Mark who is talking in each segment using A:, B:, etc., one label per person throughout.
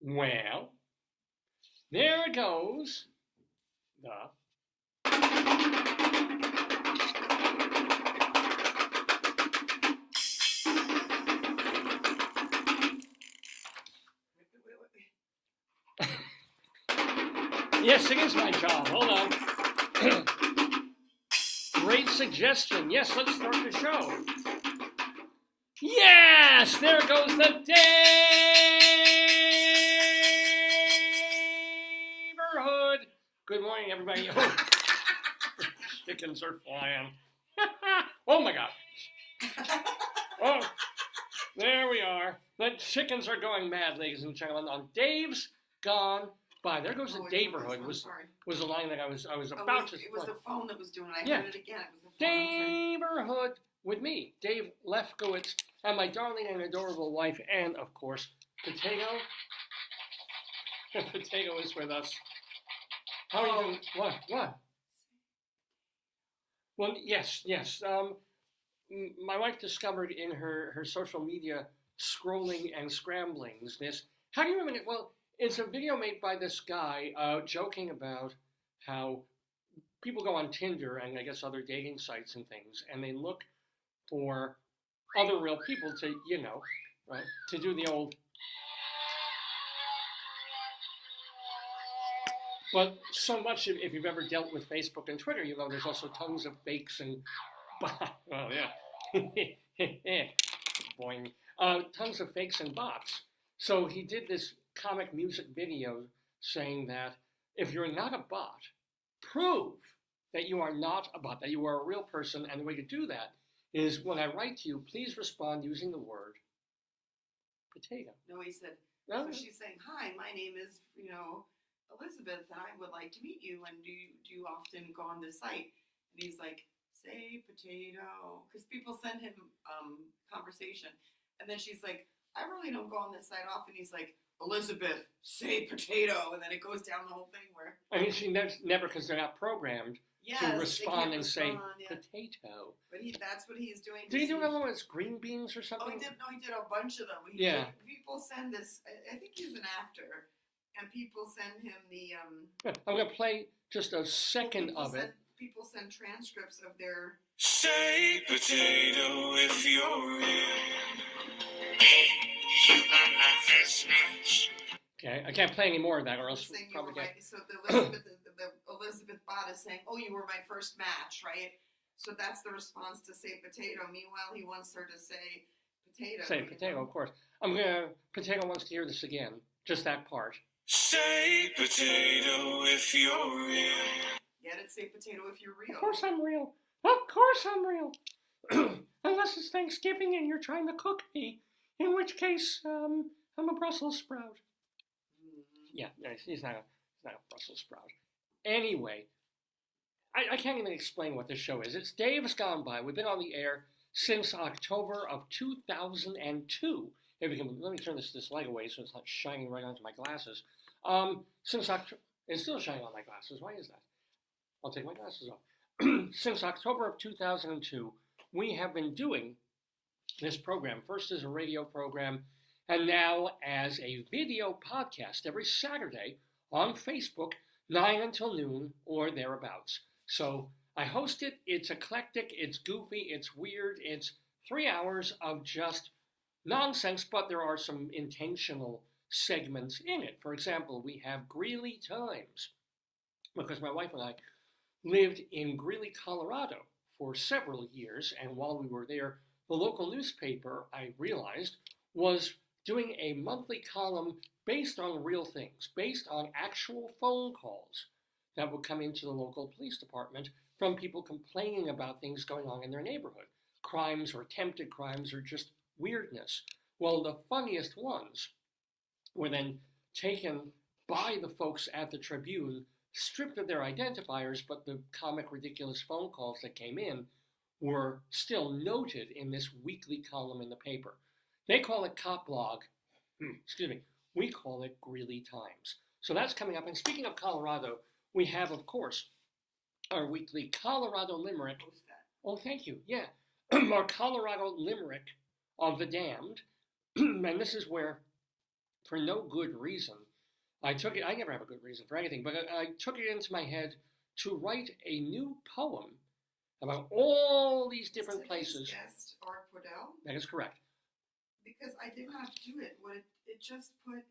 A: Well, there goes the... Yes, it is my job. Hold on. Great suggestion. Yes, let's start the show. Yes, there goes the Daverhood. Good morning, everybody. Oh, chickens are flying. Oh, my God. Oh, there we are. The chickens are going mad, ladies and gentlemen, on Dave's Gone By. There goes the Daverhood. Was the line that I was about to...
B: It was the phone that was doing it. I heard it again. It was the phone.
A: Daverhood with me, Dave Lefkowitz, and my darling and adorable wife, and, of course, Potato. Potato is with us. How are you doing? What? Well, yes. My wife discovered in her social media scrolling and scramblings this. How do you remember it? Well, it's a video made by this guy joking about how people go on Tinder and I guess other dating sites and things, and they look for other real people to, right, to do the old. But so much, if you've ever dealt with Facebook and Twitter, you know there's also tons of fakes and, well, yeah, boing, tons of fakes and bots. So he did this comic music video saying that if you're not a bot, prove that you are not a bot, that you are a real person, and the way to do that is when I write to you, please respond using the word potato.
B: No, he said,
A: no?
B: So she's saying, hi, my name is, Elizabeth, and I would like to meet you, and do you often go on this site? And he's like, say potato, because people send him conversation, and then she's like, I really don't go on this site often. He's like, Elizabeth, say potato, and then it goes down the whole thing where... I
A: mean, she never, because they're not programmed to respond and say potato.
B: But that's what he's doing.
A: Did he do another one that's green beans or something?
B: Oh, he did a bunch of them. People send this, I think he's an actor, and people send him the...
A: I'm going to play just a second of it.
B: People send transcripts of their...
C: Say potato if you're real. You got my first match.
A: Okay, I can't play any more of that, or else probably get...
B: So the Elizabeth bot is saying, "Oh, you were my first match, right?" So that's the response to say potato. Meanwhile, he wants her to say potato.
A: Say potato, of course. Potato wants to hear this again, just that part.
C: Say potato if you're real.
B: Get it? Say potato if you're real.
A: Of course I'm real. Of course I'm real. Unless it's Thanksgiving and you're trying to cook me. In which case, I'm a Brussels sprout. Yeah, no, he's not a Brussels sprout. Anyway, I can't even explain what this show is. It's Dave's Gone By. We've been on the air since October of 2002. Let me turn this light away so it's not shining right onto my glasses. Since October, it's still shining on my glasses. Why is that? I'll take my glasses off. Since October of 2002, we have been doing this program, first as a radio program, and now as a video podcast every Saturday on Facebook, 9 until noon or thereabouts. So I host it. It's eclectic, it's goofy, it's weird. It's 3 hours of just nonsense, but there are some intentional segments in it. For example, we have Greeley Times, because my wife and I lived in Greeley, Colorado for several years, and while we were there, the local newspaper, I realized, was doing a monthly column based on real things, based on actual phone calls that would come into the local police department from people complaining about things going on in their neighborhood, crimes or attempted crimes or just weirdness. Well, the funniest ones were then taken by the folks at the Tribune, stripped of their identifiers, but the comic, ridiculous phone calls that came in were still noted in this weekly column in the paper. They call it Cop Blog. We call it Greeley Times. So that's coming up. And speaking of Colorado, we have, of course, our weekly Colorado Limerick. Oh, thank you. Yeah. Our Colorado Limerick of the Damned. And this is where for no good reason, I never have a good reason for anything, but I took it into my head to write a new poem about all these different places.
B: Guest or Podell?
A: That is correct.
B: Because I did not do it. It just put,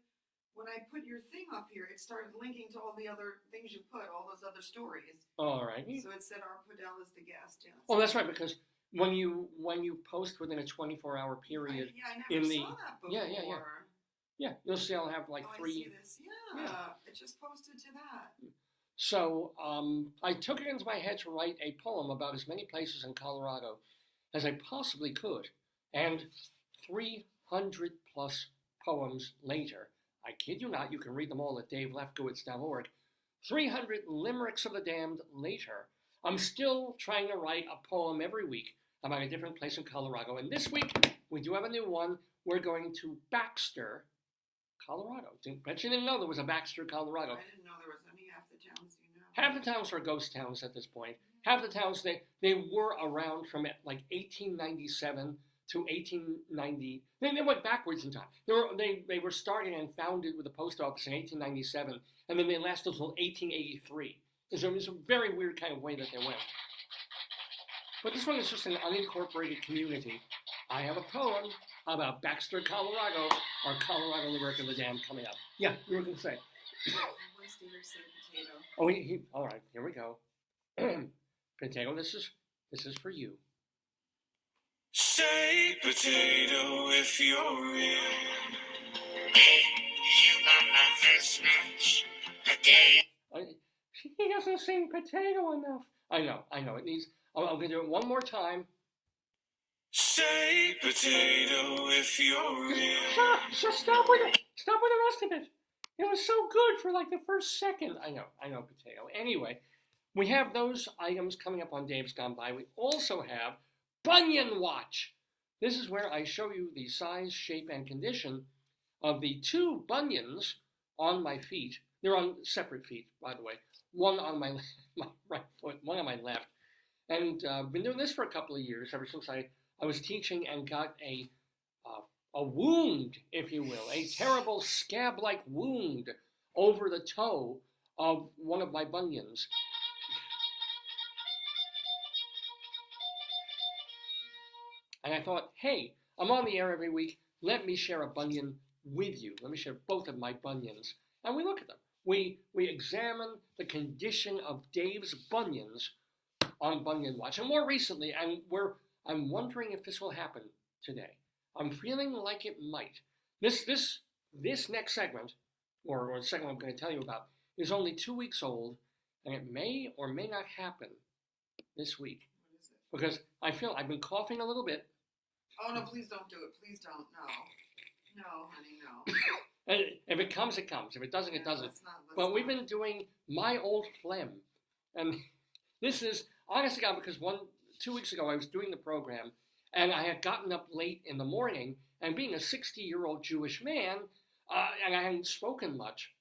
B: when I put your thing up here, it started linking to all the other things you put, all those other stories.
A: All right.
B: So it said our Podell is the guest. Yes.
A: Oh, that's right, because when you post within a 24-hour period,
B: I never saw that before.
A: Yeah, you'll see I'll have like
B: I
A: 3.
B: see this. Yeah, it just posted to that.
A: So I took it into my head to write a poem about as many places in Colorado as I possibly could. And 300 plus poems later, I kid you not, you can read them all at davelefkowitz.org. 300 limericks of the damned later, I'm still trying to write a poem every week about a different place in Colorado. And this week, we do have a new one. We're going to Baxter, Colorado. Bet you didn't know there was a Baxter, Colorado.
B: I didn't know there was any. Half the towns, you know.
A: Half the towns are ghost towns at this point. Half the towns, they were around from like 1897 to 1890. They went backwards in time. They were started and founded with the post office in 1897, and then they lasted until 1883. It was a very weird kind of way that they went. But this one is just an unincorporated community. I have a poem about Baxter, Colorado, or Colorado Limerick of the Dam coming up. Yeah, you were going to say.
B: What's the say potato?
A: Oh, all right, here we go. Potato, this is for you.
C: Say potato if you're real. Hey, you got my first match. Potato.
A: He doesn't sing potato enough. I know. It needs. I'm going to do it one more time.
C: Say potato if you're real.
A: Stop with it. Stop with the rest of it. It was so good for like the first second. I know, potato. Anyway, we have those items coming up on Dave's Gone By. We also have Bunion Watch. This is where I show you the size, shape, and condition of the 2 bunions on my feet. They're on separate feet, by the way. One on my right foot, one on my left. And I've been doing this for a couple of years, ever since I was teaching and got a wound, if you will, a terrible scab-like wound over the toe of one of my bunions. And I thought, hey, I'm on the air every week. Let me share a bunion with you. Let me share both of my bunions. And we look at them. We examine the condition of Dave's bunions on Bunion Watch. And more recently, I'm wondering if this will happen today. I'm feeling like it might. This next segment, or the segment I'm going to tell you about, is only 2 weeks old, and it may or may not happen this week.
B: What is it?
A: Because I feel I've been coughing a little bit.
B: Oh, no, please don't do it. Please don't. No. No, honey, no.
A: And if it comes, it comes. If it doesn't, it doesn't.
B: Let's
A: But we've
B: not.
A: been doing my old phlegm. And this is, honest to God, because 2 weeks ago I was doing the program, and I had gotten up late in the morning, and being a 60-year-old Jewish man, and I hadn't spoken much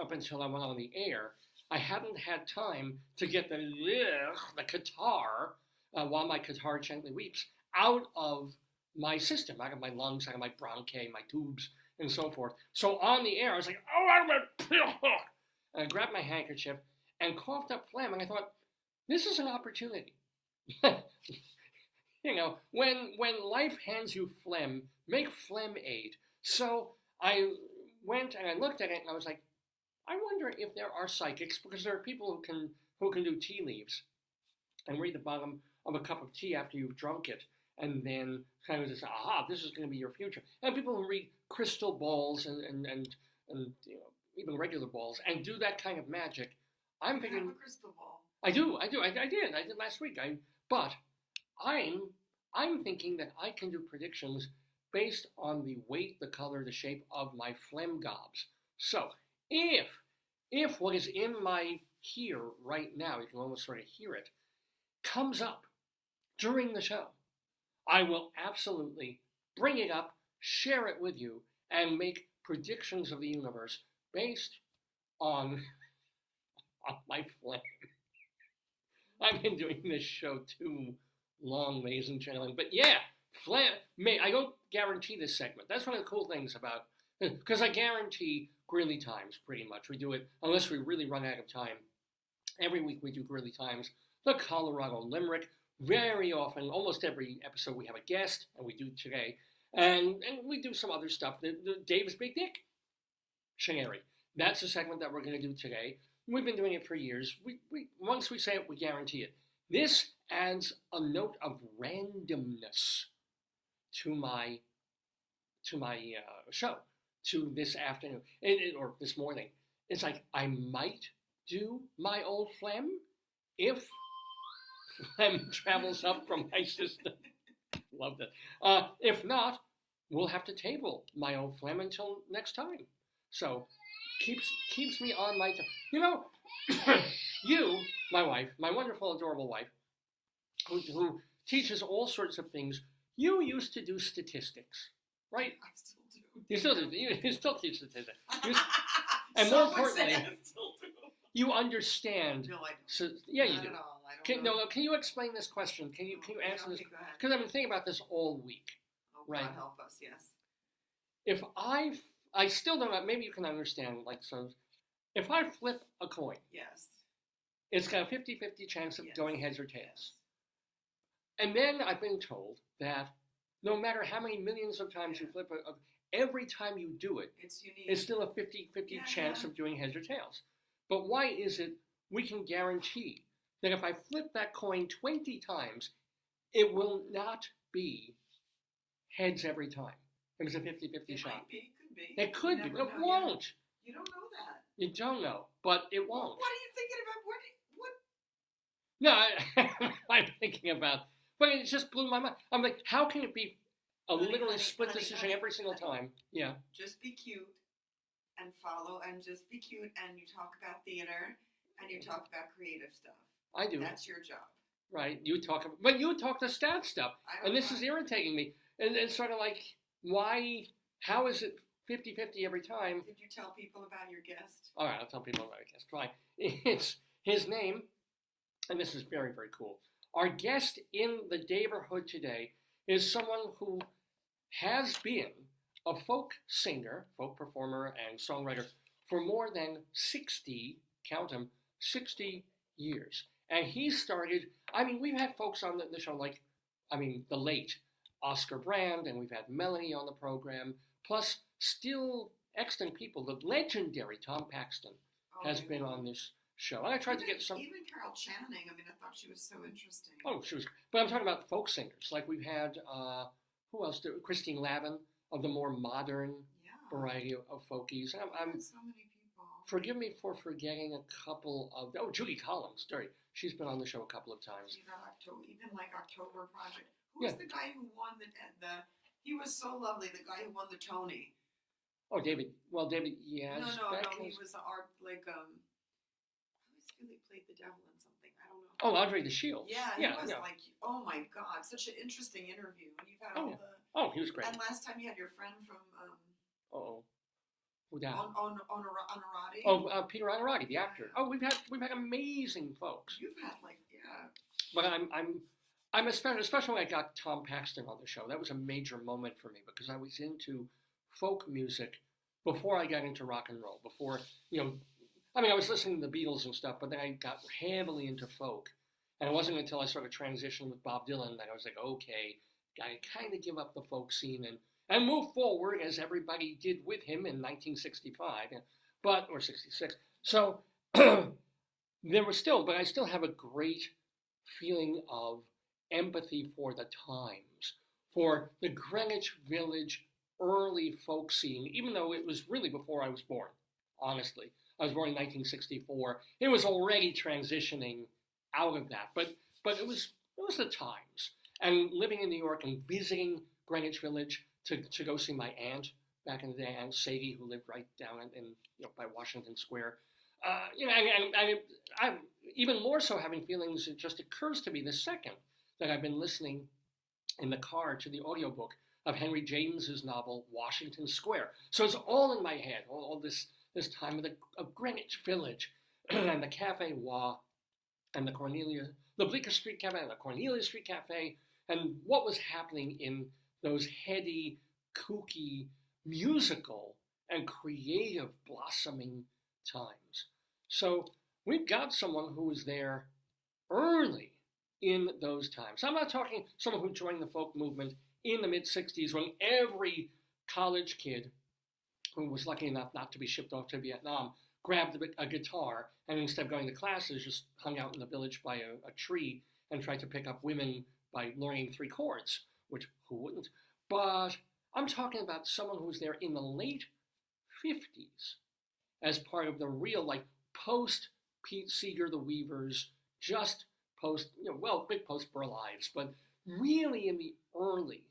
A: up until I went on the air, I hadn't had time to get the catarrh, while my catarrh gently weeps, out of my system, out of my lungs, out of my bronchi, my tubes, and so forth. So on the air, I was like, oh, I'm and I grabbed my handkerchief and coughed up phlegm, and I thought, this is an opportunity. You know, when life hands you phlegm, make phlegm aid. So I went and I looked at it, and I was like, I wonder if there are psychics, because there are people who can do tea leaves and read the bottom of a cup of tea after you've drunk it, and then kind of just, aha, this is going to be your future. And people who read crystal balls and you know, even regular balls and do that kind of magic. I'm thinking,
B: I have a crystal ball.
A: I did last week. But I'm thinking that I can do predictions based on the weight, the color, the shape of my phlegm gobs. So if what is in my ear right now, you can almost sort of hear it, comes up during the show, I will absolutely bring it up, share it with you, and make predictions of the universe based on my phlegm. I've been doing this show too long, ladies and gentlemen. But yeah, phlegm. I don't guarantee this segment. That's one of the cool things about Because I guarantee Greeley Times, pretty much. We do it, unless we really run out of time. Every week we do Greeley Times, the Colorado Limerick. Very often, almost every episode, we have a guest, and we do today. And we do some other stuff. The Dave's Big Dick Shinari. That's the segment that we're going to do today. We've been doing it for years. We once we say it, we guarantee it. This adds a note of randomness to my show, to this afternoon, or this morning. It's like I might do my old Phlegm if Phlegm travels up from my system. Love that. If not, we'll have to table my old Phlegm until next time. So keeps me on my toes. You know, you, my wife, my wonderful, adorable wife, who teaches all sorts of things. You used to do statistics, right?
B: I still do.
A: You still do. You still teach statistics. And more importantly, you understand.
B: No, I don't.
A: So yeah, you
B: Not
A: do.
B: at all. I don't know.
A: Can you explain this question? Can you answer this?
B: Okay, go ahead.
A: Because I've been thinking about this all week.
B: Oh,
A: Right.
B: God help us, yes.
A: If I still don't know, maybe you can understand, like, so, if I flip a coin,
B: Yes.
A: it's got a 50-50 chance of
B: Yes.
A: going heads or tails. And then I've been told that no matter how many millions of times you flip it, every time you do it,
B: It's unique.
A: it's still a 50-50 chance of doing heads or tails. But why is it we can guarantee that if I flip that coin 20 times, it will not be heads every time? It was a 50-50
B: It
A: shot.
B: might be, could be.
A: It could
B: You
A: be,
B: never
A: but it
B: know,
A: won't.
B: yeah. You don't know that.
A: You don't know, but it
B: Well,
A: won't.
B: what are you thinking about? What?
A: No, I'm thinking about, but it just blew my mind. I'm like, how can it be a
B: Honey,
A: literally
B: honey,
A: split
B: honey,
A: decision
B: honey,
A: every single
B: honey.
A: time? Yeah.
B: Just be cute and follow and just be cute and you talk about theater and you talk about creative stuff.
A: I do.
B: That's your job.
A: Right. You talk, but you talk the stat stuff,
B: I don't
A: and this
B: try.
A: is irritating me. And it's sort of like, why? How is it 50-50 every time?
B: Did you tell people about your guest?
A: All right, I'll tell people about it. Guess fine. It's his name, and this is very, very cool. Our guest in the Daverhood today is someone who has been a folk singer, folk performer, and songwriter for more than 60, count them, 60 years. And he started, I mean, we've had folks on the show like, I mean, the late Oscar Brand, and we've had Melanie on the program, plus still excellent people. The legendary Tom Paxton has
B: yeah.
A: been on this show. And I tried to get some.
B: Even Carol Channing. I mean, I thought she was so interesting.
A: Oh, she was. But I'm talking about folk singers. Like we've had, who else? Christine Lavin of the more modern
B: Yeah.
A: variety of folkies. And I'm
B: so many people.
A: forgive me for forgetting a couple of. Oh, Judy Collins. Sorry, she's been on the show a couple of times.
B: Even like October Project. Who was the guy who won the? He was so lovely. The guy who won the Tony.
A: Oh, David. Well, David. Yes.
B: No. He was art like I always feel he played the devil in something. I don't know.
A: Oh, Andre the Shield.
B: Yeah, he was like, oh my God, such an interesting interview. And you've had all the.
A: Oh, he was great.
B: And last time you had your friend from.
A: Who that?
B: Honorati.
A: Oh, Peter Honorati, the actor. Oh, we've had amazing folks.
B: You've had like yeah.
A: But I'm especially when I got Tom Paxton on the show. That was a major moment for me because I was into folk music before I got into rock and roll. Before, I mean, I was listening to the Beatles and stuff, but then I got heavily into folk. And it wasn't until I sort of transitioned with Bob Dylan that I was like, okay, gotta kind of give up the folk scene and move forward as everybody did with him in 1965, or 66. So there was still, but I still have a great feeling of empathy for the times, for the Greenwich Village early folk scene, even though it was really before I was born, honestly. I was born in 1964. It was already transitioning out of that, but it was the times. And living in New York and visiting Greenwich Village to go see my aunt back in the day, Aunt Sadie, who lived right down in by Washington Square. And I'm even more so having feelings. It just occurs to me the second that I've been listening in the car to the audiobook of Henry James's novel Washington Square. So it's all in my head, all this time of Greenwich Village and the Cafe Wa and the Bleecker Street Cafe and the Cornelia Street Cafe, and what was happening in those heady, kooky, musical and creative blossoming times. So we've got someone who was there early in those times. I'm not talking someone who joined the folk movement in the mid-60s when every college kid who was lucky enough not to be shipped off to Vietnam grabbed a guitar and instead of going to classes just hung out in the village by a tree and tried to pick up women by learning 3 chords, which who wouldn't? But I'm talking about someone who was there in the late 50s as part of the real, like, post Pete Seeger, the Weavers, just post, big post Burl Ives, but really in the early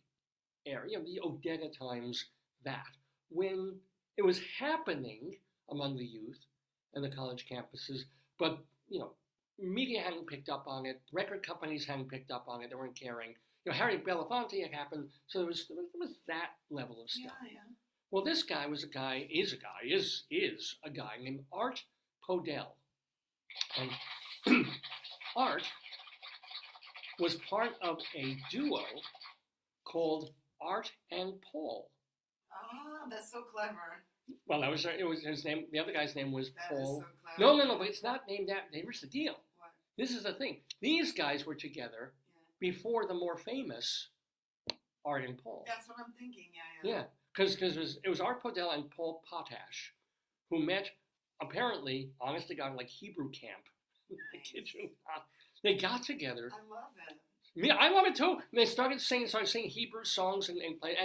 A: era, the Odetta times, that when it was happening among the youth and the college campuses, but media hadn't picked up on it, record companies hadn't picked up on it, they weren't caring. Harry Belafonte had happened, so there was that level of stuff.
B: Yeah.
A: Well, this guy is a guy named Art Podell. And Art was part of a duo called Art and Paul.
B: Ah, that's so clever.
A: Well, it was his name. The other guy's name was
B: That
A: Paul.
B: is so clever.
A: No, but it's not named that. Here's the deal.
B: What?
A: This is the thing. These guys were together before the more famous Art and Paul.
B: That's what I'm thinking. Yeah.
A: Yeah, because it was Art Podell and Paul Potash who met, apparently, honest to God, like Hebrew camp. I kid you not. They got together.
B: I love it.
A: Yeah, I love it too. And they started singing Hebrew songs and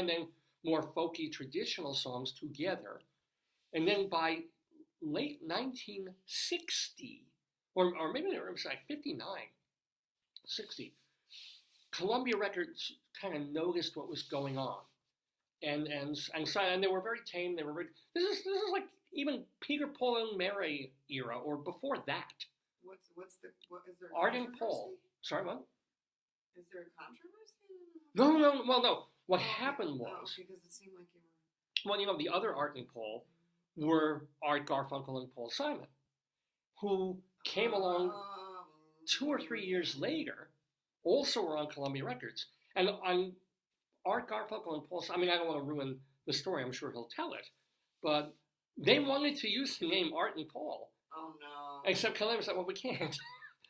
A: then more folky traditional songs together. And then by late 1960, or maybe it was like 59, 60, Columbia Records kind of noticed what was going on, and they were very tame. They were very, this is like even Peter, Paul, and Mary era, or before that.
B: What is there?
A: Art and Paul. Sorry, what?
B: Is there a controversy?
A: No. Well, no. What happened was,
B: because it seemed like you were.
A: Well, the other Art and Paul were Art Garfunkel and Paul Simon, who came along 2 or 3 years later, also were on Columbia Records. And on Art Garfunkel and Paul Simon, I don't want to ruin the story, I'm sure he'll tell it, but they wanted to use the name Art and Paul.
B: Oh, no.
A: Except Columbia said, well, we can't,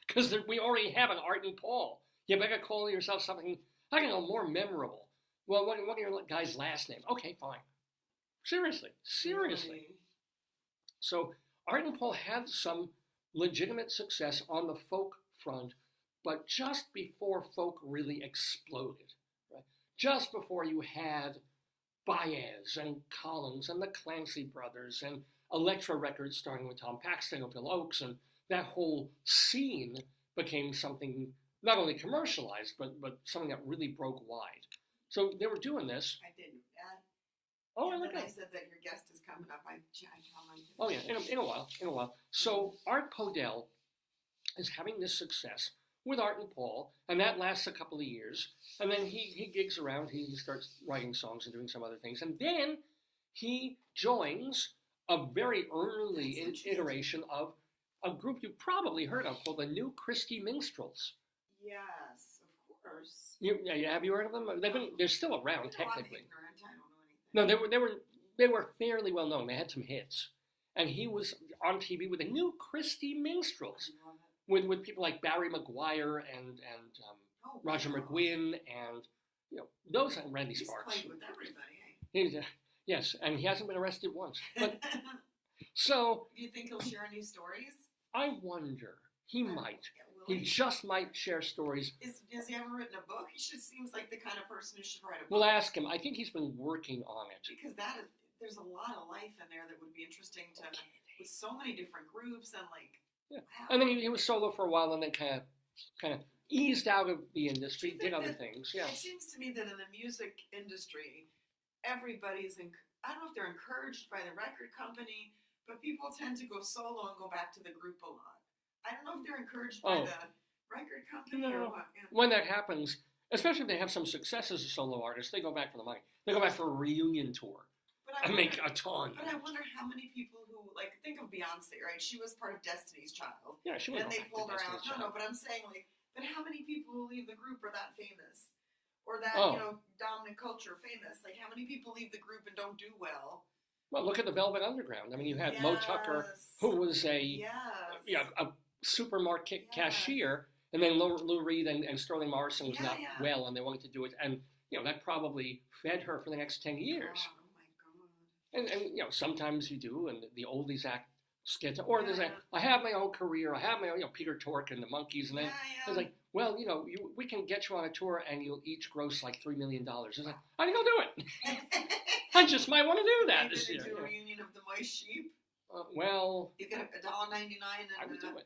A: because we already have an Art and Paul. You better call yourself something, I don't know, more memorable. Well, what are your guy's last name? Okay, fine. Seriously.
B: Really?
A: So Art and Paul had some legitimate success on the folk front, but just before folk really exploded, right? Just before you had Baez and Collins and the Clancy Brothers and Elektra Records starting with Tom Paxton and Phil Oakes, and that whole scene became something not only commercialized, but something that really broke wide. So they were doing this.
B: I didn't.
A: Oh,
B: and
A: look
B: then
A: at
B: I said that your guest is coming up. I tell my.
A: Oh yeah, in a while. So Art Podell is having this success with Art and Paul, and that lasts a couple of years. And then he gigs around. He starts writing songs and doing some other things, and then he joins a very early iteration of a group you probably heard of called the New Christy Minstrels.
B: Yes, of course.
A: Have you heard of them? They're still around technically.
B: I'm ignorant. I don't know anything.
A: No, they were fairly well known. They had some hits, and he was on TV with the New Christy Minstrels with people like Barry McGuire and Roger McGuinn and those and Randy Sparks.
B: He's played with everybody.
A: Yes, and he hasn't been arrested once. But so,
B: do you think he'll share any stories?
A: I wonder. He might. He just might share stories.
B: Has he ever written a book? He seems like the kind of person who should write a book.
A: We'll ask him. I think he's been working on it.
B: Because there's a lot of life in there that would be interesting with so many different groups and like.
A: Yeah.
B: Wow.
A: And then he was solo for a while, and then kind of eased out of the industry, did other things. Yeah.
B: It seems to me that in the music industry, everybody's I don't know if they're encouraged by the record company, but people tend to go solo and go back to the group a lot. I don't know if they're encouraged by the record company or what. Yeah.
A: When that happens, especially if they have some success as a solo artist, they go back for the money. They go back for a reunion tour and make a ton.
B: But I wonder how many people who, like, think of Beyonce, right? She was part of Destiny's Child.
A: Yeah, she was.
B: And they pulled her out. No, but I'm saying, like, but how many people who leave the group are that famous? Or that, dominant culture famous? Like, how many people leave the group and don't do well?
A: Well, look at the Velvet Underground. I mean, you had Mo Tucker, who was a supermarket cashier, and then Lou Reed and Sterling Morrison was not well, and they wanted to do it, and that probably fed her for the next 10 years.
B: Oh my God.
A: And sometimes you do, and the oldies act sketch, or there's I have my own career, I have my own, Peter Tork and the Monkees, and then it's like, well, we can get you on a tour, and you'll each gross like $3 million. It's like, I think I'll do it. I just might want to do that this year.
B: Do a reunion of the Moist Sheep.
A: Well,
B: you get $1.99 and
A: I would do it.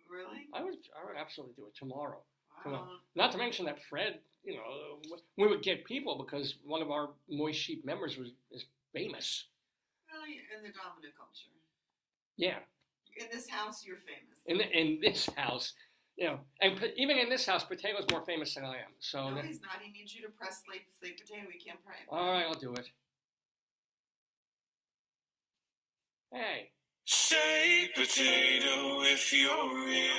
B: Really?
A: I would absolutely do it tomorrow.
B: Wow.
A: Not to mention that Fred, we would get people because one of our Moist Sheep members is famous.
B: Really, in the dominant culture.
A: Yeah.
B: In this house, you're famous.
A: In this house, and even in this house, Potato's more famous than I am. So
B: no, he's not. He needs you to press say Potato. He can't pray.
A: All right, I'll do it. Hey.
C: Say potato if you're real.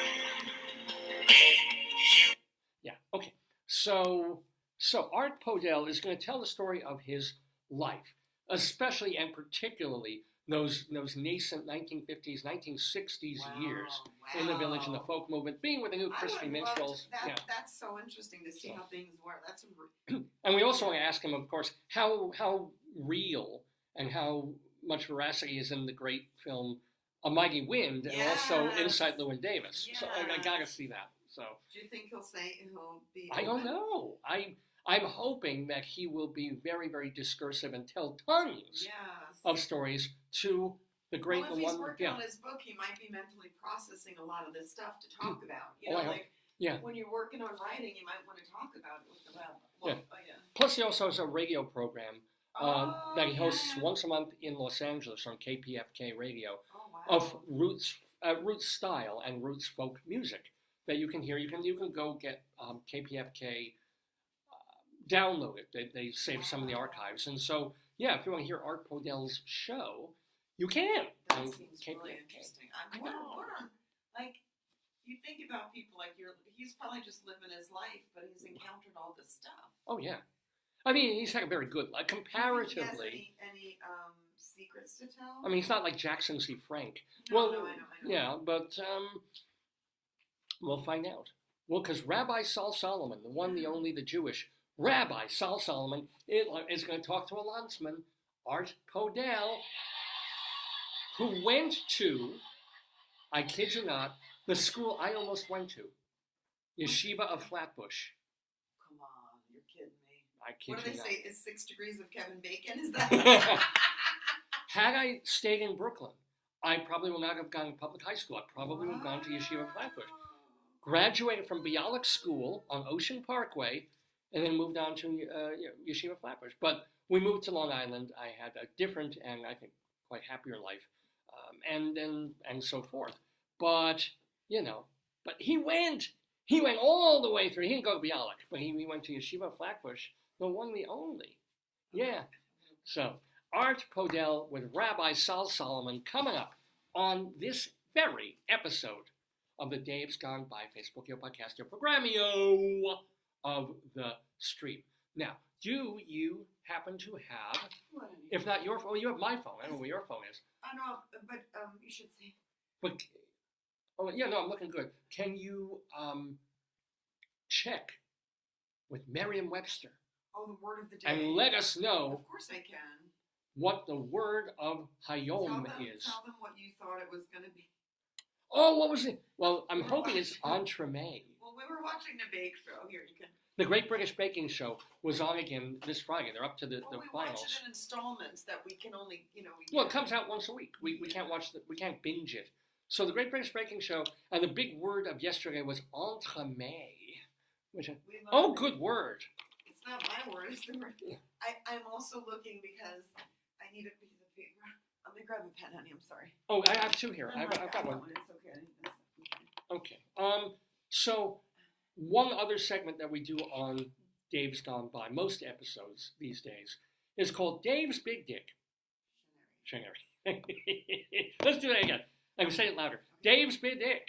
A: Yeah, okay. So Art Podell is going to tell the story of his life, especially and particularly those nascent 1950s, 1960s years in the village and the folk movement, being with the new Christy Minstrels.
B: That's so interesting to see how things work. That's
A: and we also want to ask him, of course, how real and how much veracity is in the great film A Mighty Wind, and also Inside Llewyn Davis.
B: Yes.
A: So I gotta see that. So
B: do you think he'll be?
A: I don't know. I'm hoping that he will be very, very discursive and tell tons of stories to the great
B: if he's working on his book, he might be mentally processing a lot of this stuff to talk about. When you're working on writing, you might want to talk about it with the web.
A: Plus, he also has a radio program that he hosts once a month in Los Angeles on KPFK radio of roots style and roots folk music that you can hear. You can go get KPFK. Download it. They save some of the archives, and so if you want to hear Art Podell's show, you can.
B: That seems really interesting. You think about people he's probably just living his life, but he's encountered all this stuff.
A: Oh yeah, I mean he's had a very good life comparatively.
B: Do you think he has any secrets to tell?
A: I mean he's not like Jackson C. Frank.
B: No, I know.
A: Yeah, but we'll find out. Well, because Rabbi Saul Solomon, the one, the only, the Jewish Rabbi Saul Solomon is going to talk to a landsman, Art Podell, who went to, I kid you not, the school I almost went to, Yeshiva of Flatbush.
B: Come on, you're kidding me.
A: I kid you not.
B: What do they say? Is 6 degrees of Kevin Bacon? Is that?
A: Had I stayed in Brooklyn, I probably would not have gone to public high school. I probably would have gone to Yeshiva of Flatbush. Graduated from Bialik School on Ocean Parkway, and then moved on to Yeshiva Flatbush. But we moved to Long Island. I had a different and I think quite happier life, and so forth. But but he went all the way through. He didn't go to Bialik, but he went to Yeshiva Flatbush, the one, the only. Yeah. So Art Podell with Rabbi Saul Solomon coming up on this very episode of the Dave's Gone By Facebook, your podcast, your programmio of the stream. Now, do you happen to have, if not your phone, you have my phone. I don't know where your phone is.
B: I know, but you should see.
A: But, I'm looking good. Can you check with Merriam-Webster?
B: Oh, the word of the day.
A: And let us know.
B: Of course I can.
A: What the word of Hayom is.
B: Tell them what you thought it was going to be.
A: Oh, what was it? Well, I'm hoping it's entremet.
B: Well, we were watching the bake show. Here, you can.
A: The Great British Baking Show was on again this Friday. They're up to the
B: we
A: finals.
B: watch it in installments that we can only,
A: Well, it comes out once a week. We can't we can't binge it. So the Great British Baking Show, and the big word of yesterday was entremet. Good word.
B: It's not my word. It's the word. I'm also looking because I need a piece of paper. Let me grab a pen, honey. I'm sorry.
A: Oh, I have two here. I've got one.
B: It's okay.
A: Okay. So one other segment that we do on Dave's Gone By, most episodes these days, is called Dave's Big Dick. Shinnery. Let's do that again. I can say it louder. Dave's Big Dick.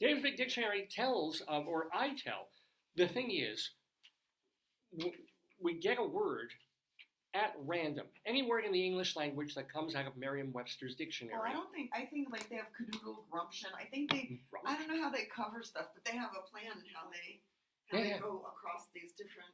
A: Dave's Big Dictionary tells, or I tell, the thing is, we get a word at random. Any word in the English language that comes out of Merriam-Webster's dictionary.
B: Well, I think like they have canoodle, grumption. I think I don't know how they cover stuff, but they have a plan in how they go across these different.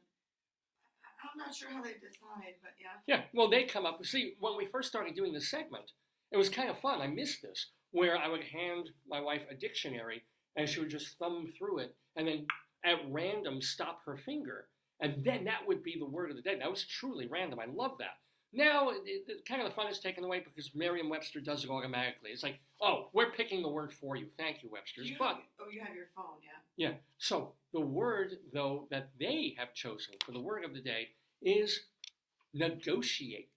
B: I'm not sure how they decide, but yeah.
A: Yeah, well, they come up. See, when we first started doing this segment, it was kind of fun. I missed this, where I would hand my wife a dictionary, and she would just thumb through it, and then at random stop her finger, and then that would be the word of the day. That was truly random. I love that. Now, kind of the fun is taken away because Merriam-Webster does it automatically. It's like, oh, we're picking the word for you. Thank you, Webster's.
B: You have your phone, yeah.
A: Yeah. So the word, though, that they have chosen for the word of the day is negotiate.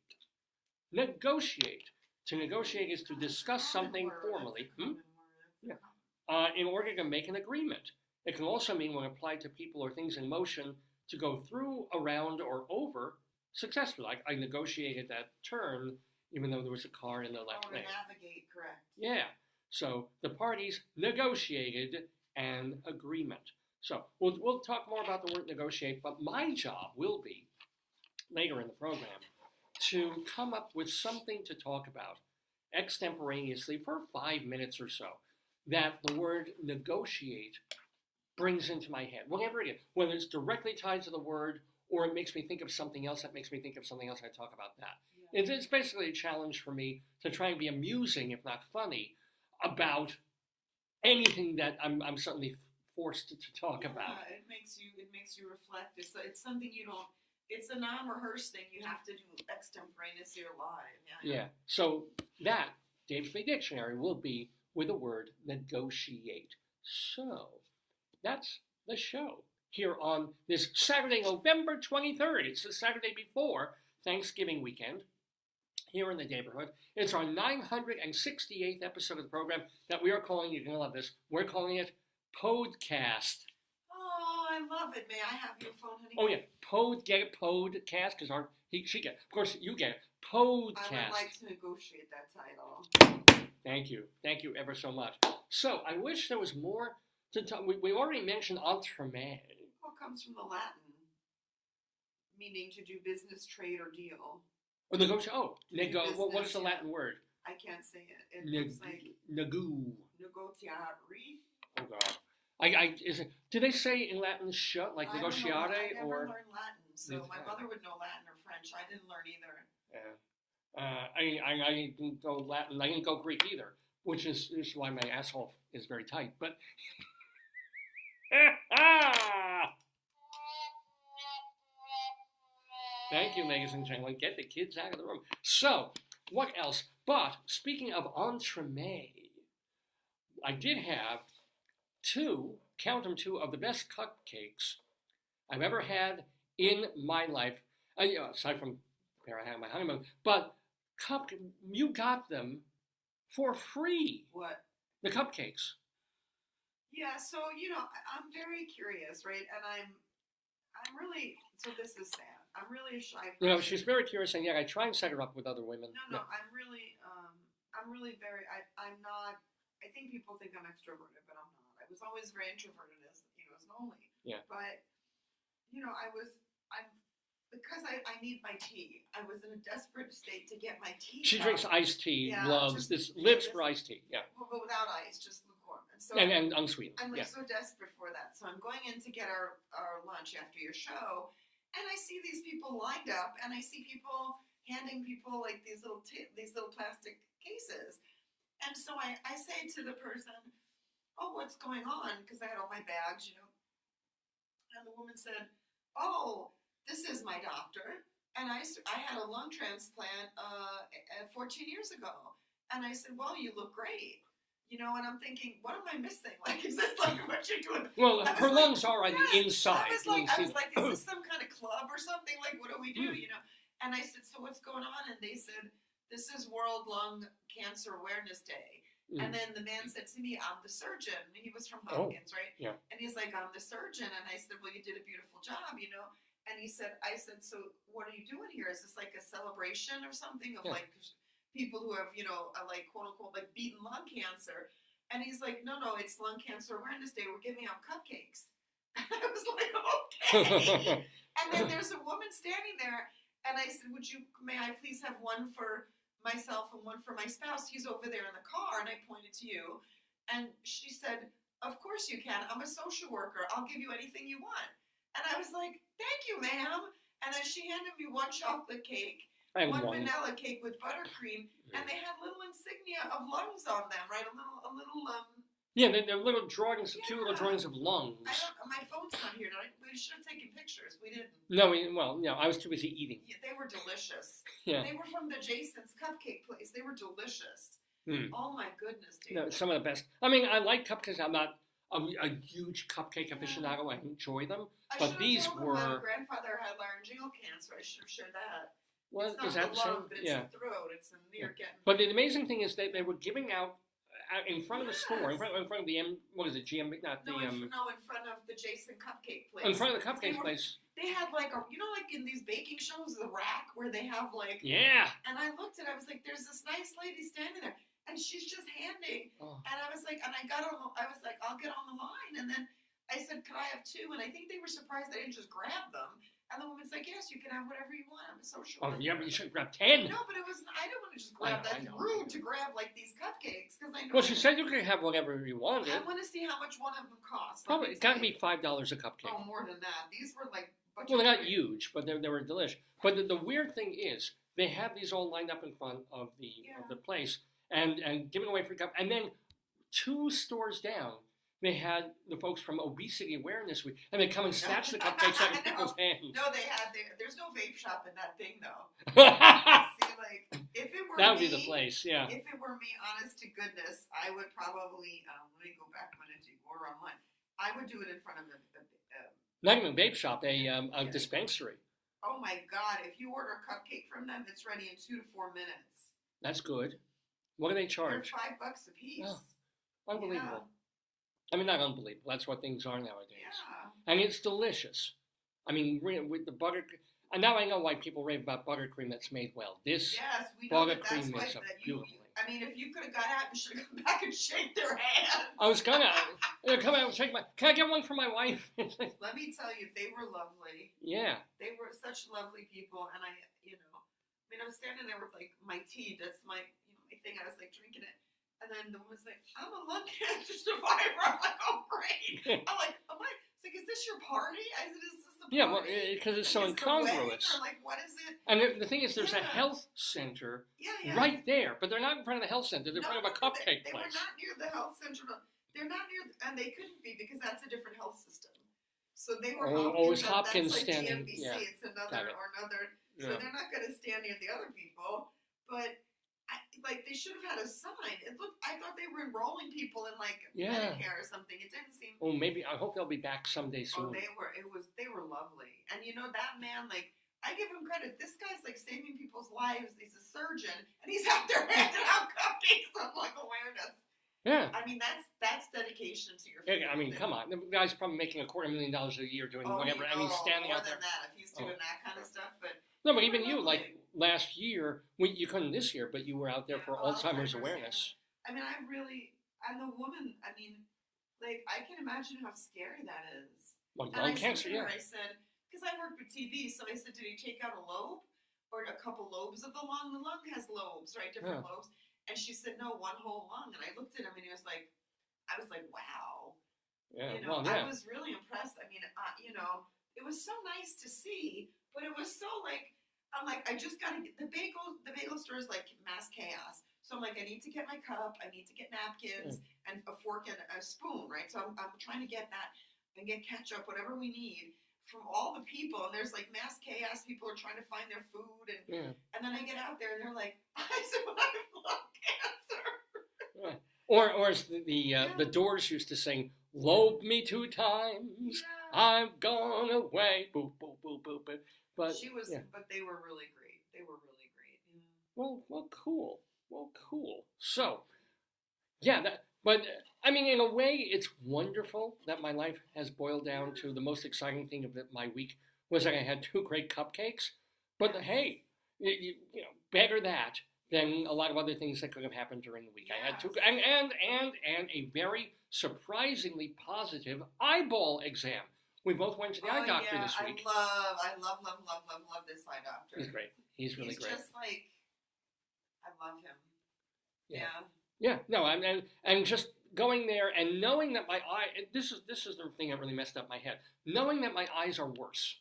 A: Negotiate. To negotiate is to discuss something formally. In order to make an agreement. It can also mean, when applied to people or things in motion, to go through, around, or over successfully. Like I negotiated that turn, even though there was a car in the left lane.
B: Navigate, correct.
A: Yeah. So the parties negotiated an agreement. So we'll talk more about the word negotiate, but my job will be, later in the program, to come up with something to talk about extemporaneously for 5 minutes or so that the word negotiate brings into my head, whatever it is, whether it's directly tied to the word or it makes me think of something else that makes me think of something else. I talk about that. Yeah. It's basically a challenge for me to try and be amusing, if not funny, about anything that I'm suddenly forced to talk about.
B: It makes you reflect. It's something you don't. It's a non-rehearsed thing. You have to do extemporaneously or live.
A: Yeah. So that Dave's Big Dictionary will be with the word negotiate. So that's the show here on this Saturday, November 23rd. It's the Saturday before Thanksgiving weekend here in the Daverhood. It's our 968th episode of the program that we are calling, you're going to love this, we're calling it PODECAST.
B: Oh, I love it. May I have your phone, honey?
A: Oh, yeah. Get it, PODECAST, because she get it. Of course, you get it. PODECAST.
B: I would like to negotiate that title.
A: Thank you. Thank you ever so much. So, I wish there was more to talk. We already mentioned entremet.
B: Well, it comes from the Latin, meaning to do business, trade, or deal.
A: Or negotiate. Oh, what is the Latin word?
B: I can't say it. It looks like
A: negou.
B: Negotiare.
A: Oh God. Do they say in Latin shut like negotiare
B: I never
A: or?
B: learned Latin, so my mother would know Latin or French. I didn't learn either.
A: Yeah. I didn't go Latin. I didn't go Greek either, which is why my asshole is very tight. But thank you, ladies and gentlemen. Get the kids out of the room. So, what else? But speaking of entremet, I did have two of the best cupcakes I've ever had in my life. Aside from where I had my honeymoon, but you got them for free.
B: What?
A: The cupcakes.
B: Yeah, so I'm very curious, right? And I'm really, so this is sad. I'm really a shy person.
A: She's very curious, and yet I try and set her up with other women.
B: No. I'm really very. I'm not. I think people think I'm extroverted, but I'm not. I was always very introverted as lonely. Yeah. But because I need my tea. I was in a desperate state to get my tea.
A: She drinks iced tea. Lives for iced tea. Yeah.
B: But without ice, just lukewarm. And so
A: and unsweetened.
B: I'm so desperate for that. So I'm going in to get our lunch after your show, and I see these people lined up, and I see people handing people like these little plastic cases. And so I say to the person, "Oh, what's going on?" Because I had all my bags, And the woman said, "Oh, this is my doctor, and I had a lung transplant 14 years ago." And I said, "Well, you look great." And I'm thinking, what am I missing? Like, is this like what you're doing?
A: Well, her lungs are on the inside.
B: I was like, is this some kind of club or something? Like, what do we do? And I said, so what's going on? And they said, this is World Lung Cancer Awareness Day. And then the man said to me, I'm the surgeon. He was from Hopkins, right? Yeah. And he's like, I'm the surgeon. And I said, well, you did a beautiful job, And I said, so what are you doing here? Is this like a celebration or something of like people who have, like quote unquote, like beaten lung cancer? And he's like, no, it's Lung Cancer Awareness Day. We're giving out cupcakes. And I was like, okay. And then there's a woman standing there, And I said, may I please have one for myself and one for my spouse? He's over there in the car, and I pointed to you. And she said, of course you can. I'm a social worker. I'll give you anything you want. And I was like, thank you, ma'am. And then she handed me one chocolate cake, one vanilla cake with buttercream, and they had little insignia of lungs on them, right? A little
A: Yeah, they're little drawings, cute little drawings of lungs.
B: My phone's not here. We should have taken pictures. We didn't.
A: No, I was too busy eating.
B: Yeah, they were delicious.
A: Yeah.
B: They were from the Jason's cupcake place. They were delicious. Oh my goodness, dude.
A: No, some of the best. I mean, I like cupcakes. I'm not a huge cupcake aficionado. I enjoy them. But these were.
B: My grandfather had laryngeal cancer. I should have shared that.
A: Well,
B: it's not the lung, but it's the throat. It's near getting.
A: But the amazing thing is they were giving out in front of the store, in front of the what is it, GM? Not the
B: in front of the Jason cupcake place.
A: In front of the cupcake place.
B: They had like like in these baking shows, the rack where they have like.
A: Yeah.
B: And I looked and I was like, there's this nice lady standing there. And she's just handing, and I was like, I'll get on the line, and then I said, could I have two? And I think they were surprised I didn't just grab them. And the woman's like, yes, you can have whatever you want. I'm a social worker.
A: Oh, yeah, but you should grab 10.
B: No, but I didn't want to just grab that. It's rude to grab like these cupcakes because I know.
A: Well, she said you could have whatever you wanted.
B: I want to see how much one of them costs.
A: Probably it's got to be $5 a cupcake.
B: Oh, more than that. These were like.
A: Well, they're not huge, but they were delicious. But the weird thing is, they had these all lined up in front of the place. And giving away free cup. And then 2 stores down, they had the folks from Obesity Awareness Week. And they come and snatch the cupcakes out of people's hands.
B: No, there's no vape shop in that thing, though. See, like, if it were
A: that would be the place, yeah.
B: If it were me, honest to goodness, I would probably, let me go back a minute to order online. I would do it in front of
A: not even a vape shop, a dispensary.
B: Oh, my God. If you order a cupcake from them, it's ready in 2 to 4 minutes.
A: That's good. What do they charge?
B: They're $5 a piece.
A: Oh, unbelievable. Yeah. I mean, not unbelievable. That's what things are nowadays.
B: Yeah.
A: And it's delicious. I mean, with the butter. And now I know why people rave about buttercream that's made well. This buttercream is a beautiful thing.
B: I mean, if you could have got out, you should have come back and shake their hand.
A: I was gonna come out and shake my. Can I get one for my wife?
B: Let me tell you, they were lovely.
A: Yeah.
B: They were such lovely people, and I was standing there with like my tea. That's my thing. I was like drinking it, and then the woman's like, "I'm a lung cancer survivor." I'm like, "Oh, great!" I'm like, It's like, "Is this your party?" I said, "Is this the party?"
A: Yeah, well, because it's so incongruous.
B: Or like, what is it?
A: And the thing is, there's a health center right there, but they're not in front of the health center. They're in front of a cupcake
B: place. They were not near the health center. They're not near, and they couldn't be because that's a different health system. So they were
A: Hopkins
B: that's like
A: standing.
B: GMBC.
A: Yeah.
B: It's another. So they're not going to stand near the other people, but. They should have had a sign. I thought they were enrolling people in Medicare or something. It didn't seem.
A: Oh, maybe. I hope they'll be back someday soon.
B: Oh, they were lovely. And that man, I give him credit. This guy's saving people's lives. He's a surgeon, and he's out there handing out cupcakes on awareness.
A: Yeah.
B: I mean, that's dedication to your.
A: Yeah, I mean, come on. The guy's probably making $250,000 a year doing whatever. I mean, standing out there.
B: More than that, if he's doing that kind of stuff, but.
A: No, but even you, last year, you couldn't this year, but you were out there for Alzheimer's awareness.
B: I mean, I'm the woman, I can imagine how scary that is.
A: Well, lung cancer,
B: I said, because I worked with TB, so I said, did he take out a lobe or a couple lobes of the lung? The lung has lobes, right? Different lobes. And she said, no, one whole lung. And I looked at him and I was like, wow.
A: Yeah,
B: I was really impressed. I mean, it was so nice to see. But it was so I'm like, I just gotta get the bagel store is like mass chaos. So I'm like, I need to get my cup, I need to get napkins and a fork and a spoon, right? So I'm trying to get that and get ketchup, whatever we need from all the people. And there's mass chaos. People are trying to find their food, and then I get out there and they're like, I survived lung cancer.
A: Or as the Doors used to sing, "Lobe me 2 times, I've gone away." Boop boop boop boop boop. But
B: but they were really great. They were really great.
A: Yeah. Well, cool. So, but I mean, in a way, it's wonderful that my life has boiled down to the most exciting thing of my week was that I had 2 great cupcakes. But hey, better that than a lot of other things that could have happened during the week. Yes. I had 2, and a very surprisingly positive eyeball exam. We both went to the eye doctor this week.
B: I love this eye doctor.
A: He's great. He's really great.
B: He's just like, I love him.
A: Yeah. Yeah. No, and just going there and knowing that my eye. This is the thing that really messed up my head. Knowing that my eyes are worse.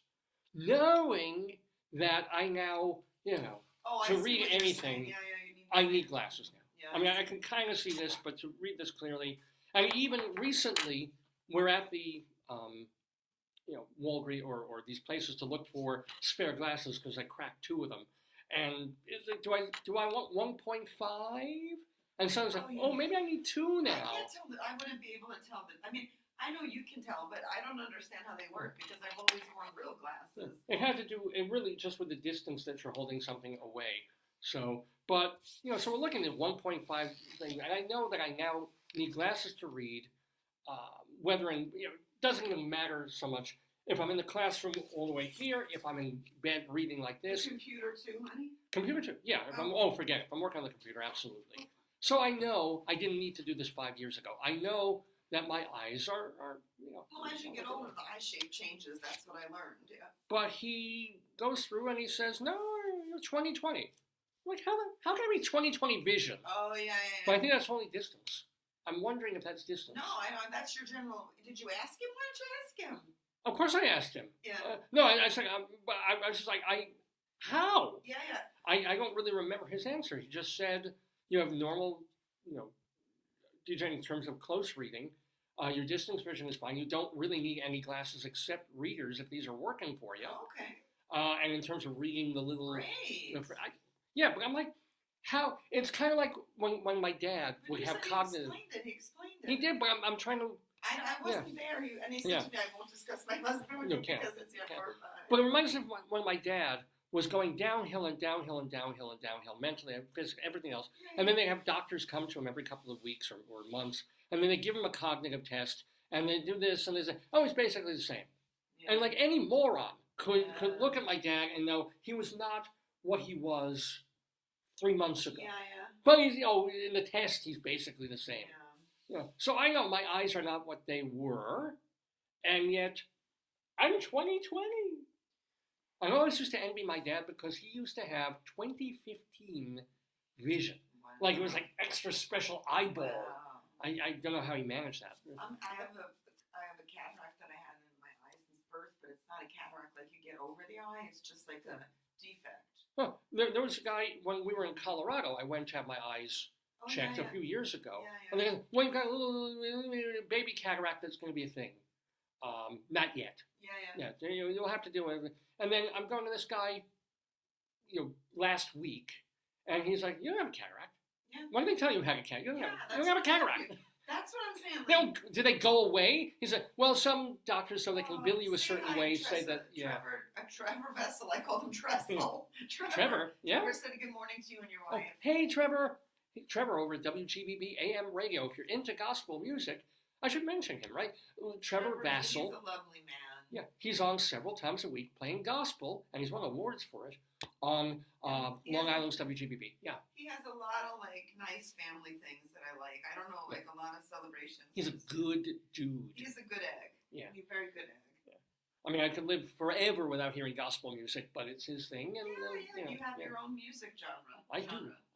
A: Knowing that I now, to read anything, I need glasses now.
B: Yeah,
A: I mean, I can kind of see this, but to read this clearly, and even recently, we're at the, Walgreens or these places to look for spare glasses because I cracked 2 of them. And do I want 1.5? And someone's like, maybe I need 2 now.
B: I can't tell. I wouldn't be able to tell. I mean, I know you can tell, but I don't understand how they work because I've always worn real glasses.
A: It had to do, really just with the distance that you're holding something away. So, but, so we're looking at 1.5 thing, and I know that I now need glasses to read, whether it doesn't even matter so much if I'm in the classroom all the way here, if I'm in bed reading like this.
B: The computer too, honey?
A: Computer too, yeah. If I'm working on the computer, absolutely. So I know I didn't need to do this 5 years ago. I know that my eyes are
B: Well, as you get older, the eye shape changes. That's what I learned, yeah.
A: But he goes through and he says, no, you're 20/20. Like, how can it be 20/20 vision?
B: Oh, yeah.
A: But I think that's only distance. I'm wondering if that's distance.
B: No, I know. That's your general. Did you ask him? Why did you ask him?
A: Of course I asked him.
B: Yeah.
A: No, I said, but I was just like, how?
B: Yeah.
A: I don't really remember his answer. He just said, you have normal, DJ in terms of close reading. Your distance vision is fine. You don't really need any glasses except readers if these are working for you.
B: Okay.
A: And in terms of reading the little...
B: Great.
A: But I'm like, how? It's kind of like when my dad would have cognitive...
B: He explained it.
A: He did, but I'm trying to...
B: I wasn't there, and he said to me, I won't discuss my husband with you because it's your first.
A: But it reminds me of when my dad was going downhill and downhill and downhill and downhill, mentally, physically, everything else. And then they have doctors come to him every couple of weeks or months, and then they give him a cognitive test, and they do this, and they say, he's basically the same. Yeah. And like any moron could look at my dad and know he was not what he was 3 months ago.
B: Yeah.
A: But he's, in the test, he's basically the same. Yeah. So I know my eyes are not what they were, and yet I'm 20/20. I always used to envy my dad because he used to have 20/15 vision. Wow. Like it was like extra special eyeball. Wow. I don't know how he managed that.
B: I have a cataract that I had in my eye since birth, but it's not a cataract like you get over the eye. It's just like a defect.
A: Well, there was a guy when we were in Colorado. I went to have my eyes checked a few years ago. And then, you've got a little baby cataract that's going to be a thing. Not yet. Yeah. You'll have to do it. And then I'm going to this guy, last week, and he's like, you don't have a cataract. Yeah. Why did they tell you had a cataract? You don't have a cataract.
B: That's what I'm saying.
A: Do they go away? He's like, well, some doctors, so they can bill you a certain way, say that,
B: Trevor Vessel, I call him Tressel.
A: Trevor, yeah.
B: Trevor said good morning to you and your wife.
A: Hey, Trevor. Trevor over at WGBB AM Radio. If you're into gospel music, I should mention him, right? Trevor Vassell.
B: He's a lovely man.
A: Yeah, he's on several times a week playing gospel, and he's won awards for it on Long Island's WGBB. Yeah.
B: He has a lot of nice family things that I like. I don't know, a lot of celebrations.
A: He's a good dude.
B: He's a good egg. Yeah. He's a very good egg.
A: I mean, I could live forever without hearing gospel music, but it's his thing. And
B: you have your own music genre.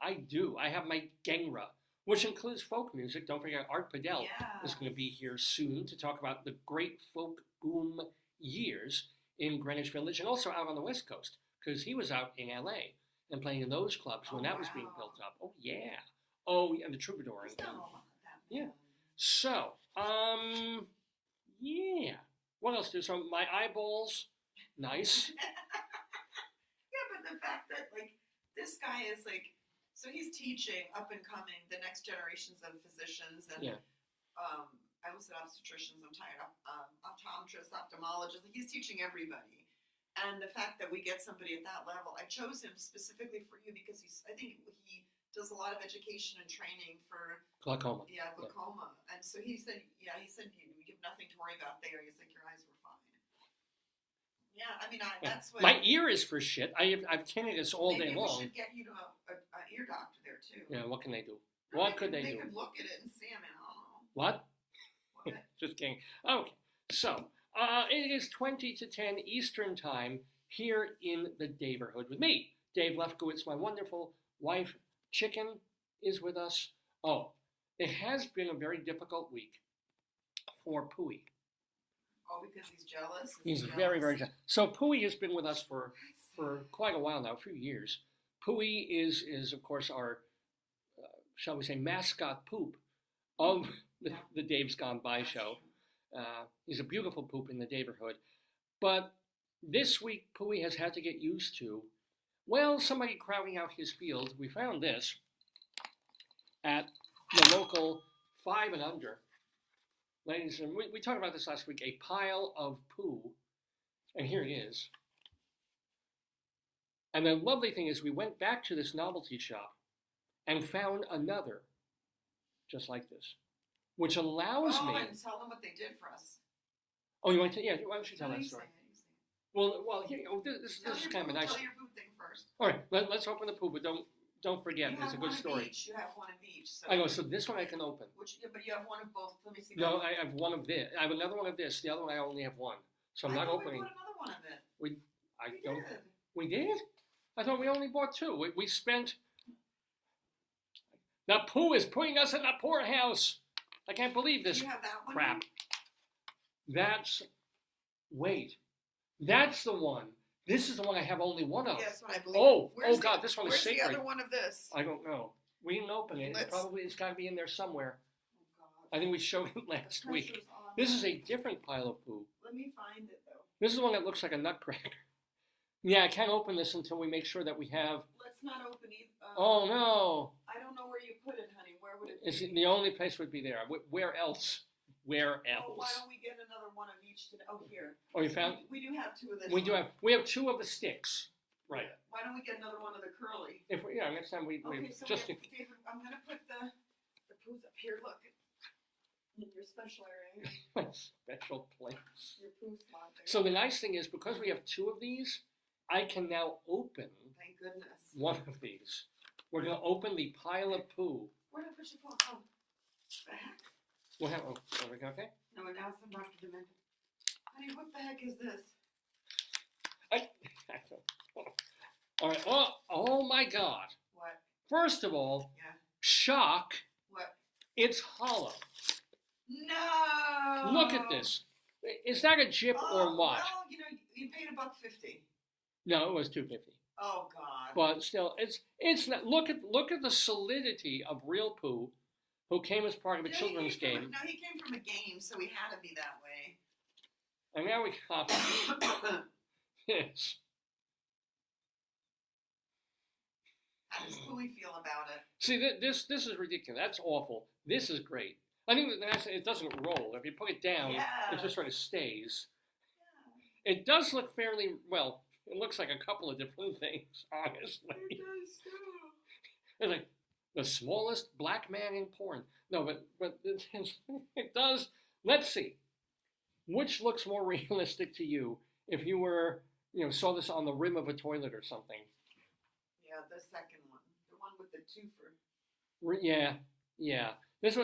A: I do. I have my genre, which includes folk music. Don't forget, Art Podell is going to be here soon to talk about the great folk boom years in Greenwich Village and also out on the West Coast, because he was out in L.A. and playing in those clubs when that was being built up. Oh, yeah, and the Troubadour. Yeah. So, yeah. What else? So my eyeballs, nice.
B: Yeah, but the fact that this guy is so he's teaching up and coming the next generations of physicians and I almost said obstetricians. I'm tired. Optometrists, ophthalmologists. He's teaching everybody, and the fact that we get somebody at that level, I chose him specifically for you because I think he does a lot of education and training for
A: glaucoma.
B: Yeah, glaucoma, and so he said you have nothing to worry about there. He's like, your eyes were fine. Yeah, I mean, that's what...
A: My ear is for shit. I've tinnitus all day long.
B: Maybe we should get you to an ear doctor there, too.
A: Yeah, what can they do? What could they do?
B: They could look at it and see, I don't know.
A: What? Just kidding. Okay, so, It is 20 to 10 Eastern Time here in the Daverhood with me, Dave Lefkowitz. My wonderful wife, Chicken, is with us. Oh, it has been a very difficult week for Pooey.
B: Oh, because he's jealous?
A: He's very, very jealous. So Pooey has been with us for quite a while now, a few years. Pooey is of course, our, shall we say, mascot poop of the Dave's Gone By show. He's a beautiful poop in the Daverhood. But this week, Pooey has had to get used to, well, somebody crowding out his field. We found this at the local 5 and under. Ladies and we talked about this last week, a pile of poo. And here it is. And the lovely thing is we went back to this novelty shop and found another just like this, which allows me...
B: and tell them what they did for us.
A: Oh, you want to? Yeah, why don't you tell
B: No,
A: that
B: you
A: story?
B: say it, you say it.
A: Well, here, this is kind of a nice...
B: Tell your poop thing first.
A: All right, let's open the poo, but don't forget, it's a good story.
B: You have one of each. So
A: I know, so this one I can open.
B: but you have one of both. Let me see.
A: No, I have one of this. I have another one of this. The other one I only have one. So I'm not opening.
B: We bought another one of it.
A: We don't.
B: Did.
A: We did? I thought we only bought two. We spent... The poo is putting us in the poorhouse. I can't believe this
B: You have that one?
A: crap. That's... Wait. That's the one. This is the one I have only one of.
B: Yes, what I believe.
A: Oh,
B: Where's
A: God, this one is sacred.
B: Where's the other one of this?
A: I don't know. We didn't open it. It's got to be in there somewhere.
B: Oh, God.
A: I think we showed it last week.
B: Pressure's on.
A: This is a different pile of poo.
B: Let me find it, though.
A: This is the one that looks like a nutcracker. Yeah, I can't open this until we make sure that we have...
B: Let's not open either.
A: Oh, no.
B: I don't know where you put it, honey. Where would it
A: It's
B: be?
A: the only place would be there. Where else? Where
B: Oh, why
A: else?
B: don't we get another one of each today? Oh, here.
A: Oh, you found?
B: We do have two of this.
A: We
B: one.
A: have two of the sticks. Right.
B: Why don't we get another one of the curly?
A: If we, next time we
B: Okay, so
A: just...
B: David, I'm going to put the poos up here. Look. In your special area.
A: Special place.
B: Your poo slot there.
A: So the nice thing is, because we have two of these, I can now open
B: Thank goodness.
A: one of these. We're going to open the pile of poo.
B: Where did I put your phone? Oh. The heck?
A: We'll have, oh, are we okay?
B: No, now it's Dr. Demented. Honey, what the heck is this?
A: All right. Oh my God.
B: What?
A: First of all,
B: Yeah.
A: shock.
B: What?
A: It's hollow.
B: No!
A: Look at this. Is that a jip or what?
B: Well, you paid $1.50.
A: No, it was $2.50.
B: Oh, God.
A: But still, it's not. Look at the solidity of real poo, who came as part of a children's game.
B: No, he came from a game, so he had to be that way.
A: And now we got this.
B: How does Pooey feel about it?
A: See, this is ridiculous. That's awful. This is great. I think it doesn't roll. If you put it down, it just sort of stays.
B: Yeah.
A: It does look fairly well. It looks like a couple of different things, honestly.
B: It does too.
A: It's like the smallest black man in porn. No, but it does. Let's see. Which looks more realistic to you if you were, saw this on the rim of a toilet or something?
B: Yeah, the second one. The one with the twofer.
A: Yeah. This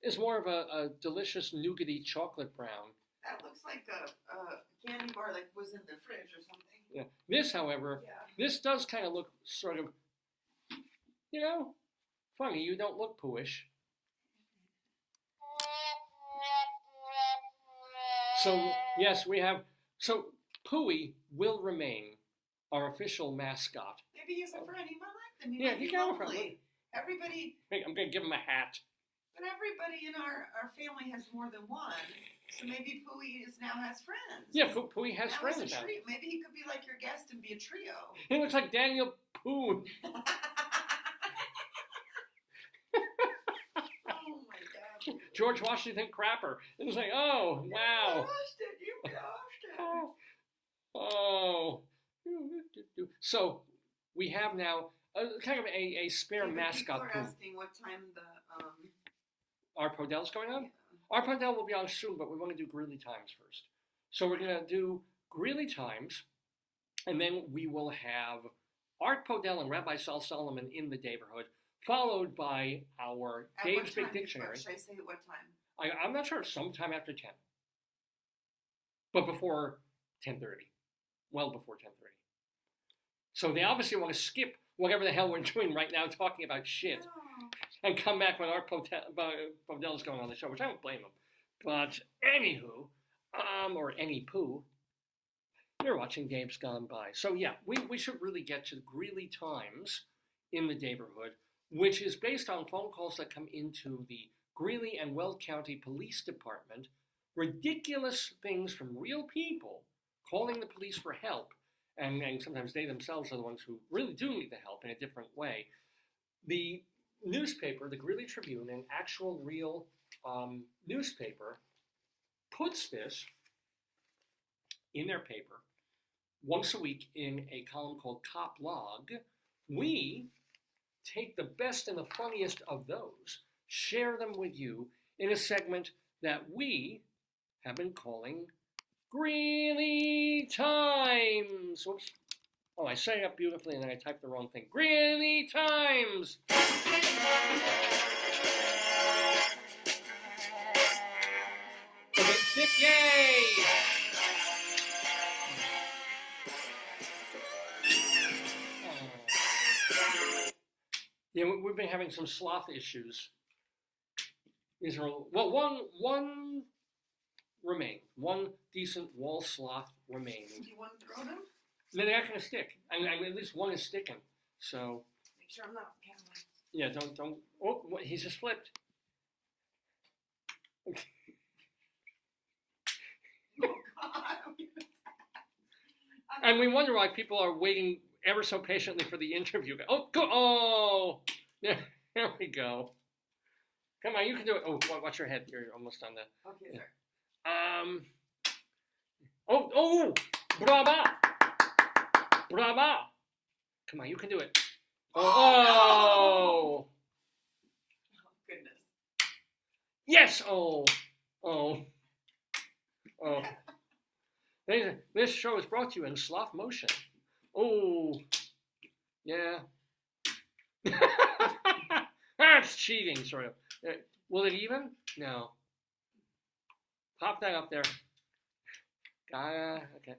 A: is more of a delicious nougaty chocolate brown.
B: That looks like a candy bar that was in the fridge or something.
A: Yeah. This, however, this does kind of look sort of, funny. You don't look pooish. So, yes, we have... So, Pooey will remain our official mascot.
B: Maybe he's a friend. He might like them. He
A: Yeah,
B: might
A: he
B: be
A: got a friend.
B: lonely. Everybody...
A: I'm going to give him a hat.
B: But everybody in our family has more than one. So maybe Pooey now has friends.
A: Yeah, Pooey has
B: Now
A: friends
B: he's a
A: now.
B: trio. Maybe he could be like your guest and be a trio.
A: He looks like Daniel Poon.
B: Oh my God.
A: George Washington Crapper. It was like, oh, wow.
B: You lost it.
A: Oh. So, we have now kind of a spare mascot.
B: People are asking what time
A: Our Podell's going on?
B: Yeah.
A: Our Podell will be on soon, but we want to do Greeley Times first. So we're going to do Greeley Times, and then we will have Art Podell and Rabbi Sal Solomon in the Daverhood, followed by our
B: At
A: Dave's
B: what
A: Big
B: time?
A: Dictionary.
B: Should I say at what time?
A: I'm not sure, sometime after 10. but before 10:30, well before 10:30. So they obviously want to skip whatever the hell we're doing right now, talking about shit, and come back when our Podell is going on the show, which I don't blame them. But anywho, or any poo, you're watching Dave's Gone By. So yeah, we should really get to the Greeley Times in the Daverhood, which is based on phone calls that come into the Greeley and Weld County Police Department, ridiculous things from real people calling the police for help, and sometimes they themselves are the ones who really do need the help in a different way. The newspaper, the Greeley Tribune, an actual real newspaper, puts this in their paper once a week in a column called Cop Log. We take the best and the funniest of those, share them with you in a segment that we have been calling Greeley Times. Oops. Oh, I say it beautifully and then I typed the wrong thing. Greeley Times. Yay! Yeah, we've been having some sloth issues. Well, one remained. One decent wall sloth remained.
B: Do you want to throw them?
A: They're not going to stick. I mean, at least one is sticking. So.
B: Make sure I'm not on camera.
A: Yeah, don't. Oh, what, he's just flipped.
B: Oh, God.
A: And we wonder why people are waiting ever so patiently for the interview. Oh, go! Oh, yeah, there we go. Come on, you can do it. Oh, watch your head. You're almost on the.
B: Okay,
A: yeah.
B: sorry.
A: Oh, brava, brava. Come on, you can do it. Oh,
B: Oh goodness.
A: Yes. Oh. This show is brought to you in sloth motion. Oh, yeah. That's cheating, sort of. Will it even? No. Pop that up there. Okay.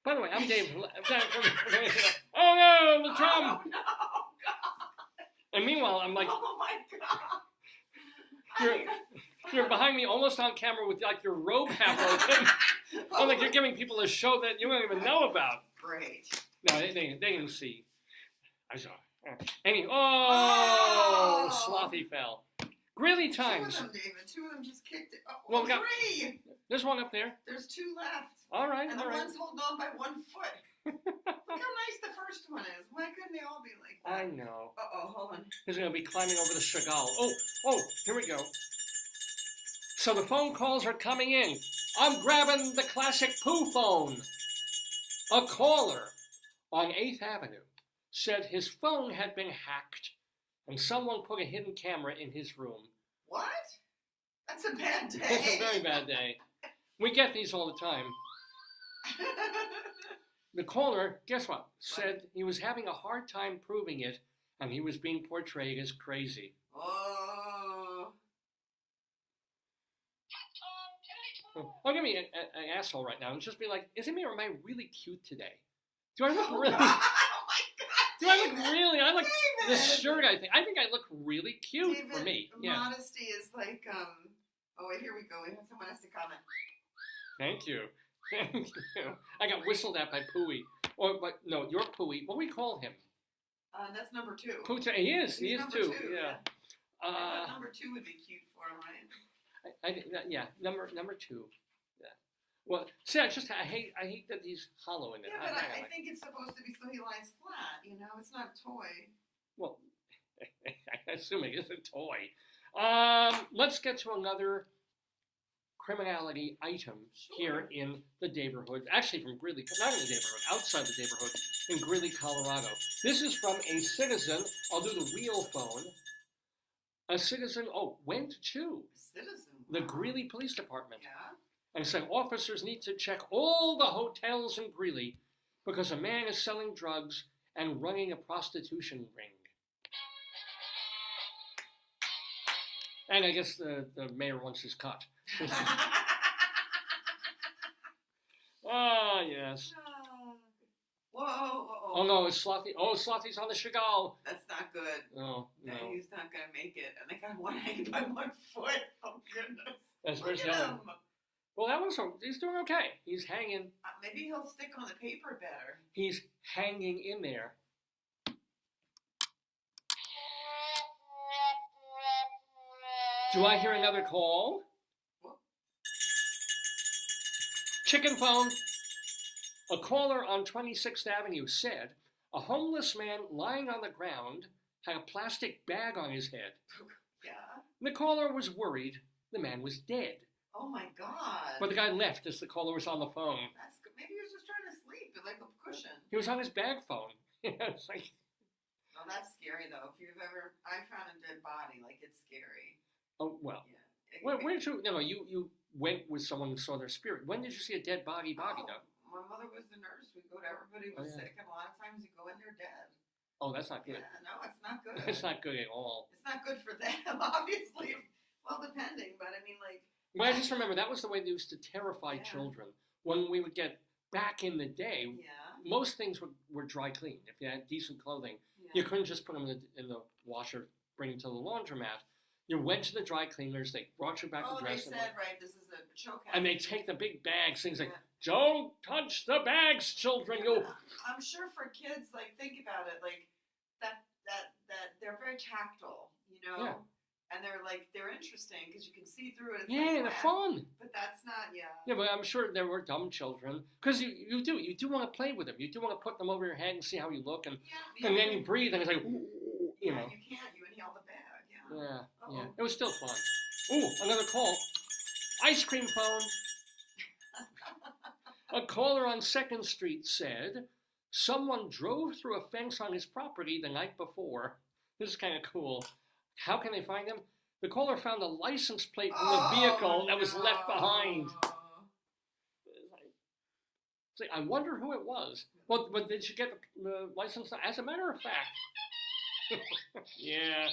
A: By the way, I'm Dave. Oh no, the drum!
B: Oh no, God.
A: And meanwhile, I'm like,
B: oh my God.
A: you're behind me, almost on camera with like your robe half open. Oh, like you're giving people a show that you don't even know about.
B: Great.
A: No, they didn't see. I saw. Anyway, slothy fell. Greeley Times.
B: Two of them, David. Two of them just kicked it. Oh,
A: Well, we got-
B: three.
A: There's one up there.
B: There's two left.
A: All right,
B: And the
A: all right.
B: one's holding on by 1 foot. Look how nice the first one is. Why couldn't they all be like that?
A: I know.
B: Uh-oh, hold on.
A: He's going to be climbing over the Chagall. Oh, here we go. So the phone calls are coming in. I'm grabbing the classic poo phone. A caller on 8th Avenue said his phone had been hacked and someone put a hidden camera in his room.
B: What? That's a bad day.
A: It's a very bad day. We get these all the time. The caller, guess what, said he was having a hard time proving it and he was being portrayed as crazy.
B: Oh.
A: I'll give me an asshole right now and just be like, isn't me or am I really cute today? Do I look
B: Oh,
A: really...
B: oh my God,
A: Do I look
B: David!
A: really... I like
B: David!
A: this shirt, I think I look really cute
B: David,
A: for me. Yeah.
B: modesty is like, oh wait, here we go. We have someone has to comment.
A: Thank you. Thank you. I got whistled at by Pooey. Or, but, no, you're Pooey. What do we call him?
B: That's number 2.
A: Pooh, he is. He
B: He's
A: is
B: number
A: too.
B: two,
A: Yeah.
B: I thought number 2 would be cute for him, right?
A: Yeah, number 2. Yeah. Well, see, I hate that he's hollow in it.
B: Yeah, but I think it's supposed to be so he lies flat, you know? It's not a toy.
A: Well, I assume it is a toy. Let's get to another criminality item here in the Daverhood. Actually, from Greeley, not in the Daverhood, outside the Daverhood, in Greeley, Colorado. This is from a citizen. I'll do the real phone. A citizen, went to
B: Citizen.
A: the
B: wow.
A: Greeley Police Department
B: Yeah.
A: and said officers need to check all the hotels in Greeley because a man is selling drugs and running a prostitution ring. And I guess the mayor wants his cut. Ah, yes.
B: Whoa.
A: Oh no, it's Slothy. Oh, Slothy's on the Chagall.
B: That's not good.
A: No.
B: He's not going to make it. And they got one hanging by 1 foot. Oh, goodness.
A: That's
B: Look
A: where's
B: at
A: the other
B: him.
A: one? Well, he's doing okay. He's hanging.
B: Maybe he'll stick on the paper better.
A: He's hanging in there. Do I hear another call?
B: What?
A: Chicken phone. A caller on 26th Avenue said a homeless man lying on the ground had a plastic bag on his head.
B: Yeah.
A: The caller was worried the man was dead.
B: Oh my God.
A: But the guy left as the caller was on the phone.
B: That's good. Maybe he was just trying to sleep like a cushion.
A: He was on his bag phone. It's like,
B: Oh, that's scary though. If you've ever, I found a dead body. Like it's scary.
A: oh well.
B: Yeah.
A: Where did you? No, you went with someone who saw their spirit. When did you see a dead body?
B: Oh,
A: Though?
B: my mother was the nurse. We go to everybody who was
A: Oh, yeah.
B: sick, and a lot of times you go in there dead.
A: Oh, that's not good.
B: Yeah, no, it's not good.
A: It's not good at all.
B: It's not good for them, obviously. Well, depending, but I mean, like.
A: But I just remember that was the way they used to terrify
B: Yeah.
A: children. When we would get back in the day,
B: Yeah.
A: most things were dry cleaned. If you had decent clothing,
B: Yeah.
A: you couldn't just put them in the washer, bring them to the laundromat. You went to the dry cleaners. They brought you back
B: Oh,
A: the
B: they
A: dress.
B: said, right, this is a choke.
A: And they take the big bags, things like,
B: Yeah.
A: don't touch the bags, children.
B: Yeah,
A: You'll.
B: I'm sure for kids, like, think about it, like, that they're very tactile, you know?
A: Yeah.
B: And they're interesting because you can see through it. It's
A: Yeah,
B: like,
A: they're fun.
B: But that's not,
A: Yeah, but I'm sure there were dumb children. Because you do want to play with them. You do want to put them over your head and see how you look. And then you breathe and it's like, ooh, you know.
B: You can't. You inhale the bag, yeah.
A: Yeah,
B: Uh-oh.
A: yeah. It was still fun. Ooh, another call. Ice cream phone. A caller on 2nd Street said someone drove through a fence on his property the night before. This is kind of cool. How can they find him? The caller found a license plate from the vehicle that was left behind. It's like, I wonder who it was. But did you get the license? As a matter of fact. Yeah.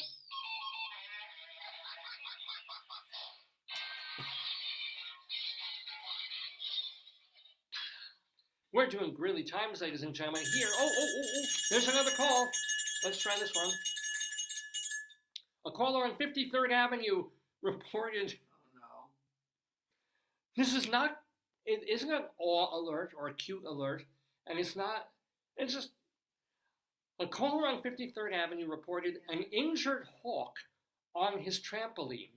A: We're doing Greeley Times, ladies and gentlemen. Here, there's another call. Let's try this one. A caller on 53rd Avenue reported.
B: Oh no.
A: This is not. It isn't an awe alert or a cute alert, and it's not. It's just. A caller on 53rd Avenue reported an injured hawk on his trampoline.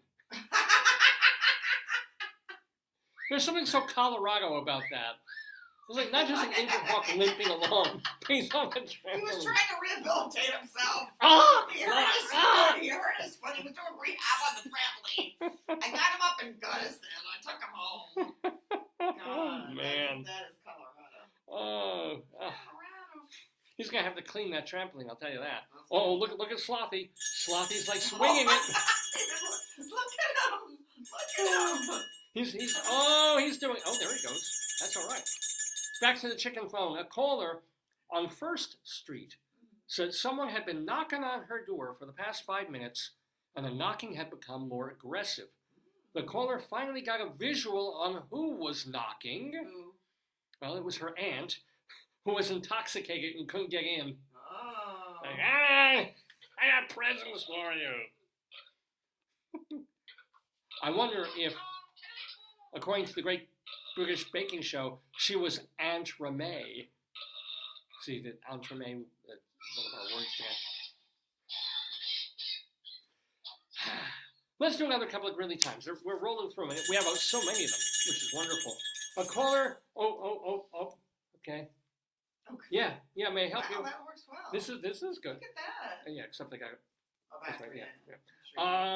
A: There's something so Colorado about that. It's like not just an injured hawk limping along. He's on the trampoline.
B: He was trying to rehabilitate himself.
A: Ah!
B: He hurt his foot. He was doing rehab on the trampoline. I got him up in Gunnison. I took him home. God,
A: Man.
B: That is Colorado.
A: Oh.
B: Colorado.
A: He's going to have to clean that trampoline, I'll tell you that.
B: That's
A: Oh, look at Slothy. Slothy's like swinging it.
B: Look at him. Look at him.
A: He's doing, there he goes. That's all right. Back to the chicken phone. A caller on 1st Street said someone had been knocking on her door for the past 5 minutes, and the knocking had become more aggressive. The caller finally got a visual on who was knocking.
B: Ooh.
A: Well, it was her aunt, who was intoxicated and couldn't get in.
B: Oh.
A: Like, I got presents for you. I wonder if, according to the Great British Baking Show, she was Aunt Ramay. See, that Aunt Ramay, one of our words there. Let's do another couple of Greeley Times. We're rolling through them. We have so many of them, which is wonderful. A caller, okay.
B: Okay.
A: Yeah, may I help you?
B: That works well.
A: This is good.
B: Look at that.
A: Yeah, except I got
B: Oh,
A: that's
B: Baxter,
A: right,
B: yeah.
A: yeah.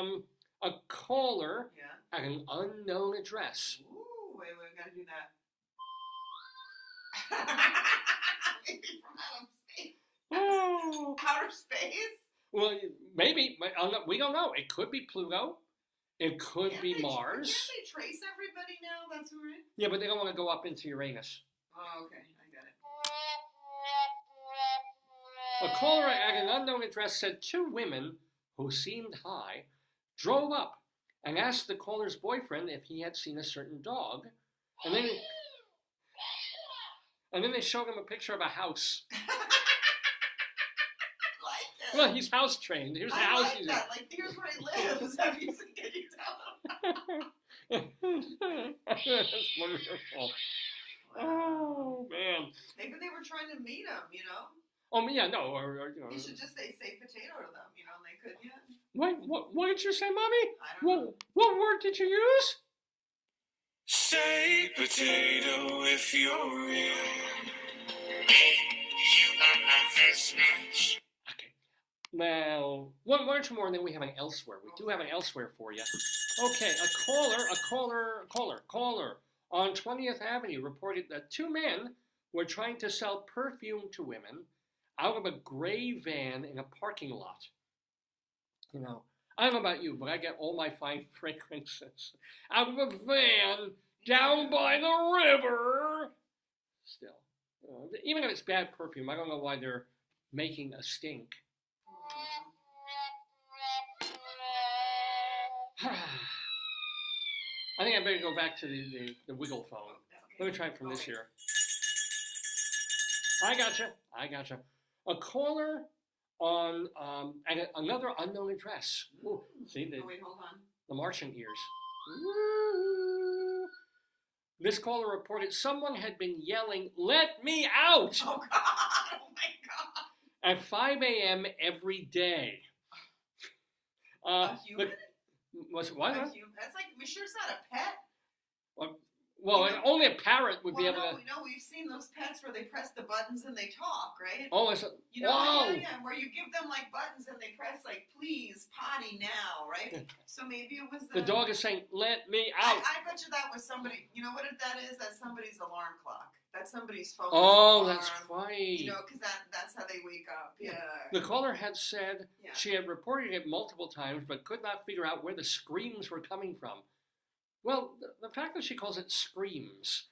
B: Sure.
A: A caller
B: Yeah.
A: at an unknown address.
B: Ooh, wait, we gotta do that. Maybe from outer space.
A: Oh.
B: Outer space?
A: Well, maybe. We don't know. It could be Pluto. It could be Mars.
B: Can't they trace everybody now? That's who we're in?
A: Yeah, but they don't want to go up into Uranus.
B: Oh, okay. I got it.
A: A caller at an unknown address said 2 women who seemed high drove up and asked the caller's boyfriend if he had seen a certain dog, and then they showed him a picture of a house. Well, he's house trained. Here's the house
B: like
A: he's
B: that. Like, here's where he lives. Have you seen? Can you tell him?
A: That's wonderful. Oh man.
B: Maybe they were trying to meet him. You know.
A: Oh yeah, no. Or
B: You should just say potato to them. You know, and they could. Yeah.
A: What did you say, Mommy?
B: I don't know.
A: What word did you use?
C: Say potato if you're real. You are my first match.
A: Okay. Now, one or two more, and then we have an elsewhere. We do have an elsewhere for you. Okay, a caller on 20th Avenue reported that two men were trying to sell perfume to women out of a gray van in a parking lot. You know, I don't know about you, but I get all my fine fragrances out of a van down by the river. Still, even if it's bad perfume, I don't know why they're making a stink. I think I better go back to the wiggle phone.
B: Okay.
A: Let me try it from this here. I gotcha. A caller on another unknown address. Ooh, see the
B: Oh, wait, hold on.
A: Martian ears. Ooh. This caller reported someone had been yelling, "Let me out!"
B: Oh God! Oh my God!
A: at 5 a.m. every day.
B: A human?
A: Was it what?
B: A human? That's like, we sure it's not a pet.
A: Well, only a parrot would be able to.
B: No, we've seen those pets where they press the buttons and they talk, right?
A: Oh, it's a,
B: You know,
A: oh.
B: yeah, where you give them like buttons and they press like, please, potty now, right? So maybe it was
A: The dog is saying, "Let me out."
B: I bet you that was somebody. You know what that is? That's somebody's alarm clock. That's somebody's phone.
A: Oh,
B: alarm.
A: that's right.
B: You know, because that's how they wake up. Yeah.
A: The caller had said
B: Yeah.
A: she had reported it multiple times, but could not figure out where the screams were coming from. Well, the fact that she calls it screams,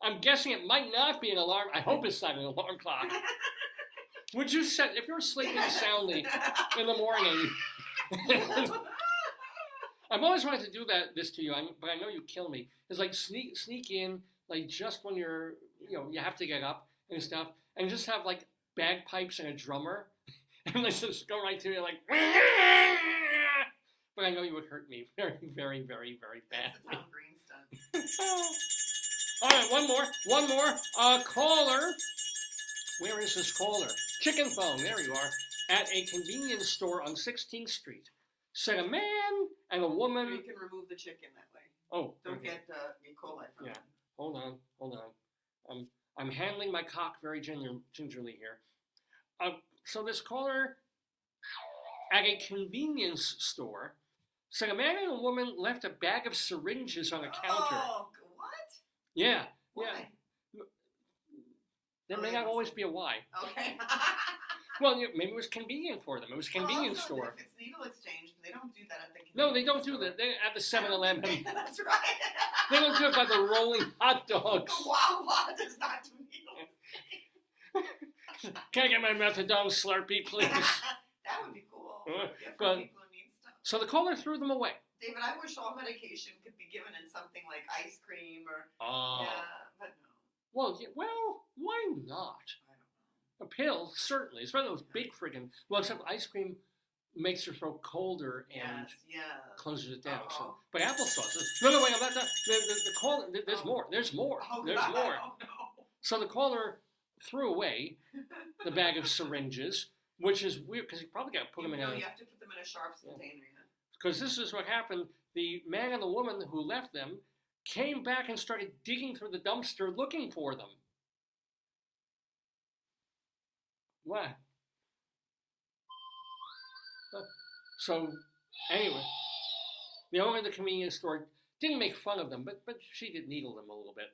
A: I'm guessing it might not be an alarm. I hope it's not an alarm clock. Would you set, if you're sleeping soundly in the morning? I've always wanted to do this to you, but I know you kill me. It's like sneak in, like just when you're, you have to get up and stuff, and just have like bagpipes and a drummer, and let's just go right to you like. But I know you would hurt me very, very, very, very badly.
B: That's the Tom Green stunt.
A: All right, one more. Caller. Where is this caller? Chicken phone. There you are. At a convenience store on 16th Street. Said a man and a woman.
B: You can remove the chicken that way.
A: Oh,
B: Don't
A: okay.
B: get E. coli from it.
A: Hold on. I'm handling my cock very gingerly here. So this caller at a convenience store said a man and a woman left a bag of syringes on a counter.
B: Oh, what?
A: Yeah.
B: Why?
A: There may not always be a why.
B: Okay.
A: Well, maybe it was convenient for them. It was a convenience
B: also,
A: store.
B: If it's needle exchange, they don't do that at the convenience
A: No, they don't do
B: store.
A: that. They at the 7-Eleven.
B: That's right.
A: They don't do it by the rolling hot dogs.
B: Wawa does not do needle.
A: Can I get my methadone Slurpee, please?
B: That would be cool.
A: Uh,
B: Yeah, for
A: but-
B: people who need stuff.
A: So the caller threw them away.
B: David, I wish all medication could be given in something like ice cream or
A: Oh.
B: yeah, but no,
A: Well, why not?
B: I don't know.
A: A pill, certainly. It's one of those big friggin'. Well, except ice cream makes your throat colder and
B: Yes.
A: closes it down. So,
B: Uh-oh.
A: but applesauce. No, wait, I'm not done. The caller. There's more. There's more.
B: Oh,
A: There's
B: God.
A: more.
B: Oh, no.
A: So the caller threw away the bag of syringes, which is weird because he probably got to put them in
B: You
A: a.
B: have to put them in a sharps container. Yeah.
A: Because this is what happened. The man and the woman who left them came back and started digging through the dumpster looking for them. What? So, anyway, the owner of the convenience store didn't make fun of them, but she did needle them a little bit.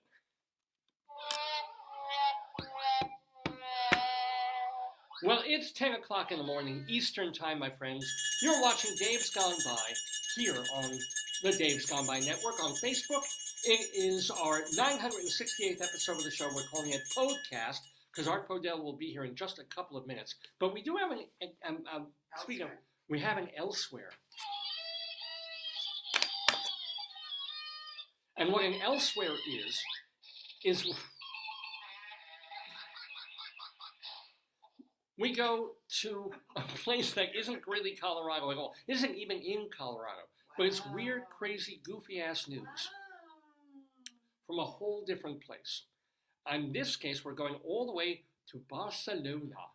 A: Well, it's 10 o'clock in the morning, Eastern time, my friends. You're watching Dave's Gone By here on the Dave's Gone By Network on Facebook. It is our 968th episode of the show. We're calling it PODECAST because Art Podell will be here in just a couple of minutes. But we do have speaking of, we have an elsewhere. And what an elsewhere is we go to a place that isn't Greeley, Colorado at all. It isn't even in Colorado. But it's weird, crazy, goofy-ass news from a whole different place. In this case, we're going all the way to Barcelona,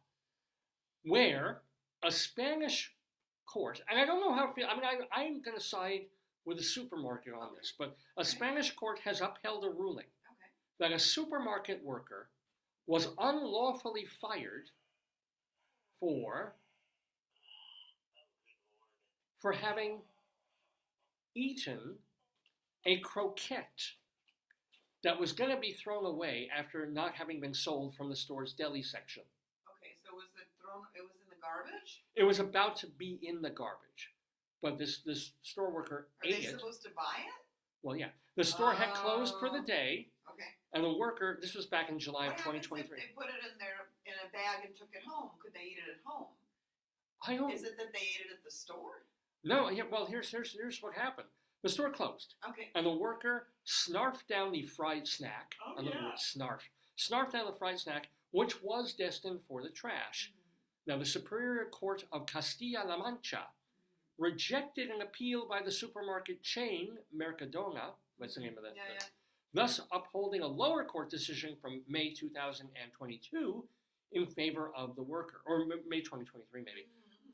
A: where a Spanish court, and I don't know how to feel, I mean, I'm going to side with a supermarket on this, but a Spanish court has upheld a ruling that a supermarket worker was unlawfully fired for having eaten a croquette that was going to be thrown away after not having been sold from the store's deli section.
B: Okay, so was it thrown? It was in the garbage.
A: It was about to be in the garbage, but this store worker ate it. Are they
B: supposed to buy it?
A: Well, yeah. The store had closed for the day.
B: Okay.
A: And the worker, this was back in July of 2023.
B: If they put it in a bag and took it home, could they eat it at home?
A: I don't.
B: Is it that they ate it at the store?
A: No. Yeah. Well, here's what happened. The store closed.
B: Okay.
A: And the worker snarfed down the fried snack.
B: Oh,
A: I love the word snarf. Snarfed down the fried snack, which was destined for the trash. Mm-hmm. Now, the Superior Court of Castilla-La Mancha rejected an appeal by the supermarket chain Mercadona. What's the name of that?
B: Yeah.
A: Thus upholding a lower court decision from May 2022 in favor of the worker, or May 2023 maybe. Mm-hmm.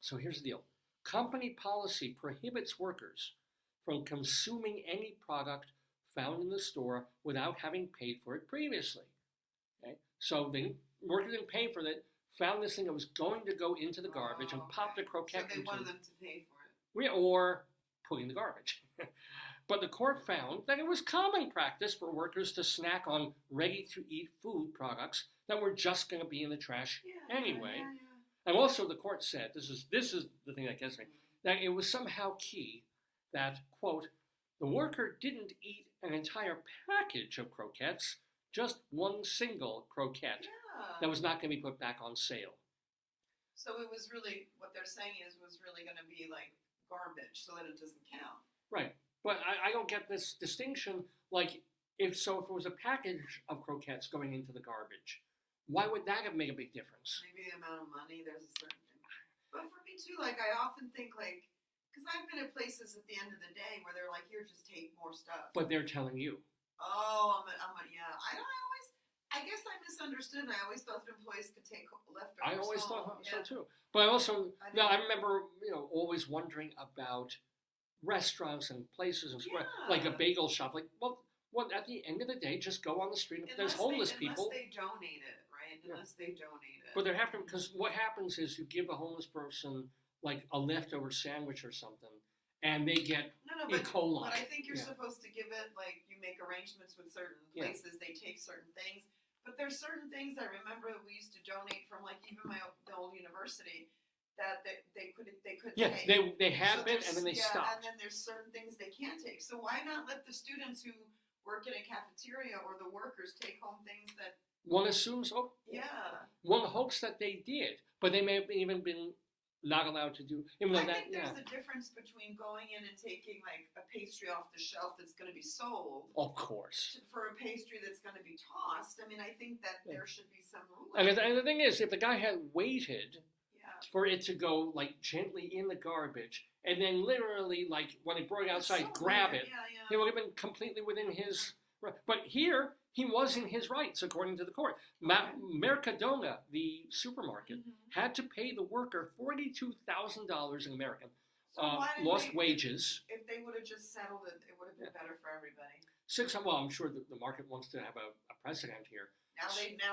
A: So here's the deal. Company policy prohibits workers from consuming any product found in the store without having paid for it previously. Okay? So the worker didn't pay for it, found this thing that was going to go into the garbage and popped a croquette into it.
B: So they wanted them to pay for it.
A: Or put in the garbage. But the court found that it was common practice for workers to snack on ready-to-eat food products that were just going to be in the trash anyway. Yeah. And also the court said, this is the thing that gets me, that it was somehow key that, quote, the worker didn't eat an entire package of croquettes, just one single croquette that was not going to be put back on sale.
B: So it was really, what they're saying was really going to be like garbage, so that it doesn't count.
A: Right. But I don't get this distinction, like, if it was a package of croquettes going into the garbage, why would that have made a big difference?
B: Maybe the amount of money, there's a certain thing. But for me too, like, I often think, like, because I've been at places at the end of the day where they're like, here, just take more stuff.
A: But they're telling you.
B: Oh, I guess I misunderstood. I always thought that employees could take leftovers.
A: I always thought so too. But I remember, always wondering about restaurants and places and like a bagel shop. Like, well, at the end of the day, just go on the street. If there's homeless people,
B: unless they donate it, right? Unless they donate it.
A: But there have to, because what happens is you give a homeless person like a leftover sandwich or something, and they get E. coli.
B: But I think you're supposed to give it, like, you make arrangements with certain places. They take certain things. But there's certain things I remember we used to donate from, like, even the old university, that they couldn't take.
A: Yeah, they had been, and then they stopped.
B: And then there's certain things they can't take. So why not let the students who work in a cafeteria or the workers take home things that...
A: One assumes, one hopes that they did, but they may have even been not allowed to do. I
B: think there's a difference between going in and taking, like, a pastry off the shelf that's going to be sold.
A: Of course.
B: For a pastry that's going to be tossed. I mean, I think that there should be some rule.
A: And the thing is, if the guy had waited for it to go, like, gently in the garbage, and then literally, like, when he brought it outside, grab it, he would have been completely within his... But here, he was in his rights, according to the court. Mercadona, the supermarket, had to pay the worker $42,000 in American lost wages.
B: If they would have just settled it, it would have been better for everybody.
A: I'm sure the market wants to have a precedent here.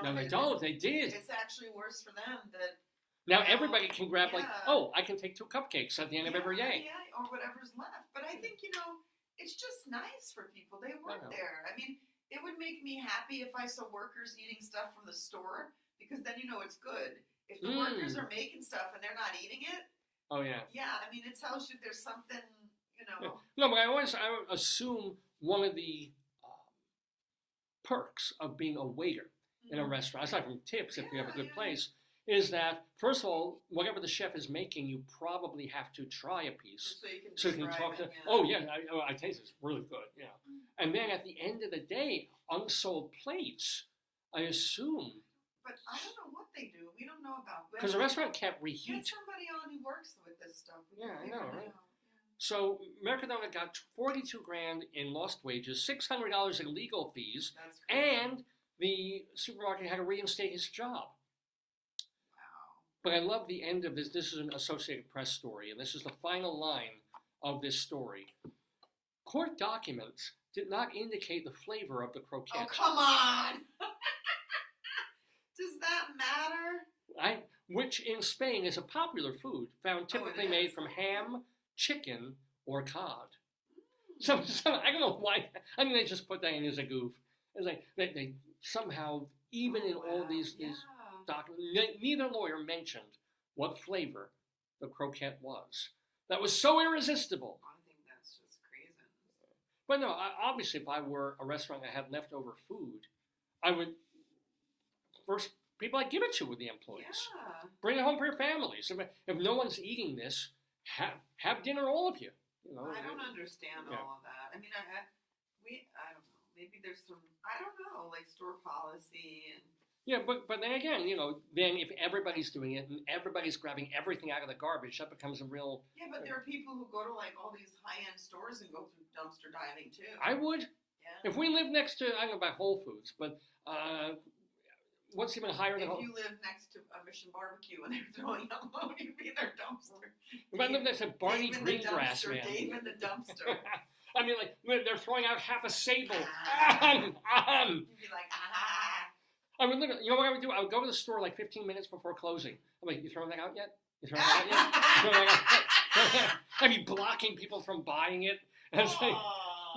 B: Now
A: they don't. They did.
B: It's actually worse for them that...
A: Now everybody can grab I can take 2 cupcakes at the end of every day.
B: Yeah, or whatever's left. But I think, it's just nice for people. They work there. I mean, it would make me happy if I saw workers eating stuff from the store, because then it's good. If the workers are making stuff and they're not eating it.
A: Oh, yeah.
B: Yeah, I mean, it tells you there's something,
A: Yeah. No, but I assume one of the perks of being a waiter in a restaurant, aside from tips if you have a good place, is that, first of all, whatever the chef is making, you probably have to try a piece.
B: So you can
A: talk to,
B: it, yeah.
A: oh yeah, I taste it's really good, yeah. And then at the end of the day, unsold plates, I assume.
B: But I don't know what they do. We don't know about.
A: Because the restaurant can't reheat.
B: Get somebody on who works with this stuff.
A: Yeah, I know, right? So Mercadona got $42,000 in lost wages, $600 in legal fees,
B: That's crazy.
A: and the supermarket had to reinstate his job.
B: Wow.
A: But I love the end of this. This is an Associated Press story, and this is the final line of this story. Court documents did not indicate the flavor of the croquette.
B: Oh, come on! Does that matter?
A: Which in Spain is a popular food, found typically made from ham, chicken, or cod. So I don't know why. I mean, they just put that in as a goof. It's like they somehow, even in all these documents, neither lawyer mentioned what flavor the croquette was. That was so irresistible.
B: I think that's just crazy.
A: But no, obviously, if I were a restaurant that had leftover food, I would first people I'd give it to with the employees.
B: Yeah.
A: Bring it home for your families. If no one's eating this, have dinner, all of you. You know,
B: I don't understand all of that. I mean, I don't know. Maybe there's some, I don't know, like store policy and.
A: Yeah, but then again, you know, then if everybody's doing it and everybody's grabbing everything out of the garbage, that becomes a real.
B: Yeah, but there are people who go to like all these high-end stores and go through dumpster diving too.
A: I would.
B: Yeah.
A: If we lived next to, I don't know about Whole Foods, but what's even higher than
B: If
A: Whole
B: you live next to a Mission Barbecue and they're throwing out load, you'd be their dumpster.
A: If I lived next to Barney Greengrass, man.
B: Dave in the dumpster.
A: I mean, like, they're throwing out half a sable.
B: You'd be like,
A: I mean, look, you know what I would do? I would go to the store like 15 minutes before closing. I'm like, you throwing that out yet? You throwing that out yet? You throwing that out? I'd be blocking people from buying it. And it's like,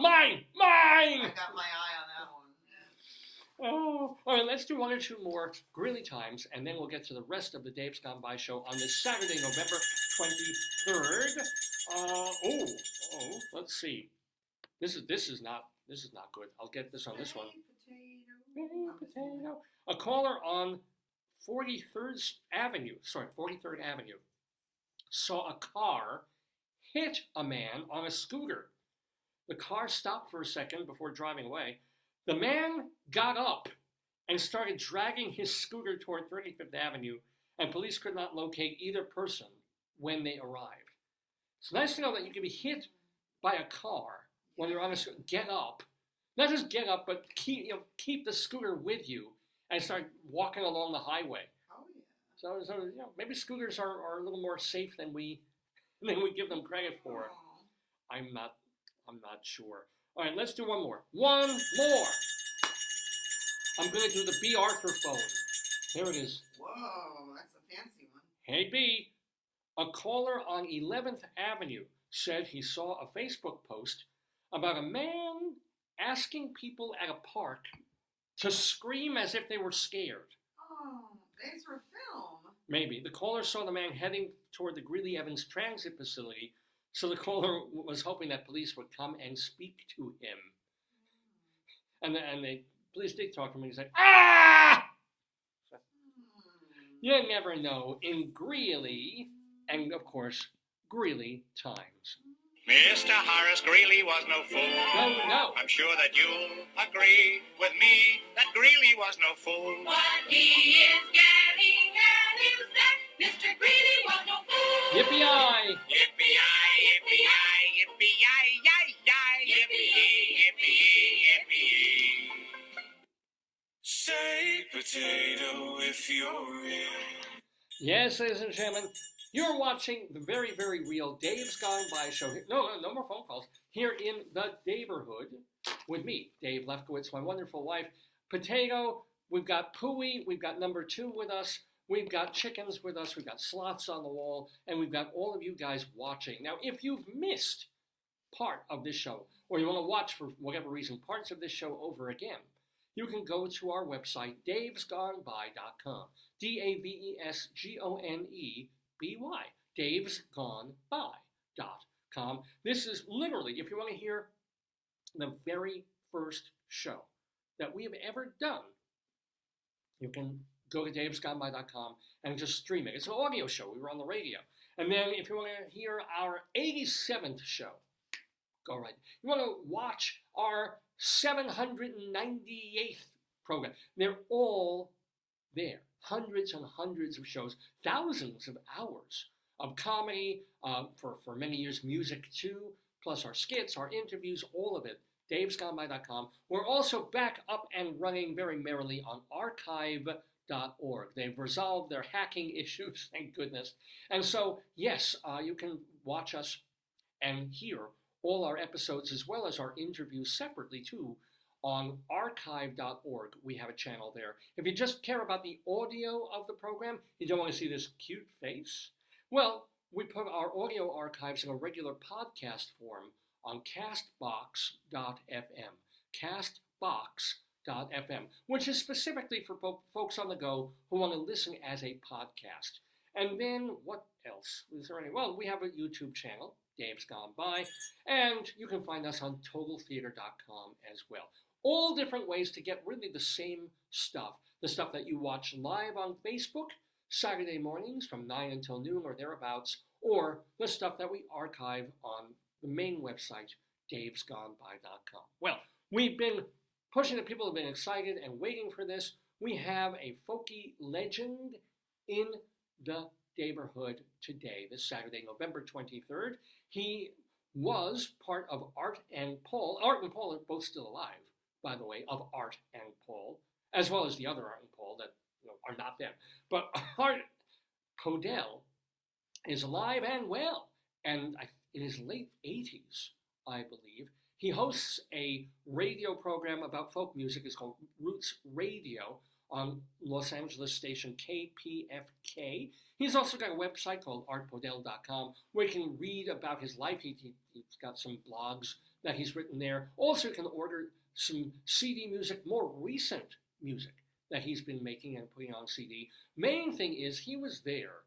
A: mine!
B: I got my eye on that one.
A: Oh, all right, let's do one or two more Greeley times, and then we'll get to the rest of the Dave's Gone By show on this Saturday, November 23rd. Let's see. This is not good. I'll get this on this one. Potato. A caller on 43rd Avenue saw a car hit a man on a scooter. The car stopped for a second before driving away. The man got up and started dragging his scooter toward 35th Avenue, and police could not locate either person when they arrived. It's nice to know that you can be hit by a car when you're on a scooter. Get up. Not just get up, but keep the scooter with you and start walking along the highway.
B: Oh yeah.
A: So maybe scooters are a little more safe than we give them credit for. I'm not sure. All right, let's do one more. One more. I'm going to do the B. Arthur phone. Here it is.
B: Whoa, that's a fancy one.
A: Hey, B. A caller on 11th Avenue said he saw a Facebook post about a man asking people at a park to scream as if they were scared.
B: Oh, thanks for film.
A: Maybe. The caller saw the man heading toward the Greeley Evans Transit Facility, so the caller was hoping that police would come and speak to him. And the police did talk to him, and he's like, ah! You never know. In Greeley, and of course, Greeley Times.
C: Mr. Horace Greeley was no fool.
A: No.
C: I'm sure that you'll agree with me that Greeley was no fool.
D: What he is getting at is that Mr. Greeley was no fool.
A: Yippee-yi!
C: Yippee-yi, yippee-yi, yippee-yi, yi-yi, yippee-yi, yippee-yi, yippee-yi. Say potato if you're real.
A: Yes, ladies and gentlemen, you're watching the very, very real Dave's Gone By show. No more phone calls. Here in the Daverhood with me, Dave Lefkowitz, my wonderful wife, Potato. We've got Pooey. We've got number 2 with us. We've got chickens with us. We've got slots on the wall. And we've got all of you guys watching. Now, if you've missed part of this show, or you want to watch for whatever reason parts of this show over again, you can go to our website, davesgoneby.com. DAVESGONEBY. davesgoneby.com. This is literally, if you want to hear the very first show that we have ever done, you can go to davesgoneby.com and just stream it. It's an audio show. We were on the radio. And then if you want to hear our 87th show, go right. You want to watch our 798th program. They're all there. Hundreds and hundreds of shows, thousands of hours of comedy, for many years, music too, plus our skits, our interviews, all of it. davesgoneby.com. We're also back up and running very merrily on archive.org. They've resolved their hacking issues, thank goodness. And so, yes, you can watch us and hear all our episodes as well as our interviews separately too on archive.org. We have a channel there. If you just care about the audio of the program, you don't want to see this cute face, well, we put our audio archives in a regular podcast form on castbox.fm. Castbox.fm, which is specifically for folks on the go who want to listen as a podcast. And then what else? Is there any? Well, we have a YouTube channel, Dave's Gone By, and you can find us on totaltheater.com as well. All different ways to get really the same stuff. The stuff that you watch live on Facebook, Saturday mornings from 9 until noon or thereabouts, or the stuff that we archive on the main website, davesgoneby.com. Well, we've been pushing it. People have been excited and waiting for this. We have a folky legend in the Daverhood today, this Saturday, November 23rd. He was part of Art and Paul. Art and Paul are both still alive, by the way, of Art and Paul, as well as the other Art and Paul that are not them. But Art Podell is alive and well, and in his late 80s, I believe. He hosts a radio program about folk music. It's called Roots Radio on Los Angeles station KPFK. He's also got a website called artpodell.com where you can read about his life. He's got some blogs that he's written there. Also, you can order some CD music, more recent music that he's been making and putting on CD. Main thing is he was there,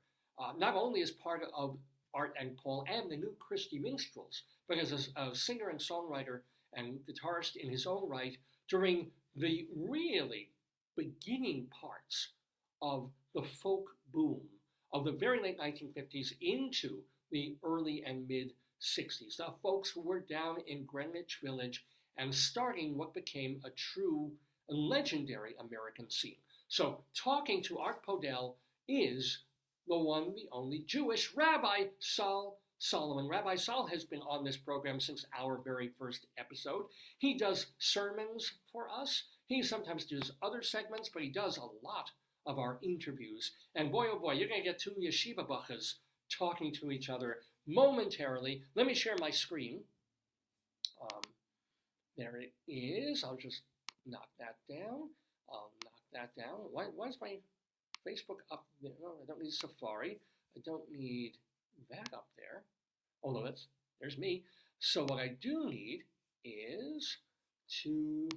A: not only as part of Art and Paul and the New Christy Minstrels, but as a singer and songwriter and guitarist in his own right during the really beginning parts of the folk boom of the very late 1950s into the early and mid 60s. The folks who were down in Greenwich Village and starting what became a true and legendary American scene. So talking to Art Podell is the one, the only Jewish Rabbi Sol Solomon. Rabbi Sol has been on this program since our very first episode. He does sermons for us. He sometimes does other segments, but he does a lot of our interviews. And boy, oh boy, you're going to get two yeshiva bachas talking to each other momentarily. Let me share my screen. There it is. I'll just knock that down. I'll knock that down. Why is my Facebook up there? No, I don't need Safari. I don't need that up there. Oh no, there's me. So what I do need is to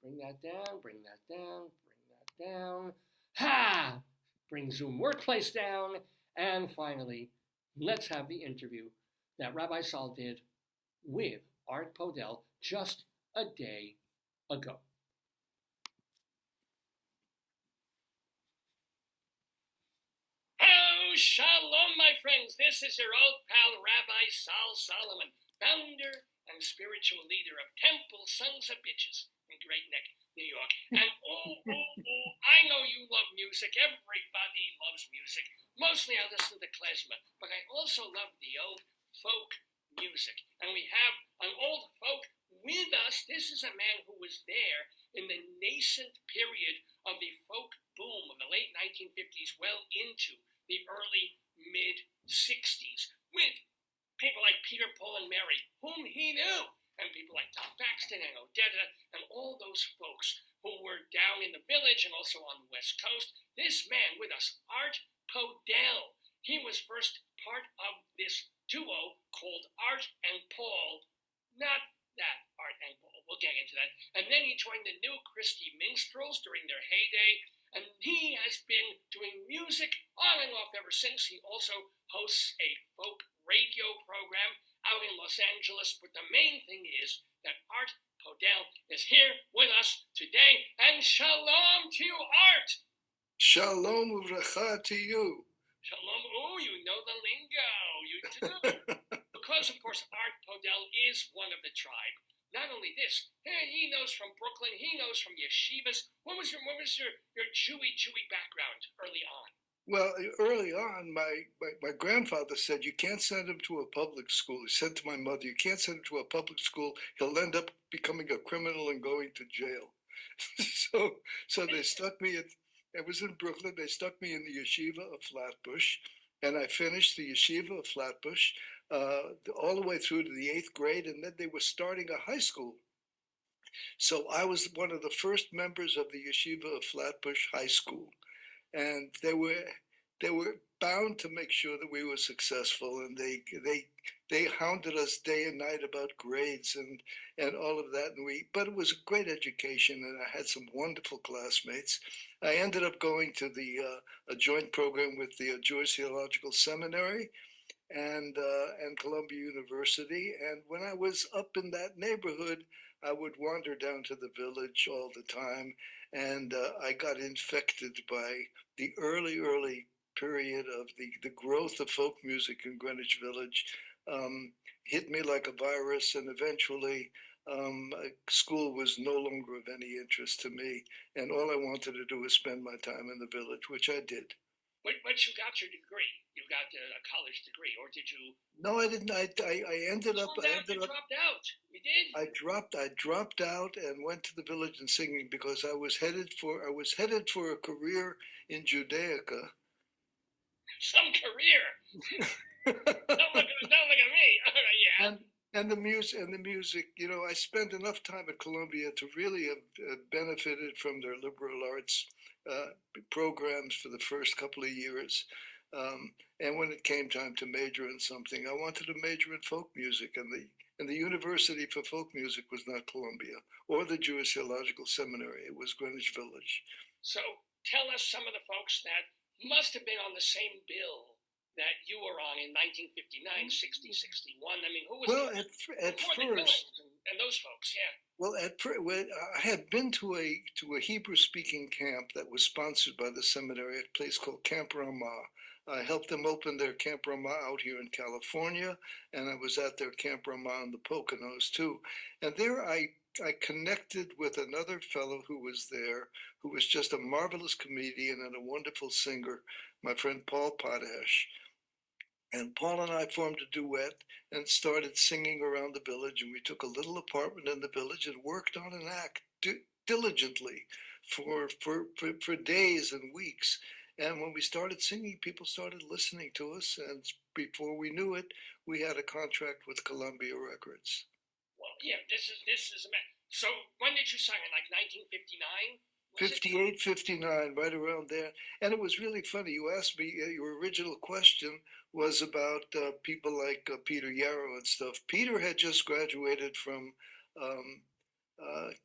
A: bring that down, bring that down, bring that down. Ha! Bring Zoom Workplace down. And finally, let's have the interview that Rabbi Sol did with Art Podell just a day ago. Oh, shalom, my friends. This is your old pal, Rabbi Sol Solomon, founder and spiritual leader of Temple Sons of Bitches in Great Neck, New York. And I know you love music. Everybody loves music. Mostly I listen to klezmer, but I also love the old folk music. And we have an old folk with us. This is a man who was there in the nascent period of the folk boom of the late 1950s, well into the early mid-60s, with people like Peter, Paul, and Mary, whom he knew, and people like Tom Baxter and Odetta, and all those folks who were down in the village and also on the West Coast. This man with us, Art Podell, he was first part of this duo called Art and Paul, not that Art and Paul, we'll get into that. And then he joined the New Christy Minstrels during their heyday, and he has been doing music on and off ever since. He also hosts a folk radio program out in Los Angeles, but the main thing is that Art Podell is here with us today. And shalom to you, Art.
E: Shalom uvracha to you.
A: Shalom. Oh, you know the lingo. You do. Because, of course, Art Podell is one of the tribe. Not only this, he knows from Brooklyn. He knows from yeshivas. What was your Jewy background early on?
E: Well, early on, my grandfather said, you can't send him to a public school. He said to my mother, you can't send him to a public school. He'll end up becoming a criminal and going to jail. So they stuck me I was in Brooklyn. They stuck me in the yeshiva of Flatbush, and I finished the yeshiva of Flatbush all the way through to the 8th grade, and then they were starting a high school. So I was one of the first members of the yeshiva of Flatbush High School, and they were bound to make sure that we were successful, and they hounded us day and night about grades and all of that, but it was a great education, and I had some wonderful classmates. I ended up going to a joint program with the Joyce Theological Seminary and Columbia University, and when I was up in that neighborhood, I would wander down to the village all the time, and I got infected by the early period of the growth of folk music in Greenwich Village. Hit me like a virus, and eventually school was no longer of any interest to me, and all I wanted to do was spend my time in the village, which I did.
A: But you got your degree. You got a college degree, or did you?
E: No, I didn't. I ended up.
A: You dropped out. You did.
E: I dropped out and went to the village and singing because I was headed for a career in Judaica.
A: Some career. don't look at me. All right, yeah.
E: And the music, I spent enough time at Columbia to really have benefited from their liberal arts programs for the first couple of years. And when it came time to major in something, I wanted to major in folk music, and the University for Folk Music was not Columbia or the Jewish Theological Seminary. It was Greenwich Village.
A: So tell us some of the folks that must have been on the same bill that you were on in 1959, 60, 61. I mean, who was
E: at first,
A: and those folks, yeah.
E: Well, I had been to a Hebrew-speaking camp that was sponsored by the seminary, a place called Camp Ramah. I helped them open their Camp Ramah out here in California, and I was at their Camp Ramah in the Poconos too. And there I connected with another fellow who was there, who was just a marvelous comedian and a wonderful singer, my friend Paul Podell. And Paul and I formed a duet and started singing around the village. And we took a little apartment in the village and worked on an act diligently for days and weeks. And when we started singing, people started listening to us. And before we knew it, we had a contract with Columbia Records.
A: Well, yeah, this is a man. So when did you sign in, like 1959?
E: 58, 59, right around there. And it was really funny. You asked me, your original question was about people like Peter Yarrow and stuff. Peter had just graduated from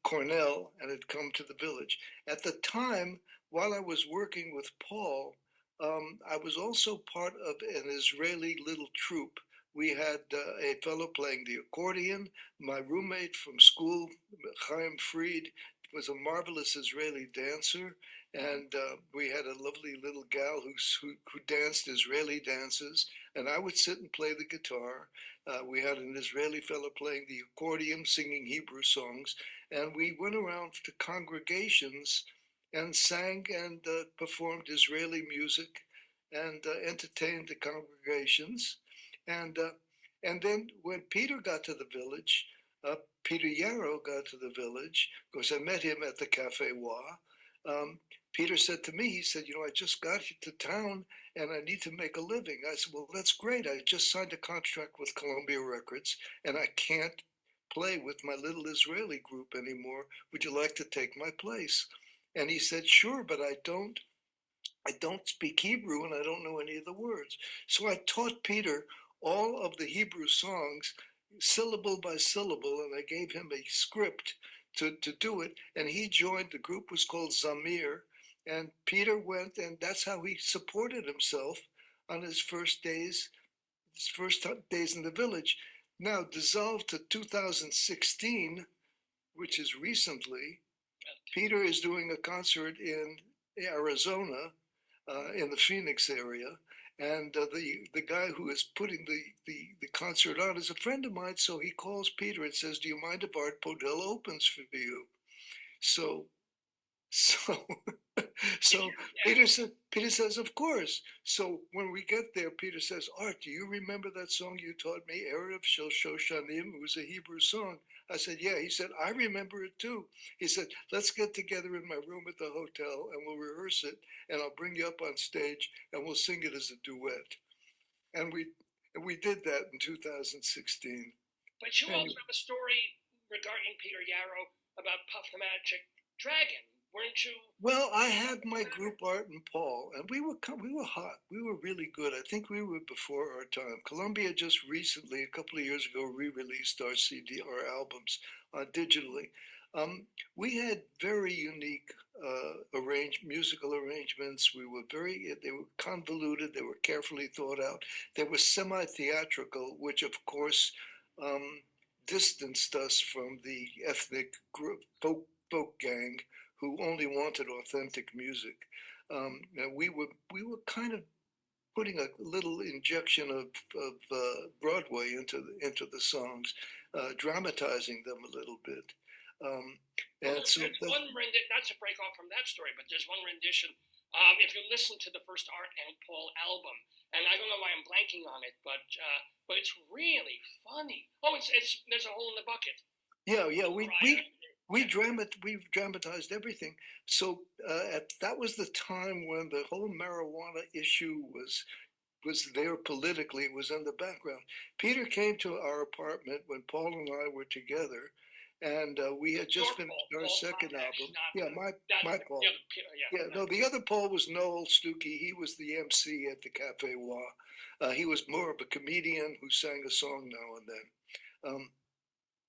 E: Cornell and had come to the village. At the time, while I was working with Paul, I was also part of an Israeli little troupe. We had a fellow playing the accordion. My roommate from school, Chaim Fried, was a marvelous Israeli dancer, and we had a lovely little gal who danced Israeli dances, and I would sit and play the guitar. We had an Israeli fellow playing the accordion, singing Hebrew songs, and we went around to congregations and sang and performed Israeli music and entertained the congregations. And then when Peter got to the village, Peter Yarrow got to the village, because I met him at the Cafe Wa. Peter said to me, he said, I just got to town and I need to make a living. I said, well, that's great. I just signed a contract with Columbia Records and I can't play with my little Israeli group anymore. Would you like to take my place? And he said, sure, but I don't speak Hebrew and I don't know any of the words. So I taught Peter all of the Hebrew songs, syllable by syllable, and I gave him a script to do it, and he joined. The group was called Zamir, and Peter went, and that's how he supported himself on his first days in the village. Now, dissolved to 2016, which is recently. Peter is doing a concert in Arizona, in the Phoenix area, and the guy who is putting the concert on is a friend of mine. So he calls Peter and says, "Do you mind if Art Podell opens for you?" So so so Peter says, "Of course." So when we get there, Peter says, "Art, do you remember that song you taught me, Erev Shel Shoshanim? It was a Hebrew song." I said, "Yeah." He said, "I remember it too." He said, "Let's get together in my room at the hotel and we'll rehearse it, and I'll bring you up on stage and we'll sing it as a duet." And we did that in 2016.
A: But you
E: And-
A: also have a story regarding Peter Yarrow about Puff the Magic Dragon, weren't you?
E: Well, I had my group Art and Paul, and we were hot. We were really good. I think we were before our time. Columbia just recently, a couple of years ago, re-released our CD, our albums, digitally. We had very unique musical arrangements. They were convoluted. They were carefully thought out. They were semi-theatrical, which of course distanced us from the ethnic group, folk gang who only wanted authentic music. We were kind of putting a little injection of Broadway into the songs, dramatizing them a little bit. And so
A: there's one rendition, not to break off from that story, but there's one rendition. If you listen to the first Art and Paul album, and I don't know why I'm blanking on it, but it's really funny. Oh, there's a hole in the bucket.
E: Yeah, we dramatized everything. So that was the time when the whole marijuana issue was there politically. It was in the background. Peter came to our apartment when Paul and I were together, and we had just finished our second album. Yeah, my Paul. Yeah, no, the other Paul was Noel Stuckey. He was the MC at the Cafe Wa. He was more of a comedian who sang a song now and then.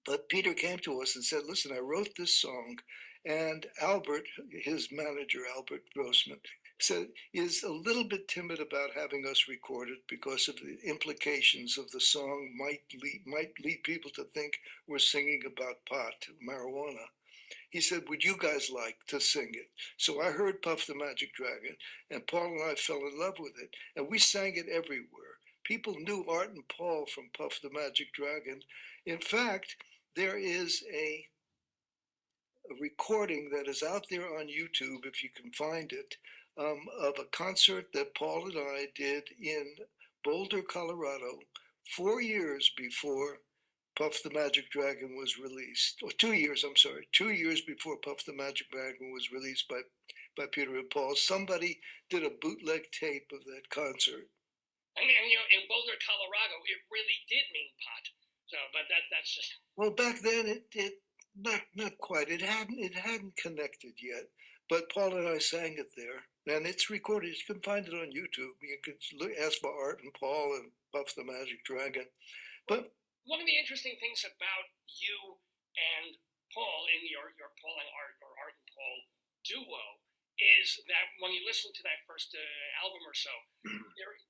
E: But Peter came to us and said, "Listen, I wrote this song," and Albert, his manager, Albert Grossman, said is a little bit timid about having us record it because of the implications of the song might lead people to think we're singing about pot, marijuana. He said, "Would you guys like to sing it?" So I heard Puff the Magic Dragon, and Paul and I fell in love with it, and we sang it everywhere. People knew Art and Paul from Puff the Magic Dragon. In fact, there is a recording that is out there on YouTube, if you can find it, of a concert that Paul and I did in Boulder, Colorado, 4 years before Puff the Magic Dragon was released, or 2 years, I'm sorry, 2 years before Puff the Magic Dragon was released by Peter and Paul. Somebody did a bootleg tape of that concert.
A: And in Boulder, Colorado, it really did mean pot. So, but that's just.
E: Well, back then it not quite. It hadn't connected yet. But Paul and I sang it there, and it's recorded. You can find it on YouTube. You can ask for Art and Paul and Puff the Magic Dragon. But
A: one of the interesting things about you and Paul in your Paul and Art, or Art and Paul duo, is that when you listen to that first album or so,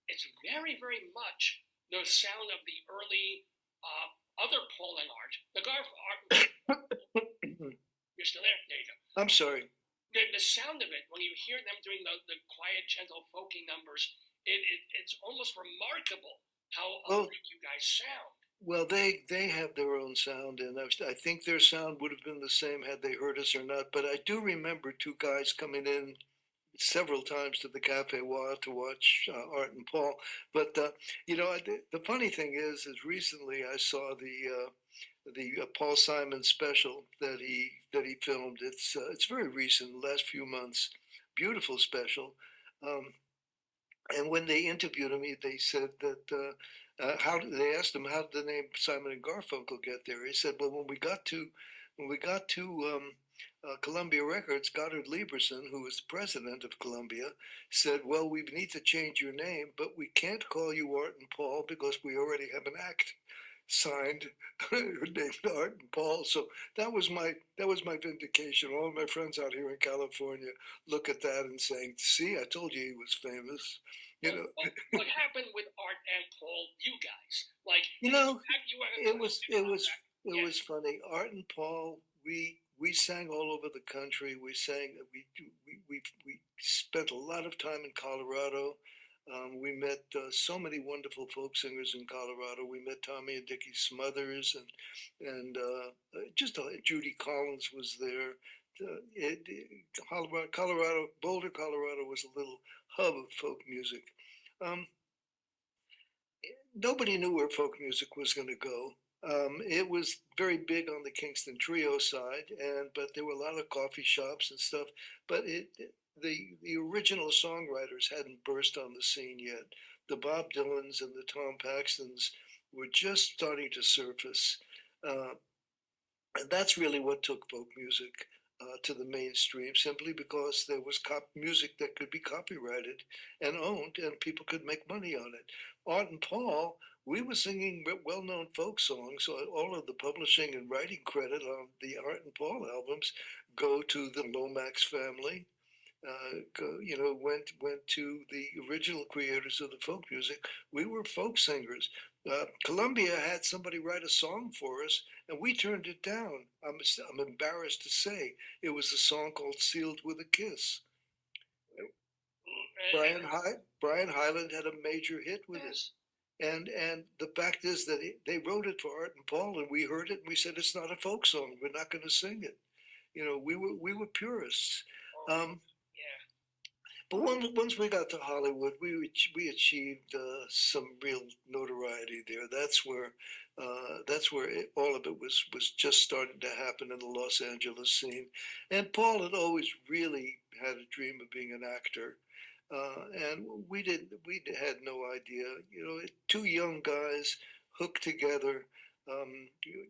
A: it's very, very much the sound of the early other Paul and Art. The Art. You're still there? There you go.
E: I'm sorry.
A: The sound of it, when you hear them doing the quiet, gentle, folky numbers, it's almost remarkable how alike you guys sound.
E: Well, they have their own sound, and I think their sound would have been the same had they heard us or not. But I do remember two guys coming in several times to the Cafe Wa to watch Art and Paul. But the funny thing is recently I saw the Paul Simon special that he filmed. It's very recent, last few months. Beautiful special. And when they interviewed him, they said that they asked him how did the name Simon and Garfunkel get there. He said, "Well, when we got to Columbia Records, Goddard Lieberson, who was the president of Columbia, said, 'Well, we need to change your name, but we can't call you Art and Paul because we already have an act signed named Art and Paul.'" So that was my vindication. All of my friends out here in California look at that and saying, "See, I told you he was famous."
A: What happened with Art and Paul? You guys,
E: it was funny. Art and Paul we sang all over the country. We sang. We spent a lot of time in Colorado. We met so many wonderful folk singers in Colorado. We met Tommy and Dickie Smothers, and Judy Collins was there. Colorado, Boulder, Colorado was a little hub of folk music. Um, Nobody knew where folk music was going to go. It was very big on the Kingston Trio side, but there were a lot of coffee shops and stuff. But the original songwriters hadn't burst on the scene yet. The Bob Dylans and the Tom Paxtons were just starting to surface, and that's really what took folk music to the mainstream. Simply because there was music that could be copyrighted and owned, and people could make money on it. Art and Paul, we were singing well-known folk songs. So all of the publishing and writing credit on the Art and Paul albums go to the Lomax family. Went to the original creators of the folk music. We were folk singers. Columbia had somebody write a song for us, and we turned it down. I'm embarrassed to say it was a song called "Sealed with a Kiss." Brian Hyland had a major hit with it. And the fact is that they wrote it for Art and Paul, and we heard it, and we said, it's not a folk song. We're not going to sing it. We were purists. But once we got to Hollywood, we achieved some real notoriety there. That's where all of it was just starting to happen in the Los Angeles scene. And Paul had always really had a dream of being an actor. And we had no idea. Two young guys hooked together.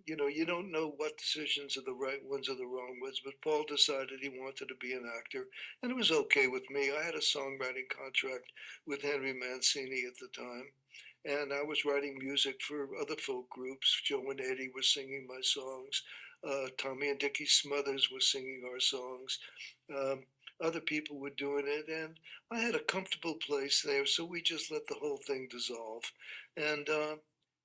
E: You don't know what decisions are the right ones or the wrong ones, but Paul decided he wanted to be an actor, and it was okay with me. I had a songwriting contract with Henry Mancini at the time, and I was writing music for other folk groups. Joe and Eddie were singing my songs. Tommy and Dickie Smothers were singing our songs. Other people were doing it, and I had a comfortable place there, so we just let the whole thing dissolve. And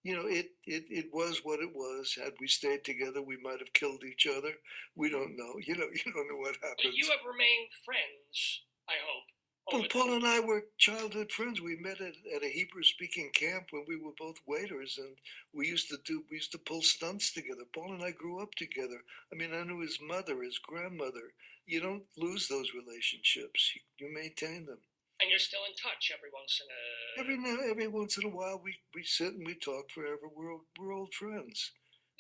E: it was what it was. Had we stayed together, we might have killed each other. We don't know. You don't know what happens.
A: But you have remained friends, I hope.
E: Well, Paul and I were childhood friends. We met at a Hebrew-speaking camp when we were both waiters, and we used to pull stunts together. Paul and I grew up together. I mean, I knew his mother, his grandmother. You don't lose those relationships. You maintain them.
A: And you're still in touch every once in a
E: while. We sit and we talk forever. We're old friends.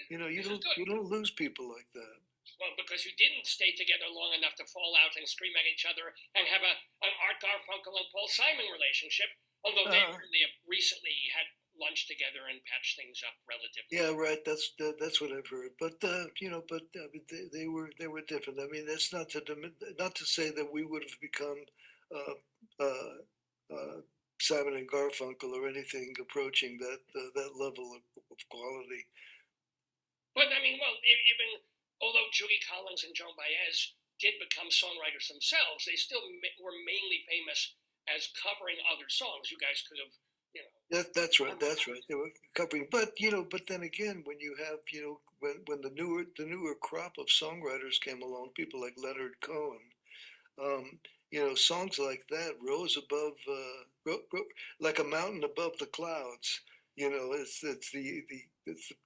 E: You don't lose people like that.
A: Well, because you didn't stay together long enough to fall out and scream at each other and have an Art Garfunkel and Paul Simon relationship. Although they have recently had lunch together and patched things up relatively.
E: Yeah, right. That's what I've heard. But they were different. I mean, that's not to say that we would have become Simon and Garfunkel or anything approaching that level of quality.
A: But I mean, well, even although Judy Collins and Joan Baez did become songwriters themselves, they still were mainly famous as covering other songs. You guys could have,
E: That's right. They were covering, but then again, when you have, when the newer crop of songwriters came along, people like Leonard Cohen, songs like that rose above, like a mountain above the clouds. It's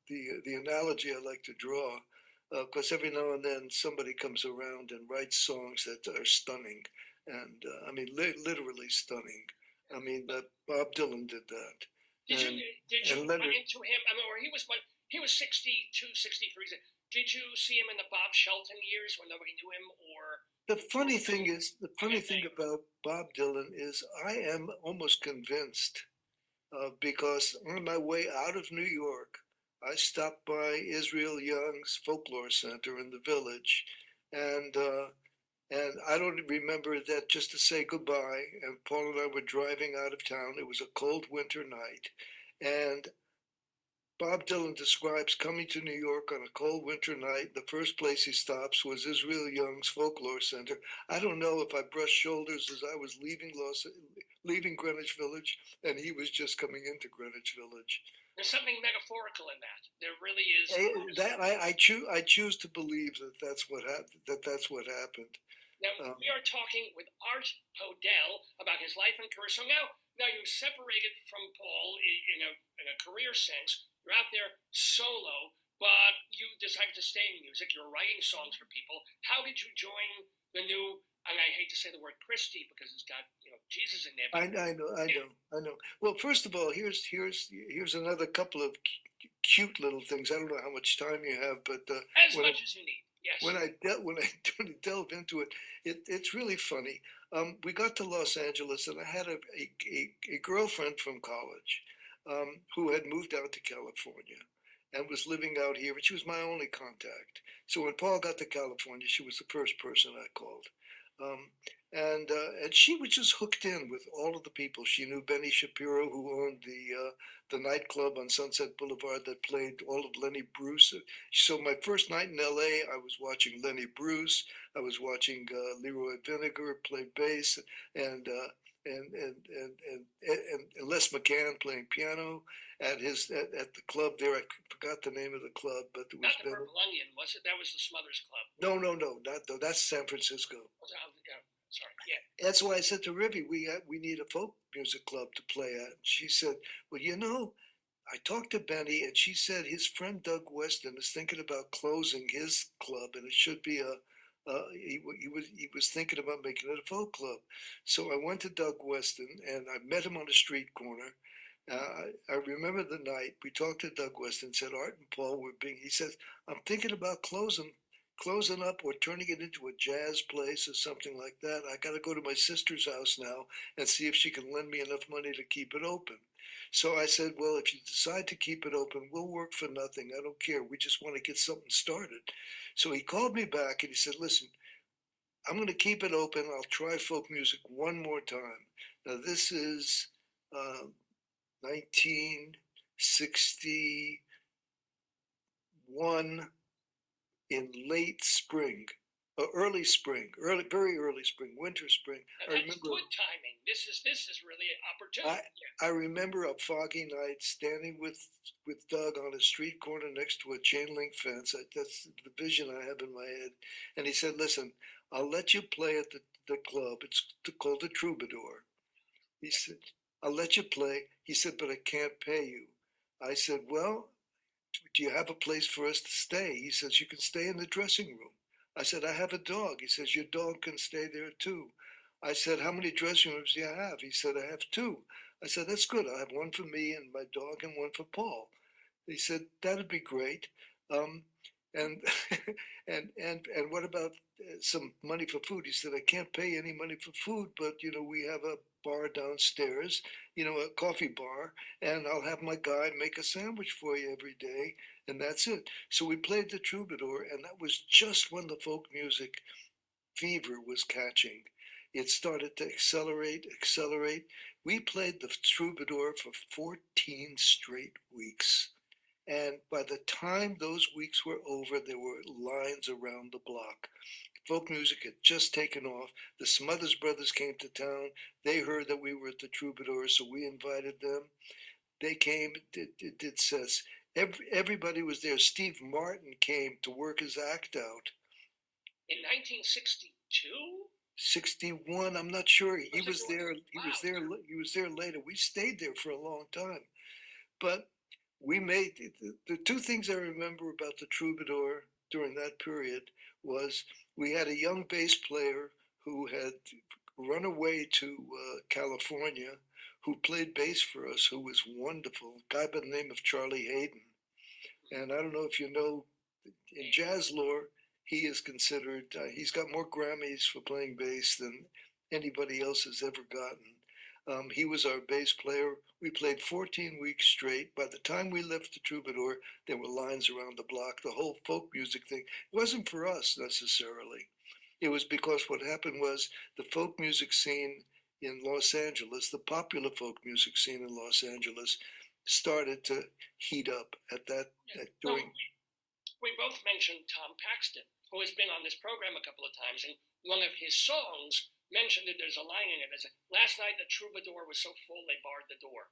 E: the analogy I like to draw. Because every now and then somebody comes around and writes songs that are stunning, and I mean literally stunning. I mean, Bob Dylan did that.
A: Did you run into him? I mean, or he was 62, 63. Did you see him in the Bob Shelton years when nobody knew him? Or
E: the funny thing about Bob Dylan is I am almost convinced, because on my way out of New York, I stopped by Israel Young's Folklore Center in the Village, and I don't remember that just to say goodbye. And Paul and I were driving out of town. It was a cold winter night, and Bob Dylan describes coming to New York on a cold winter night. The first place he stops was Israel Young's Folklore Center. I don't know if I brushed shoulders as I was leaving Greenwich Village, and he was just coming into Greenwich Village.
A: There's something metaphorical in that. There really is.
E: That I choose to believe that that's what happened. That's what happened.
A: Now, we are talking with Art Podell about his life and career. So now you've separated from Paul in a career sense. You're out there solo, but you decided to stay in music. You're writing songs for people. How did you join the new? And I hate to say the word Christy because it's got Jesus in there.
E: I know. Well, first of all, here's another couple of cute little things. I don't know how much time you have, but
A: as much as you need. Yes.
E: When I delve into it, it's really funny. We got to Los Angeles, and I had a girlfriend from college who had moved out to California and was living out here, and she was my only contact. So when Paul got to California, she was the first person I called. And she was just hooked in with all of the people. She knew Benny Shapiro, who owned the nightclub on Sunset Boulevard that played all of Lenny Bruce. So my first night in L.A., I was watching Lenny Bruce. I was watching Leroy Vinegar play bass, and Les McCann playing piano at the club there. I forgot the name of the club, but it was
A: not the Purple Onion, was it? That was the Smothers Club.
E: No, that's San Francisco.
A: Sorry, yeah.
E: That's why I said to Rabbi, we need a folk music club to play at. And she said, well, I talked to Benny, and she said his friend Doug Weston is thinking about closing his club, and it should be he was thinking about making it a folk club. So I went to Doug Weston, and I met him on a street corner. I remember the night we talked to Doug Weston, said Art and Paul were being. He says, I'm thinking about closing up or turning it into a jazz place or something like that. I got to go to my sister's house now and see if she can lend me enough money to keep it open. So I said, well, if you decide to keep it open, we'll work for nothing. I don't care. We just want to get something started. So he called me back and he said, listen, I'm going to keep it open. I'll try folk music one more time. Now, this is 1961 in late spring, very early spring, winter, spring.
A: Now, that's good timing. This is really an opportunity.
E: I remember a foggy night standing with Doug on a street corner next to a chain link fence. That's the vision I have in my head. And he said, listen, I'll let you play at the club. It's called the Troubadour. He said, I'll let you play. He said, but I can't pay you. I said, well, do you have a place for us to stay? He says, you can stay in the dressing room. I said, I have a dog. He says, your dog can stay there too. I said, how many dressing rooms do you have? He said, I have 2. I said, that's good. I have one for me and my dog and one for Paul. He said, that'd be great. And what about some money for food? He said, I can't pay any money for food, but we have a bar downstairs, a coffee bar, and I'll have my guy make a sandwich for you every day, and that's it. So we played the Troubadour, and that was just when the folk music fever was catching. It started to accelerate. We played the Troubadour for 14 straight weeks. And by the time those weeks were over, there were lines around the block. Folk music had just taken off. The Smothers Brothers came to town. They heard that we were at the Troubadour, so we invited them. They came, did sets. Everybody was there. Steve Martin came to work his act out.
A: In 1962?
E: 61, I'm not sure. He was there. He was there later. We stayed there for a long time. But we made the 2 things I remember about the Troubadour during that period was we had a young bass player who had run away to California, who played bass for us, who was wonderful, a guy by the name of Charlie Hayden. And I don't know if you know, in jazz lore, he is considered, he's got more Grammys for playing bass than anybody else has ever gotten. He was our bass player. We played 14 weeks straight. By the time we left the Troubadour, there were lines around the block. The whole folk music thing, it wasn't for us necessarily. It was because what happened was the folk music scene in Los Angeles, the popular folk music scene in Los Angeles, started to heat up at that during.
A: We both mentioned Tom Paxton, who has been on this program a couple of times, and one of his songs mentioned that there's a line in it. Last night the Troubadour was so full they barred the door.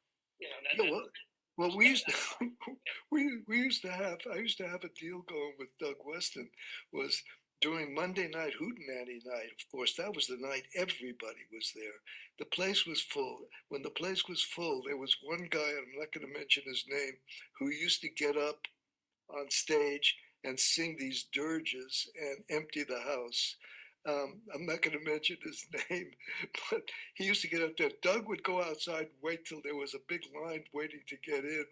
E: Well, we used to, we used to have I used to have a deal going with Doug Weston was during Monday night hootenanny night. Of course, that was the night everybody was there. The place was full. When the place was full, there was one guy, I'm not going to mention his name, who used to get up on stage and sing these dirges and empty the house. I'm not going to mention his name, but he used to get up there. Doug would go outside and wait till there was a big line waiting to get in,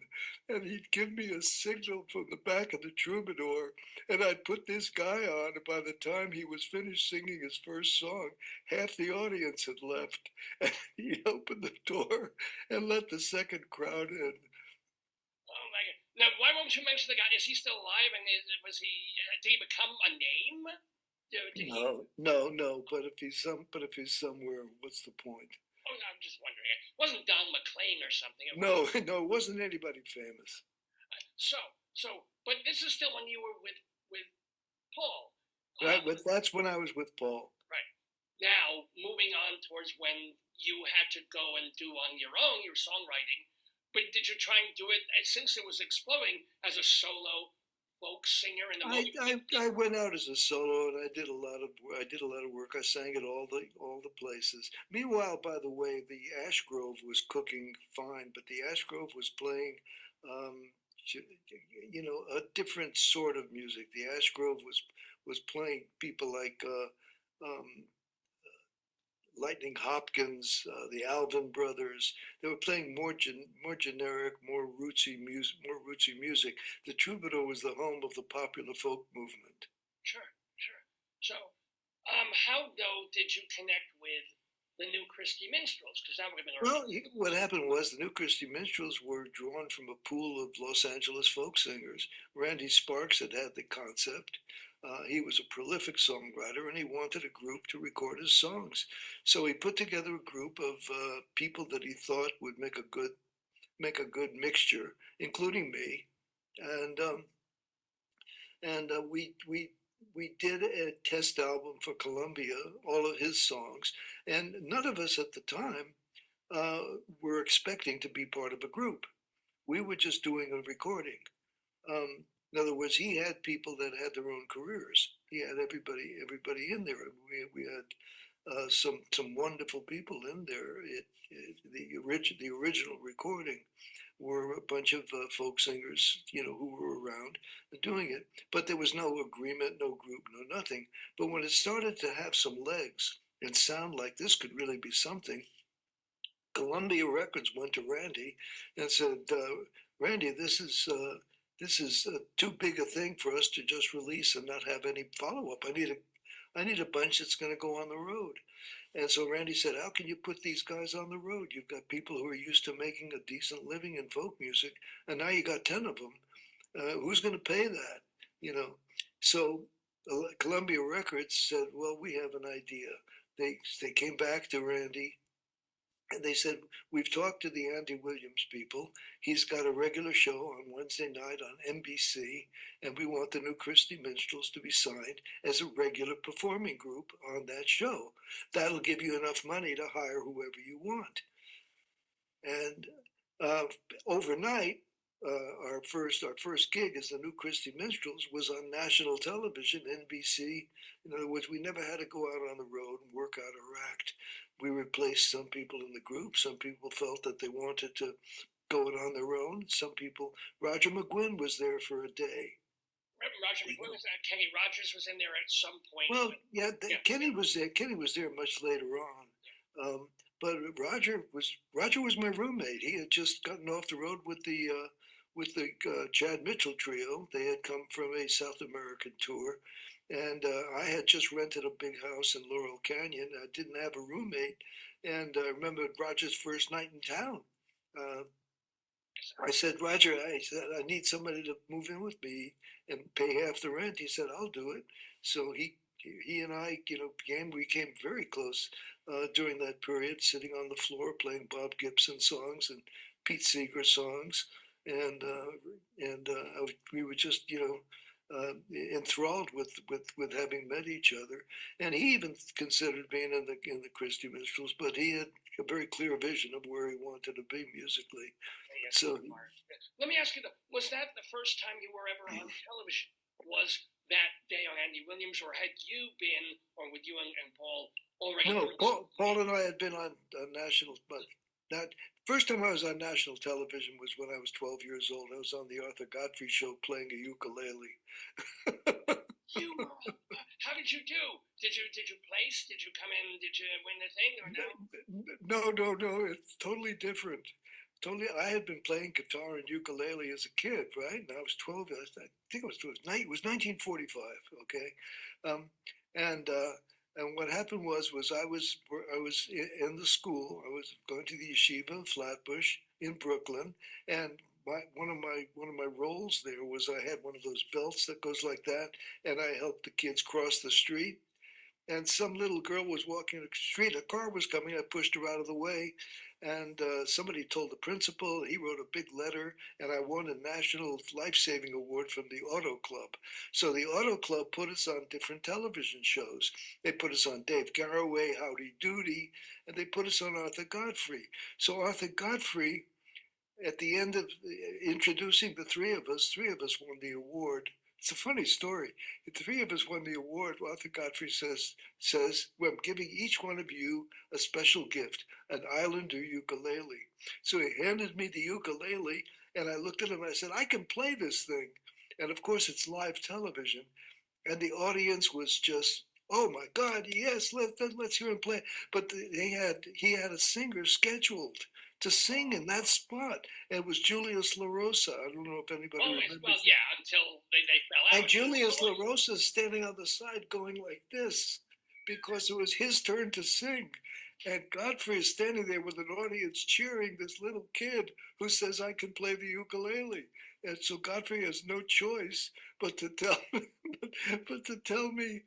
E: and he'd give me a signal from the back of the troubadour, and I'd put this guy on, and by the time he was finished singing his first song, half the audience had left, and he'd open the door and let the second crowd in.
A: Oh my God! Now, why won't you mention the guy? Is he still alive? And was he? Did he become a name?
E: No. But if he's somewhere, what's the point?
A: Oh, I'm just wondering. It wasn't Don McLean or something.
E: No, it wasn't anybody famous.
A: But this is still when you were with Paul.
E: Right, but that's when I was with Paul.
A: Right. Now, moving on towards when you had to go and do on your own your songwriting, but did you try and do it since it was exploding as a solo folk singer in the
E: I went out as a solo and I did a lot of work. I sang at all the places. Meanwhile, by the way, the Ash Grove was cooking fine, but the Ash Grove was playing a different sort of music. The Ash Grove was playing people like Lightning Hopkins, the Alvin Brothers. They were playing more generic, more rootsy music. The Troubadour was the home of the popular folk movement.
A: Sure. So, how though did you connect with the New Christy Minstrels? Because that would have been
E: what happened was the New Christy Minstrels were drawn from a pool of Los Angeles folk singers. Randy Sparks had the concept. He was a prolific songwriter, and he wanted a group to record his songs. So he put together a group of people that he thought would make a good mixture, including me, and we did a test album for Columbia, all of his songs, and none of us at the time were expecting to be part of a group. We were just doing a recording. In other words, he had people that had their own careers. He had everybody in there. We had some wonderful people in there. The original recording were a bunch of folk singers, who were around and doing it. But there was no agreement, no group, no nothing. But when it started to have some legs and sound like this could really be something, Columbia Records went to Randy and said, Randy, this is too big a thing for us to just release and not have any follow-up. I need a bunch that's going to go on the road. And so Randy said, how can you put these guys on the road? You've got people who are used to making a decent living in folk music, and now you got 10 of them. Who's going to pay that? So Columbia Records said, well, we have an idea. They came back to Randy, and they said, we've talked to the Andy Williams people. He's got a regular show on Wednesday night on NBC, and we want the New Christy Minstrels to be signed as a regular performing group on that show. That'll give you enough money to hire whoever you want. And overnight, our first gig as the New Christy Minstrels was on national television, NBC. In other words, we never had to go out on the road and work out our act. We replaced some people in the group. Some people felt that they wanted to go it on their own. Some people, Roger McGuinn was there for a day.
A: Roger McGuinn was there. Kenny Rogers was in there at some point.
E: Well, yeah. Kenny was there. Kenny was there much later on. But Roger was my roommate. He had just gotten off the road with the Chad Mitchell trio. They had come from a South American tour. And I had just rented a big house in Laurel Canyon. I didn't have a roommate. And I remember Roger's first night in town. I said, Roger, I need somebody to move in with me and pay half the rent. He said, I'll do it. So he and I, became very close during that period, sitting on the floor playing Bob Gibson songs and Pete Seeger songs. And we were just, enthralled with having met each other, and he even considered being in the Christy Minstrels, but he had a very clear vision of where he wanted to be musically.
A: yes.
E: So
A: Let me ask you, was that the first time you were ever on television? Was that day on Andy Williams, or had you been, or with you and Paul already?
E: no, Paul and I had been on national, but not first time I was on national television was when I was 12 years old. I was on the Arthur Godfrey show playing a ukulele.
A: You were, how did you do? Did you place? Did you come in? Did you win the thing or no?
E: No. It's totally different. Totally. I had been playing guitar and ukulele as a kid, right? And I was 12. I think it was 12. It was 1945. Okay, and what happened was I was in the school. I was going to the yeshiva in Flatbush in Brooklyn, and one of my roles there was I had one of those belts that goes like that, and I helped the kids cross the street. And some little girl was walking the street. A car was coming. I pushed her out of the way, and somebody told the principal. He wrote a big letter, and I won a national life-saving award from the Auto Club. So the Auto Club put us on different television shows. They put us on Dave Garroway, Howdy Doody, and they put us on Arthur Godfrey. So Arthur Godfrey, at the end of introducing the three of us won the award. It's a funny story. The three of us won the award. Arthur Godfrey says, well, I'm giving each one of you a special gift, an Islander ukulele. So he handed me the ukulele, and I looked at him and I said, I can play this thing. And of course, it's live television. And the audience was just, oh my God, yes, let's hear him play. But he had a singer scheduled to sing in that spot. And it was Julius LaRosa. I don't know if anybody remembers.
A: Well, yeah, until they fell out.
E: And Julius LaRosa is standing on the side going like this because it was his turn to sing. And Godfrey is standing there with an audience cheering this little kid who says, I can play the ukulele. And so Godfrey has no choice but to tell me,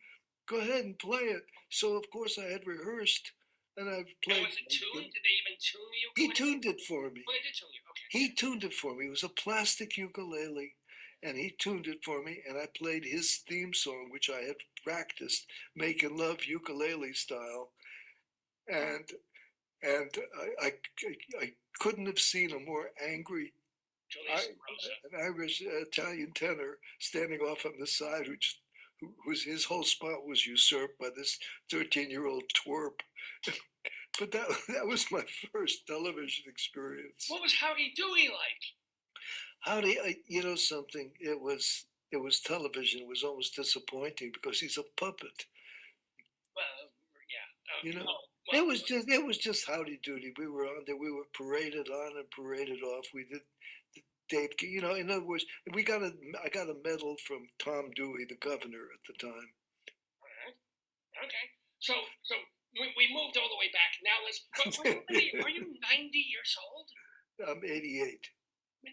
E: go ahead and play it. So of course I had rehearsed and I've played.
A: Was it tuned? Did they even tune the ukulele?
E: He tuned it for me.
A: Oh, they did tune you. Okay.
E: He tuned it for me. It was a plastic ukulele, and he tuned it for me, and I played his theme song, which I had practiced, Making Love ukulele style, and I couldn't have seen a more angry an Irish Italian tenor standing off on the side whose his whole spot was usurped by this 13-year-old twerp. But that was my first television experience.
A: What was Howdy Doody like?
E: Howdy, you know something? It was television. It was almost disappointing because he's a puppet.
A: Well, yeah.
E: You know, it was just Howdy Doody. We were on there. We were paraded on and paraded off. We did Dave. You know, in other words, I got a medal from Tom Dewey, the governor at the time.
A: Okay. So we moved all the way back. Now are you 90 years old?
E: I'm 88.
A: You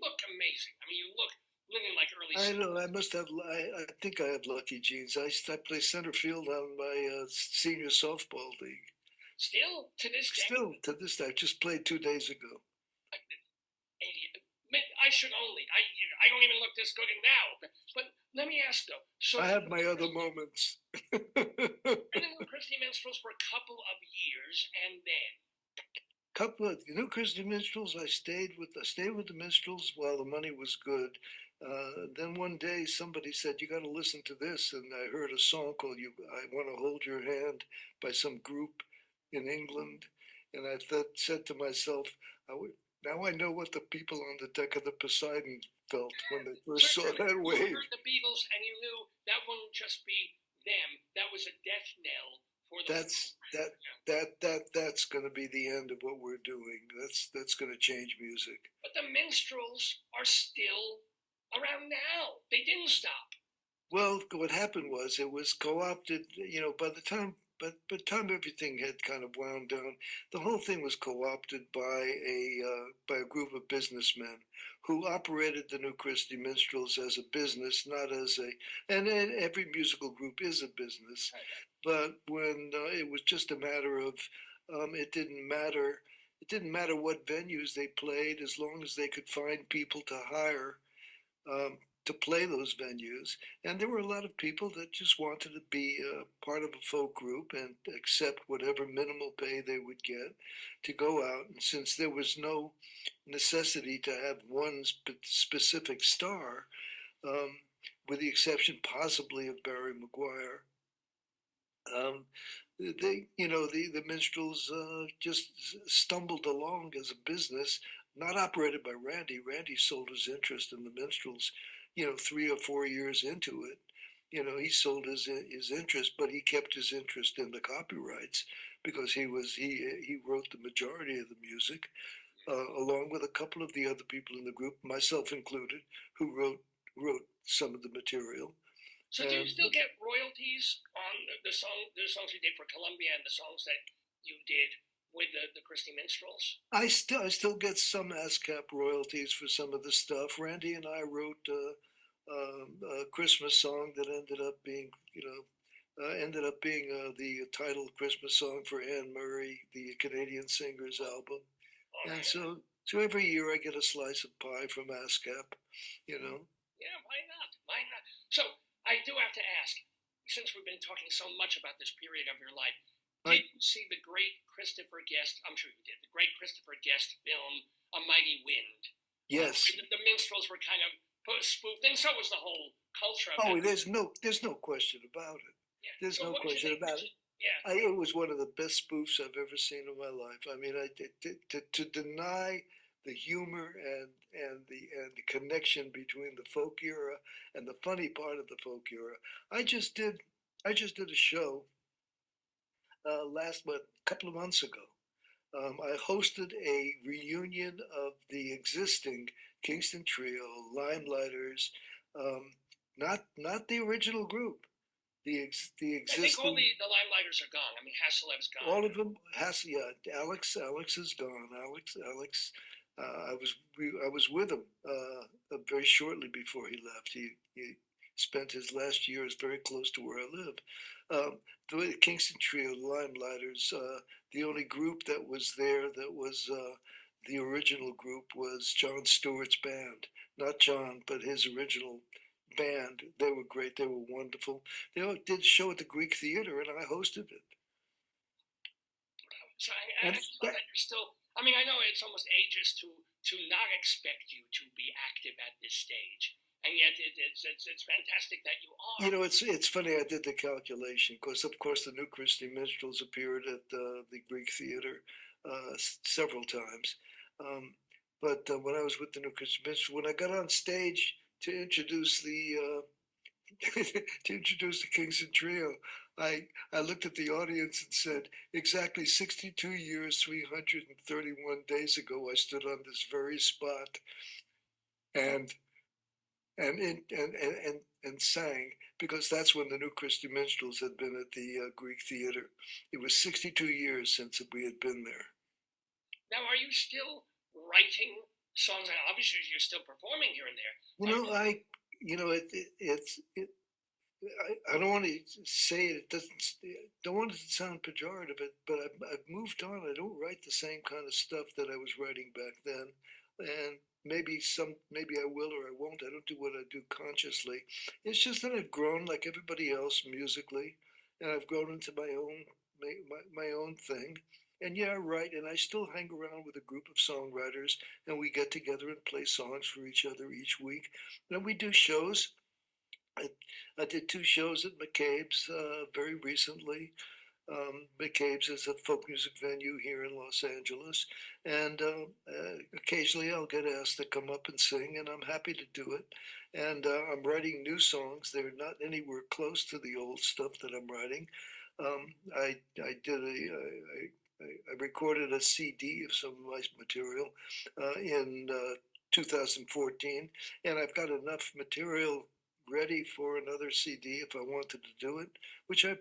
A: look amazing. I mean, you look living like early.
E: I know. I must have. I think I have lucky genes. I play center field on my senior softball league.
A: Still to this day.
E: Still to this day. I just played 2 days ago.
A: 80. I should only. I don't even look this good now. But let me ask though. So
E: I have my other moments.
A: And then the Christy Minstrels for a couple of years, and then.
E: Couple of New Christy Minstrels. I stayed with the Minstrels while the money was good. Then one day somebody said, "You got to listen to this," and I heard a song called "I Want to Hold Your Hand" by some group in England, and I said to myself, now I know what the people on the deck of the Poseidon felt when they first saw that wave.
A: You heard the Beatles, and you knew that wouldn't just be them. That was a death knell.
E: That's going to be the end of what we're doing. That's going to change music.
A: But the minstrels are still around now. They didn't stop.
E: Well, what happened was it was co-opted. You know, by the time everything had kind of wound down, the whole thing was co-opted by a group of businessmen who operated the New Christy Minstrels as a business, not as and every musical group is a business. But when it was just a matter of, it didn't matter what venues they played as long as they could find people to hire to play those venues. And there were a lot of people that just wanted to be part of a folk group and accept whatever minimal pay they would get to go out. And since there was no necessity to have one specific star, with the exception possibly of Barry Maguire, the minstrels just stumbled along as a business, not operated by Randy. Randy sold his interest in the minstrels, 3 or 4 years into it. He sold his interest, but he kept his interest in the copyrights because he wrote the majority of the music, along with a couple of the other people in the group, myself included, who wrote some of the material.
A: So do you still get royalties on the songs you did for Columbia and the songs that you did with the Christie Minstrels?
E: I still get some ASCAP royalties for some of the stuff. Randy and I wrote a Christmas song that ended up being the title Christmas song for Anne Murray, the Canadian Singers album. And so every year I get a slice of pie from ASCAP,
A: Yeah, why not? Why not? So I do have to ask, since we've been talking so much about this period of your life, did you see the great Christopher Guest, I'm sure you did, the great Christopher Guest film, A Mighty Wind?
E: Yes.
A: The minstrels were kind of spoofed, and so was the whole culture of it.
E: There's no question about it.
A: Yeah.
E: There's no question about it.
A: Yeah.
E: It was one of the best spoofs I've ever seen in my life. I mean, to deny the humor and the connection between the folk era and the funny part of the folk era. I just did a show a couple of months ago. I hosted a reunion of the existing Kingston Trio, Limelighters, not the original group. The existing.
A: I think all the Limelighters are gone. I mean, Hasselev's gone.
E: All of them. Alex is gone. Alex. I was with him very shortly before he left. He spent his last years very close to where I live. The Kingston Trio, the Limelighters, the only group that was there that was the original group was Jon Stewart's band. Not John, but his original band. They were great. They were wonderful. They did a show at the Greek Theater, and I hosted it.
A: So I that you're still. I mean, I know it's almost ageist to not expect you to be active at this stage, and yet it's fantastic that you are.
E: It's funny. I did the calculation because, of course, the New Christie Minstrels appeared at the Greek Theater several times. But when I was with the New Christie Minstrels, when I got on stage to introduce the Kingston Trio, I looked at the audience and said, exactly 62 years, 331 days ago, I stood on this very spot and sang, because that's when the New Christie Minstrels had been at the Greek Theater. It was 62 years since we had been there.
A: Now, are you still writing songs? And obviously, you're still performing here and there.
E: I don't want to say it. Don't want it to sound pejorative, but I've moved on. I don't write the same kind of stuff that I was writing back then, and maybe I will or I won't. I don't do what I do consciously. It's just that I've grown like everybody else musically, and I've grown into my own thing. And yeah, I write, and I still hang around with a group of songwriters, and we get together and play songs for each other each week. And we do shows. I did 2 shows at McCabe's very recently. McCabe's is a folk music venue here in Los Angeles, and occasionally I'll get asked to come up and sing, and I'm happy to do it. And I'm writing new songs. They're not anywhere close to the old stuff that I'm writing. I recorded a CD of some of my material in 2014, and I've got enough material ready for another CD if I wanted to do it, which I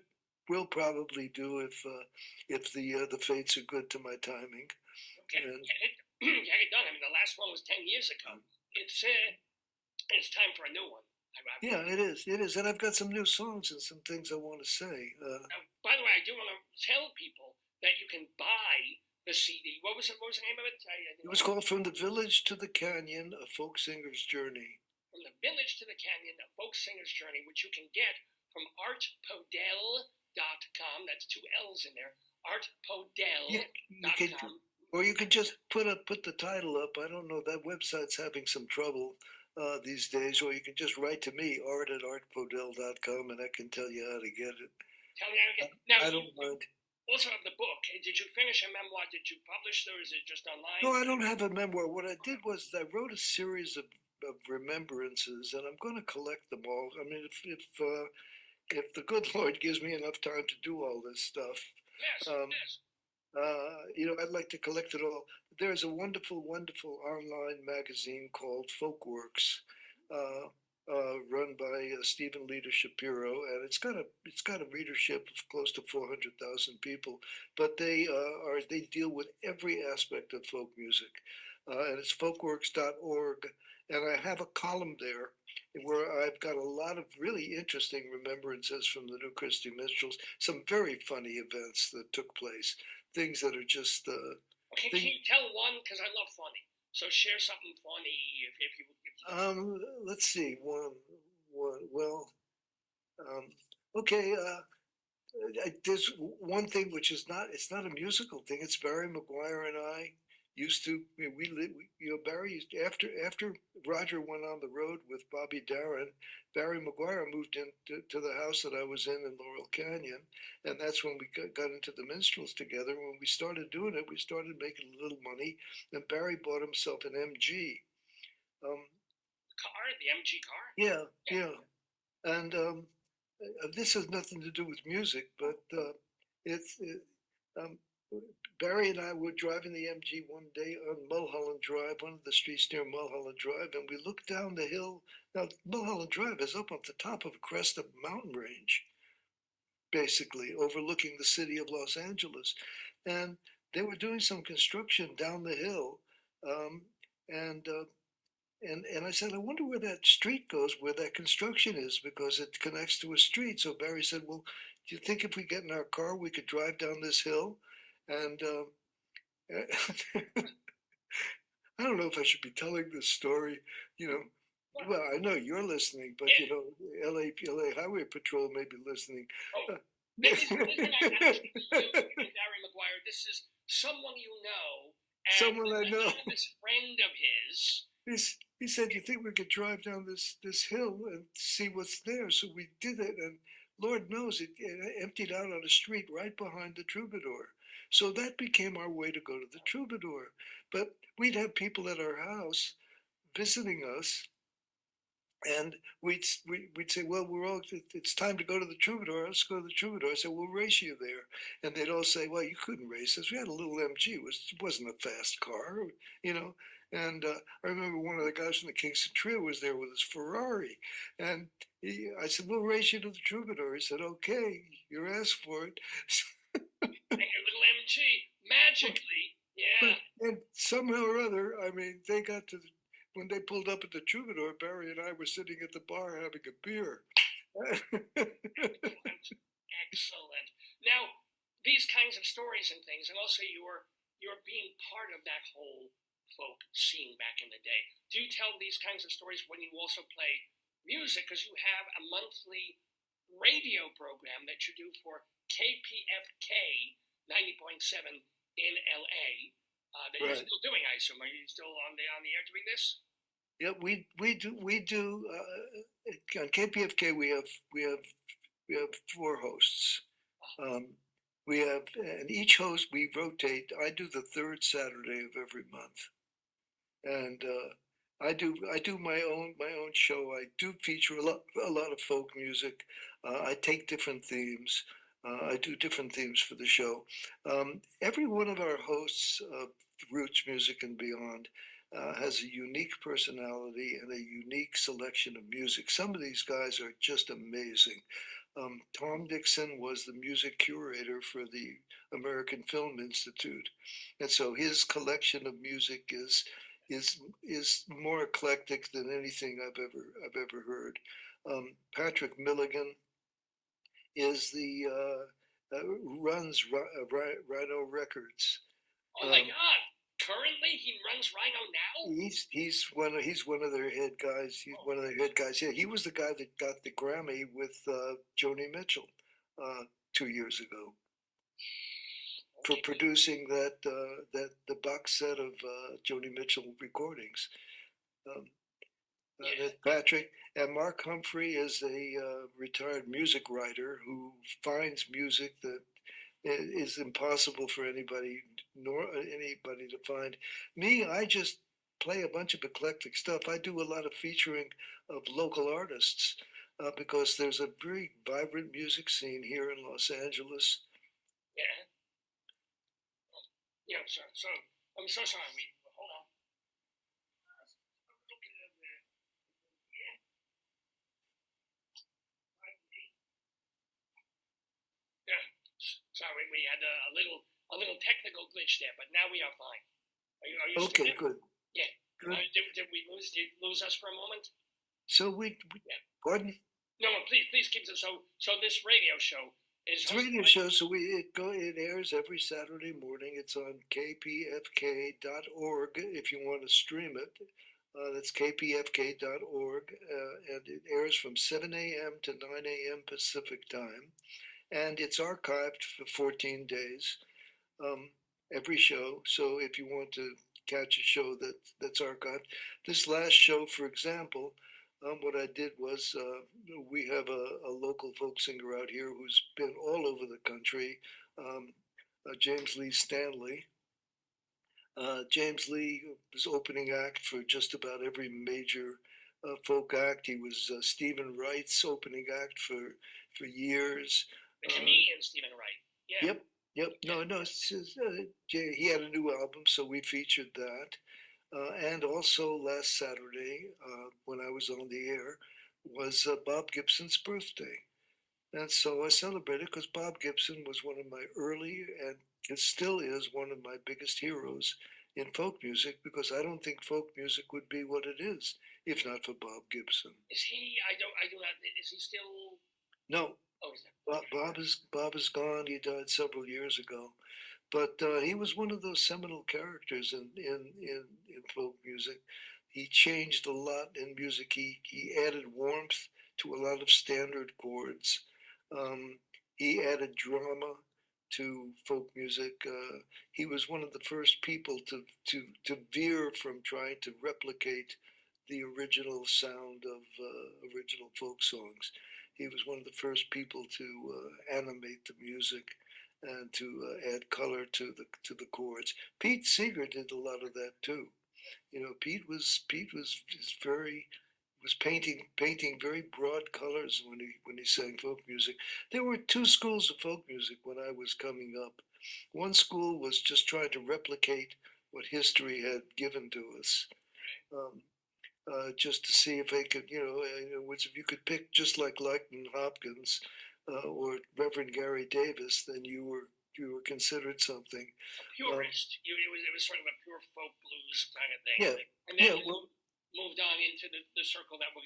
E: will probably do if the fates are good to my timing.
A: Okay, get it done. I mean, the last one was 10 years ago. It's time for a new one.
E: Yeah, it is, and I've got some new songs and some things I want to say.
A: By the way, I do want to tell people that you can buy the CD. What was the name of it?
E: It was called From the Village to the Canyon: A Folk Singer's Journey.
A: From the Village to the Canyon, a folk singer's journey, which you can get from artpodell.com. That's 2 L's in there. Artpodell.com.
E: Or you could just put the title up. I don't know, that website's having some trouble these days. Or you can just write to me, art@artpodell.com, and I can tell you how to get it.
A: Tell me how to get it. Now,
E: I don't mind.
A: Also have the book. Did you finish a memoir? Did you publish it, or is it just online?
E: No, I don't have a memoir. What I did was I wrote a series of remembrances, and I'm going to collect them all. I mean, if the good Lord gives me enough time to do all this stuff,
A: Yes, yes.
E: I'd like to collect it all. There's a wonderful, wonderful online magazine called Folkworks, run by Stephen Leader Shapiro, and it's got a readership of close to 400,000 people. But they deal with every aspect of folk music, and it's folkworks.org. And I have a column there where I've got a lot of really interesting remembrances from the New Christy Minstrels, some very funny events that took place, things that are just.
A: Okay, can you tell one? Because I love funny. So share something funny if you.
E: Let's see. One. Well. Okay. There's one thing which is not. It's not a musical thing. It's Barry McGuire and I used to. Barry after Roger went on the road with Bobby Darin, Barry McGuire moved into the house that I was in Laurel Canyon, and that's when we got into the minstrels together. When we started doing it, we started making a little money, and Barry bought himself an MG.
A: Car, the MG car.
E: Yeah. And this has nothing to do with music, but Barry and I were driving the MG one day on Mulholland Drive, one of the streets near Mulholland Drive, and we looked down the hill. Now, Mulholland Drive is up on the top of a crest of a mountain range, basically, overlooking the city of Los Angeles. And they were doing some construction down the hill. And I said, I wonder where that street goes, where that construction is, because it connects to a street. So Barry said, well, do you think if we get in our car, we could drive down this hill? And I don't know if I should be telling this story, Well, I know you're listening, but LA Highway Patrol may be listening.
A: This is Barry McGuire. This is someone you know. And
E: someone I know.
A: This friend of his.
E: He said, you think we could drive down this hill and see what's there? So we did it, and Lord knows it emptied out on a street right behind the Troubadour. So that became our way to go to the Troubadour. But we'd have people at our house visiting us, and we'd say, well, it's time to go to the Troubadour. Let's go to the Troubadour. I said, we'll race you there. And they'd all say, well, you couldn't race us. We had a little MG. It wasn't a fast car, And I remember one of the guys from the Kingston Trio was there with his Ferrari. And I said, we'll race you to the Troubadour. He said, okay, you asked for it.
A: And your little MG, magically, yeah.
E: And somehow or other, I mean, they got to when they pulled up at the Troubadour, Barry and I were sitting at the bar having a beer.
A: Excellent. Now, these kinds of stories and things, and also you're being part of that whole folk scene back in the day. Do you tell these kinds of stories when you also play music? Because you have a monthly radio program that you do for KPFK 90.7 in LA. That you're still doing, I assume. Are you still on the air doing this?
E: Yeah, we do. On KPFK, we have 4 hosts. And each host we rotate. I do the 3rd Saturday of every month, and I do my own show. I do feature a lot of folk music. I take different themes. I do different themes for the show. Every one of our hosts of Roots Music and Beyond has a unique personality and a unique selection of music. Some of these guys are just amazing. Tom Dixon was the music curator for the American Film Institute, and so his collection of music is more eclectic than anything I've ever heard. Patrick Milligan is the runs Rhino Records.
A: Oh my God! currently he runs Rhino now?
E: He's one of their head guys. He's one of their head guys. Yeah, he was the guy that got the Grammy with Joni Mitchell 2 years ago for
A: Okay.
E: producing that the box set of Joni Mitchell recordings. That's Patrick, and Mark Humphrey is a retired music writer who finds music that is impossible for anybody to find. Me, I just play a bunch of eclectic stuff. I do a lot of featuring of local artists because there's a very vibrant music scene here in Los Angeles.
A: Yeah. Yeah, so I'm so sorry. Hold on. Yeah. Sorry, we had a little technical glitch there, but now we are fine. Are you
E: Okay,
A: still there?
E: good.
A: Yeah.
E: Good.
A: Did we lose us for a moment?
E: So pardon?
A: No, please keep it. So this radio show is
E: It's a radio show, so it airs every Saturday morning. It's on kpfk.org if you want to stream it. That's kpfk.org, and it airs from 7 a.m. to 9 a.m. Pacific time, and it's archived for 14 days, every show. So if you want to catch a show that's archived, this last show, for example, what I did was we have a local folk singer out here who's been all over the country, James Lee Stanley. James Lee was opening act for just about every major folk act. He was Stephen Wright's opening act for years.
A: The comedian Stephen Wright. Yeah.
E: Yep. No. He had a new album, so we featured that. And also last Saturday, when I was on the air, was Bob Gibson's birthday. And so I celebrated because Bob Gibson was one of my early and it still is one of my biggest heroes in folk music, because I don't think folk music would be what it is if not for Bob Gibson.
A: Is he? I do not. Is he still?
E: No.
A: Oh, is that?
E: Bob is gone. He died several years ago. But he was one of those seminal characters in folk music. He changed a lot in music. He added warmth to a lot of standard chords. He added drama to folk music. He was one of the first people to veer from trying to replicate the original sound of original folk songs. He was one of the first people to animate the music and to add color to the chords. Pete Seeger did a lot of that too. You know, Pete was painting very broad colors when he sang folk music. There were two schools of folk music when I was coming up. One school was just trying to replicate what history had given to us. Just to see if they could, if you could pick just like Lightning Hopkins or Reverend Gary Davis, then you were considered something.
A: Purist. It was sort of a pure folk blues kind of thing.
E: Yeah.
A: And then moved on into the circle that would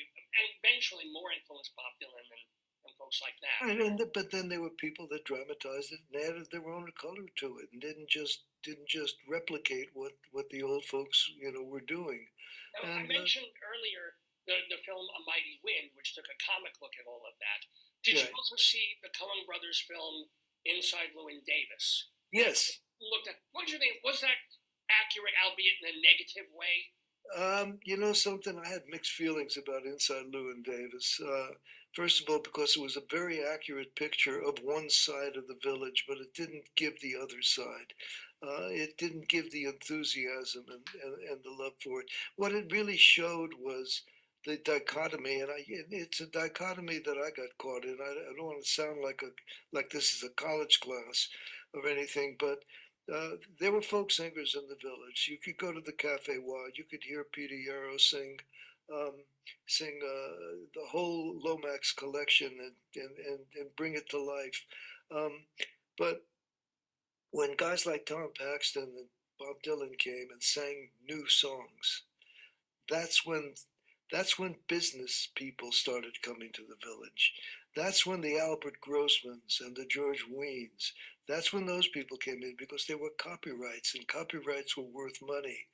A: eventually more influenced Bob Dylan and folks like that.
E: But then there were people that dramatized it and added their own color to it and didn't just replicate what the old folks were doing.
A: Now, I mentioned earlier the film A Mighty Wind, which took a comic look at all of that. Did you also see the Coen Brothers film Inside Llewyn Davis?
E: Yes.
A: What did you think? Was that accurate, albeit in a negative way?
E: Something, I had mixed feelings about Inside Llewyn Davis. First of all, because it was a very accurate picture of one side of the village, but it didn't give the other side. It didn't give the enthusiasm and the love for it. What it really showed was the dichotomy, and it's a dichotomy that I got caught in. I don't want to sound like this is a college class or anything, but there were folk singers in the village. You could go to the Cafe Wa. You could hear Peter Yarrow sing the whole Lomax collection and bring it to life. But when guys like Tom Paxton and Bob Dylan came and sang new songs, that's when business people started coming to the village. That's when the Albert Grossmans and the George Weens, That's when those people came in because they were copyrights, and copyrights were worth money.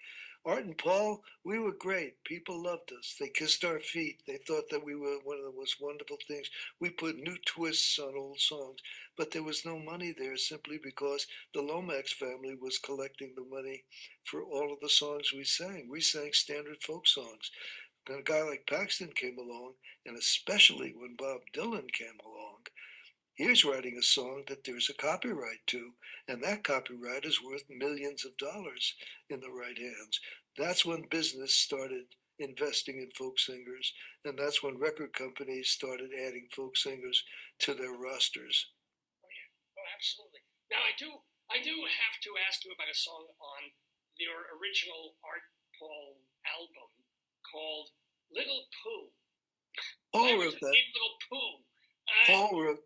E: Art and Paul, we were great. People loved us. They kissed our feet. They thought that we were one of the most wonderful things. We put new twists on old songs, but there was no money there simply because the Lomax family was collecting the money for all of the songs we sang. We sang standard folk songs. And a guy like Paxton came along, and especially when Bob Dylan came along, he's writing a song that there's a copyright to, and that copyright is worth millions of dollars in the right hands. That's when business started investing in folk singers, and that's when record companies started adding folk singers to their rosters.
A: Oh yeah. Oh, absolutely. Now I do have to ask you about a song on your original Art Paul album called Little Pooh.
E: Paul wrote that.
A: Little Pooh.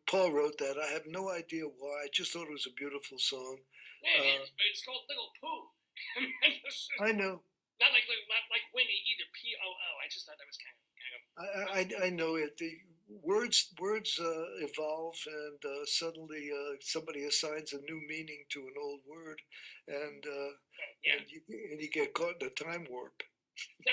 E: Paul wrote that. I have no idea why. I just thought it was a beautiful song.
A: Yeah, it is, but it's called Little Pooh.
E: I know.
A: Not like Winnie either. P-O-O. I just thought that was kind of.
E: I know it. The words evolve, and suddenly somebody assigns a new meaning to an old word, and
A: Yeah.
E: and you get caught in a time warp.
A: So,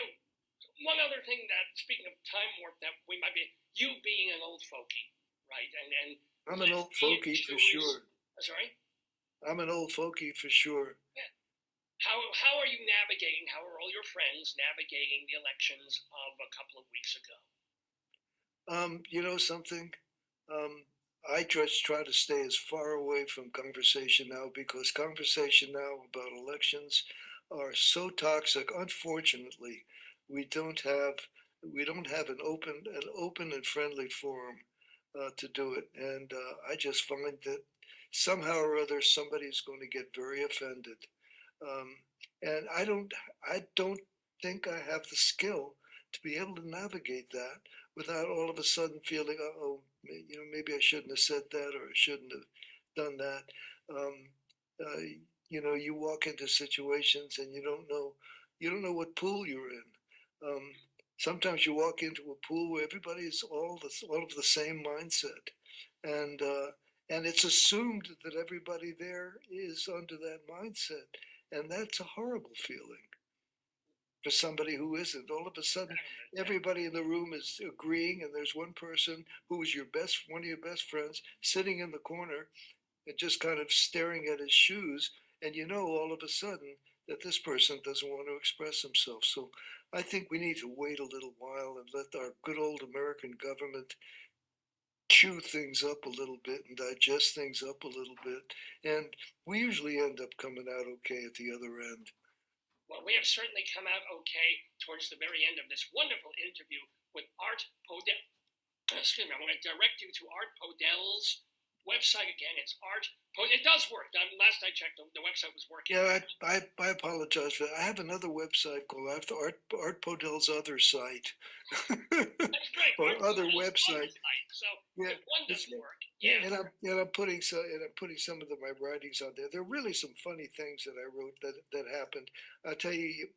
A: one other thing that, speaking of time warp, that we might be, you being an old folkie, right? And
E: I'm an old folkie for sure.
A: Sorry?
E: I'm an old folkie for sure.
A: Yeah. How are you navigating, how are all your friends navigating the elections of a couple of weeks ago?
E: You know something? I just try to stay as far away from conversation now because conversation now about elections are so toxic. Unfortunately, we don't have an open and friendly forum to do it, and I just find that somehow or other somebody's going to get very offended, and I don't think I have the skill to be able to navigate that without all of a sudden feeling, oh, you know, maybe I shouldn't have said that or I shouldn't have done that. Um, uh, you know, you walk into situations and you don't know what pool you're in. Sometimes you walk into a pool where everybody is all of the same mindset, and it's assumed that everybody there is under that mindset, and that's a horrible feeling for somebody who isn't. All of a sudden, everybody in the room is agreeing, and there's one person who is one of your best friends, sitting in the corner and just kind of staring at his shoes, and you know all of a sudden that this person doesn't want to express himself. So I think we need to wait a little while and let our good old American government chew things up a little bit and digest things up a little bit, and we usually end up coming out okay at the other end.
A: Well, we have certainly come out okay towards the very end of this wonderful interview with Art Podell. Excuse me, I'm going to direct you to Art Podell's website again. It's it does work. Last I checked, the website was working.
E: Yeah, I apologize for that. I have another website called Art Podell's other site.
A: That's great.
E: Or
A: Art
E: other
A: Podell's
E: website.
A: So
E: Yeah,
A: if one doesn't work,
E: yeah, and I'm putting some of my writings on there. There are really some funny things that I wrote that happened. I tell you,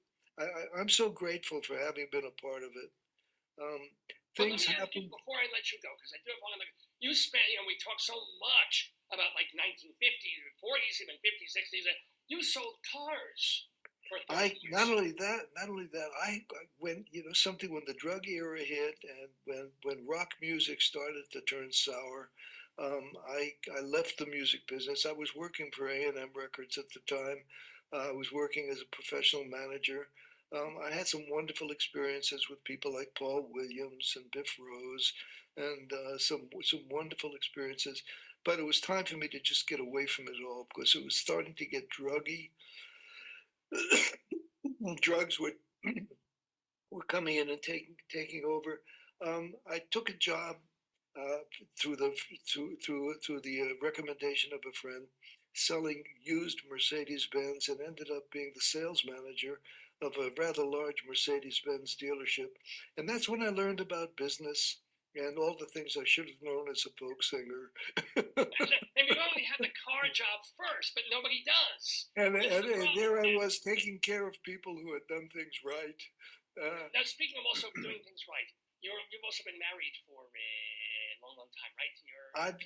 E: I'm so grateful for having been a part of it. Things happen.
A: Before I let you go, because I do have one other. You spent, we talk so much about like 1950s, 40s, even 50s, 60s. You sold cars for 30 years.
E: Not only that. When something when the drug era hit and when rock music started to turn sour, I left the music business. I was working for A&M Records at the time. I was working as a professional manager. I had some wonderful experiences with people like Paul Williams and Biff Rose, and some wonderful experiences. But it was time for me to just get away from it all because it was starting to get druggy. Drugs were coming in and taking over. I took a job through the recommendation of a friend, selling used Mercedes-Benz, and ended up being the sales manager of a rather large Mercedes-Benz dealership. And that's when I learned about business and all the things I should have known as a folk singer.
A: And you only had the car job first, but nobody does.
E: And there I was taking care of people who had done things right.
A: Now, speaking of also doing things right, You've also been married for a long, long time, right?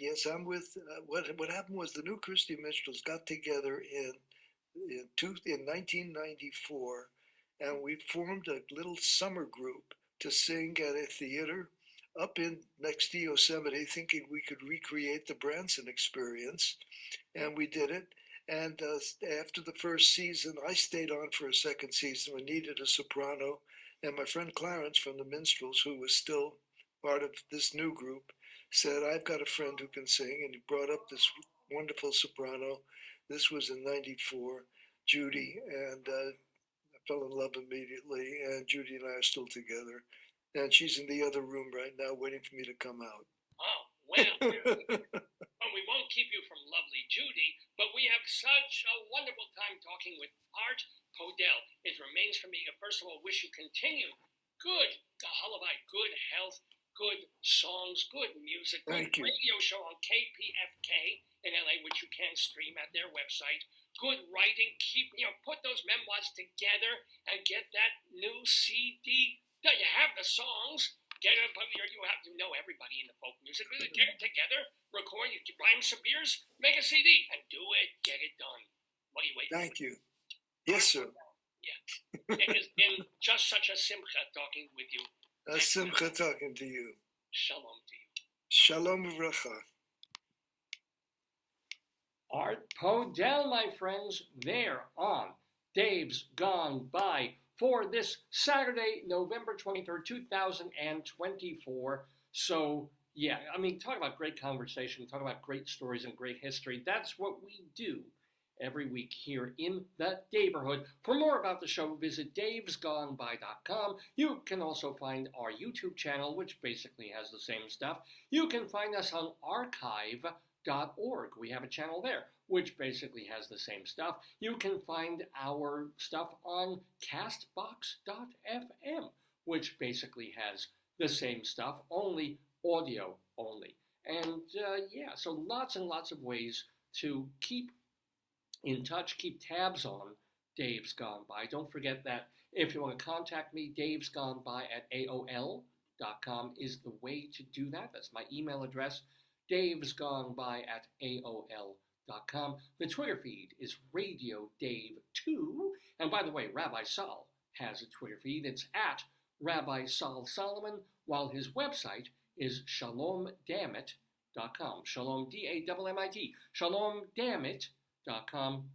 E: Yes, I'm with. What happened was the New Christian Minstrels got together in 1994, and we formed a little summer group to sing at a theater up in next to Yosemite, thinking we could recreate the Branson experience, and we did it. And after the first season, I stayed on for a second season. We needed a soprano, and my friend Clarence from the Minstrels, who was still part of this new group, said, I've got a friend who can sing, and he brought up this wonderful soprano. This was in '94, Judy, and I fell in love immediately, and Judy and I are still together. And she's in the other room right now waiting for me to come out.
A: Oh, well. Well, we won't keep you from lovely Judy, but we have such a wonderful time talking with Art Podell. It remains for me to first of all wish you continued good Gahalavai, good health, good songs, good music, good
E: Thank you.
A: radio show on KPFK in LA, which you can stream at their website. Good writing, put those memoirs together and get that new CD. You have the songs. You have to know everybody in the folk music. Really get it together, record, you buy them some beers, make a CD, and do it. Get it done. What are you waiting for?
E: Thank you. Yes, sir.
A: Yeah. It has been just such a simcha talking with you.
E: A simcha talking to you.
A: Shalom to you.
E: Shalom uvracha.
A: Art Podell, my friends, there on Dave's Gone By for this Saturday, November 23rd, 2024. So, yeah, talk about great conversation, talk about great stories and great history. That's what we do every week here in the Daverhood. For more about the show, visit davesgoneby.com. You can also find our YouTube channel, which basically has the same stuff. You can find us on archive.org. We have a channel there, which basically has the same stuff. You can find our stuff on castbox.fm, which basically has the same stuff, only audio only. And so lots and lots of ways to keep in touch, keep tabs on Dave's Gone By. Don't forget that if you want to contact me, davesgoneby@aol.com is the way to do that. That's my email address, davesgoneby@aol.com. The Twitter feed is Radio Dave2. And by the way, Rabbi Sal has a Twitter feed. It's at Rabbi Sal Solomon, while his website is shalomdammit.com. Shalom, D-A-M-M-I-T. Shalomdammit.com,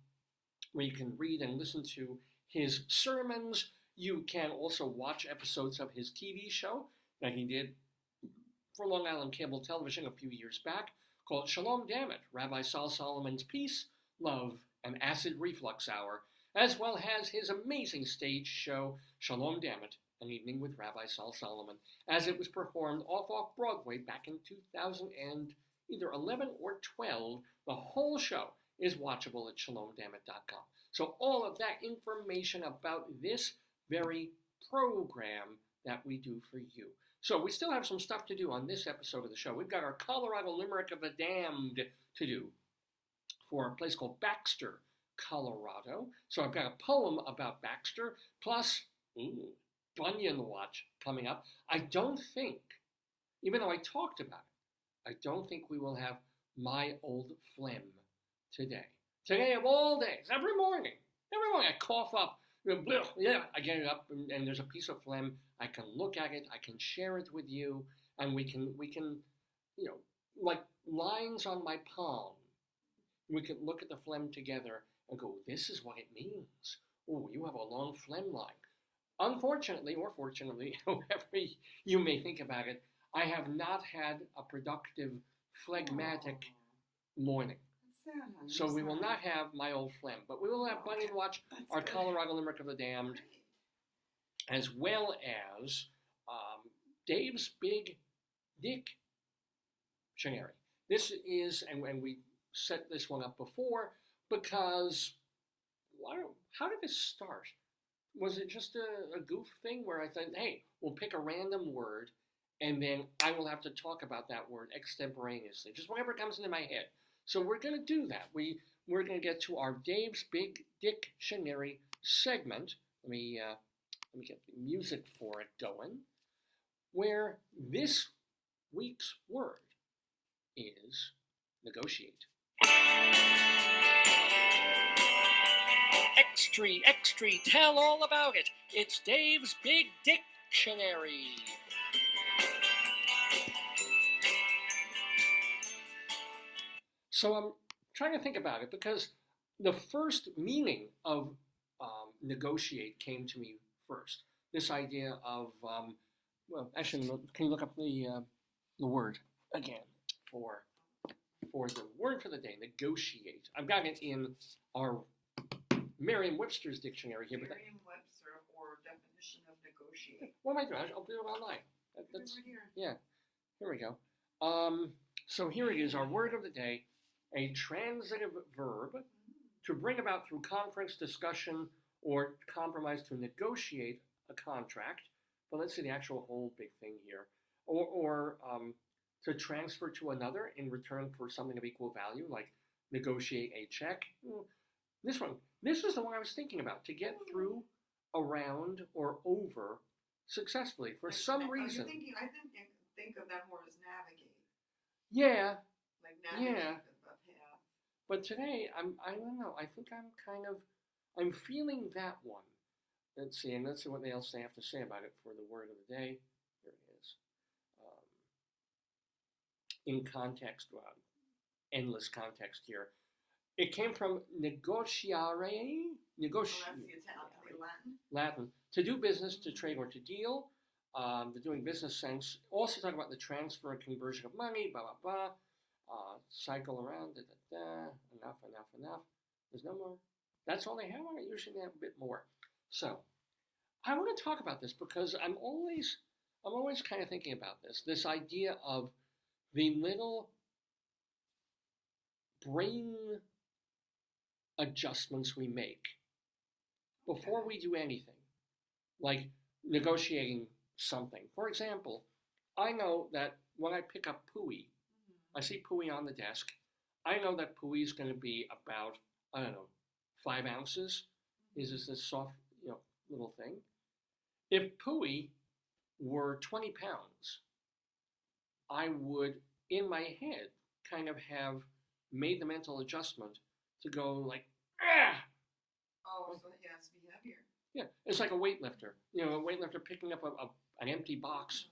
A: where you can read and listen to his sermons. You can also watch episodes of his TV show that he did for Long Island Cable Television a few years back, called Shalom Dammit, Rabbi Sal Solomon's Peace, Love, and Acid Reflux Hour, as well as his amazing stage show, Shalom Dammit, An Evening with Rabbi Sal Solomon, as it was performed off Broadway back in 2011 or 12. The whole show is watchable at shalomdammit.com. So all of that information about this very program that we do for you. So we still have some stuff to do on this episode of the show. We've got our Colorado Limerick of the Damned to do for a place called Baxter, Colorado. So I've got a poem about Baxter, plus Bunion Watch coming up. I don't think, even though I talked about it, I don't think we will have my old phlegm today. Today of all days, every morning I cough up. Yeah, I get it up, and there's a piece of phlegm. I can look at it, I can share it with you, and we can, like lines on my palm. We can look at the phlegm together and go, this is what it means. Oh, you have a long phlegm line. Unfortunately, or fortunately, however you may think about it, I have not had a productive phlegmatic morning. So we will not have my old phlegm, but we will have Bunion Watch, our Colorado Limerick of the Damned, as well as Dave's Big Dictionary. This is, and we set this one up before, because, how did this start? Was it just a goof thing where I thought, hey, we'll pick a random word, and then I will have to talk about that word extemporaneously, just whatever comes into my head. So we're going to do that. We're going to get to our Dave's Big Dictionary segment. Let me get the music for it going. where this week's word is negotiate. Extra, tell all about it. It's Dave's Big Dictionary. So I'm trying to think about it because the first meaning of negotiate came to me first. This idea of, well, actually, can you look up the word again for the word for the day, negotiate. I've got it in our Merriam-Webster's dictionary here.
B: Merriam-Webster or definition of negotiate.
A: What am I doing? I'll do it online. That's,
B: right here.
A: yeah, here we go. So here it is, our word of the day, a transitive verb to bring about through conference, discussion, or compromise to negotiate a contract. But let's see the actual whole big thing here. Or to transfer to another in return for something of equal value, like negotiate a check. This is the one I was thinking about, to get through, around, or over successfully for some reason.
B: I think of that more as navigate.
A: Yeah.
B: Like navigate
A: Yeah.
B: a path.
A: But today, I don't know, I think I'm feeling that one. Let's see what else they have to say about it for the word of the day. Here it is. In context, endless context here. It came from negotiare,
B: That's the Italian,
A: Latin, to do business, to trade, or to deal. The doing business sense. Also talk about the transfer and conversion of money, blah, blah, blah. Cycle around, da, da, da. Enough. There's no more. That's all they have on it. Usually they have a bit more. So, I want to talk about this because I'm always kind of thinking about this idea of the little brain adjustments we make before we do anything, like negotiating something. For example, I know that when I pick up pooey, I see pooey on the desk. I know that pooey is going to be about, 5 ounces. Is this soft, little thing? If pooey were 20 pounds, I would, in my head, kind of have made the mental adjustment to go like, ah!
B: Oh, so it has to be heavier.
A: Yeah, it's like a weightlifter. A weightlifter picking up an empty box.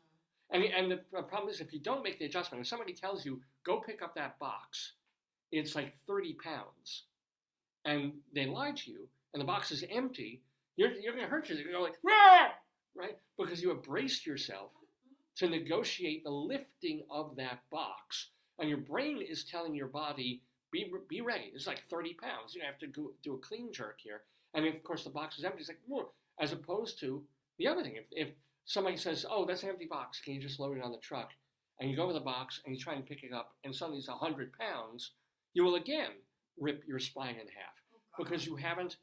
A: And the problem is, if you don't make the adjustment, if somebody tells you, go pick up that box, it's like 30 pounds, and they lie to you, and the box is empty, you're going to hurt yourself. You're going to go like, rah! Right? Because you have braced yourself to negotiate the lifting of that box, and your brain is telling your body, be ready. It's like 30 pounds. You have to do a clean jerk here. And of course, the box is empty. It's like, whoa. As opposed to the other thing. If somebody says, oh, that's an empty box, can you just load it on the truck? And you go to the box and you try and pick it up, and suddenly it's 100 pounds, you will again rip your spine in half because you haven't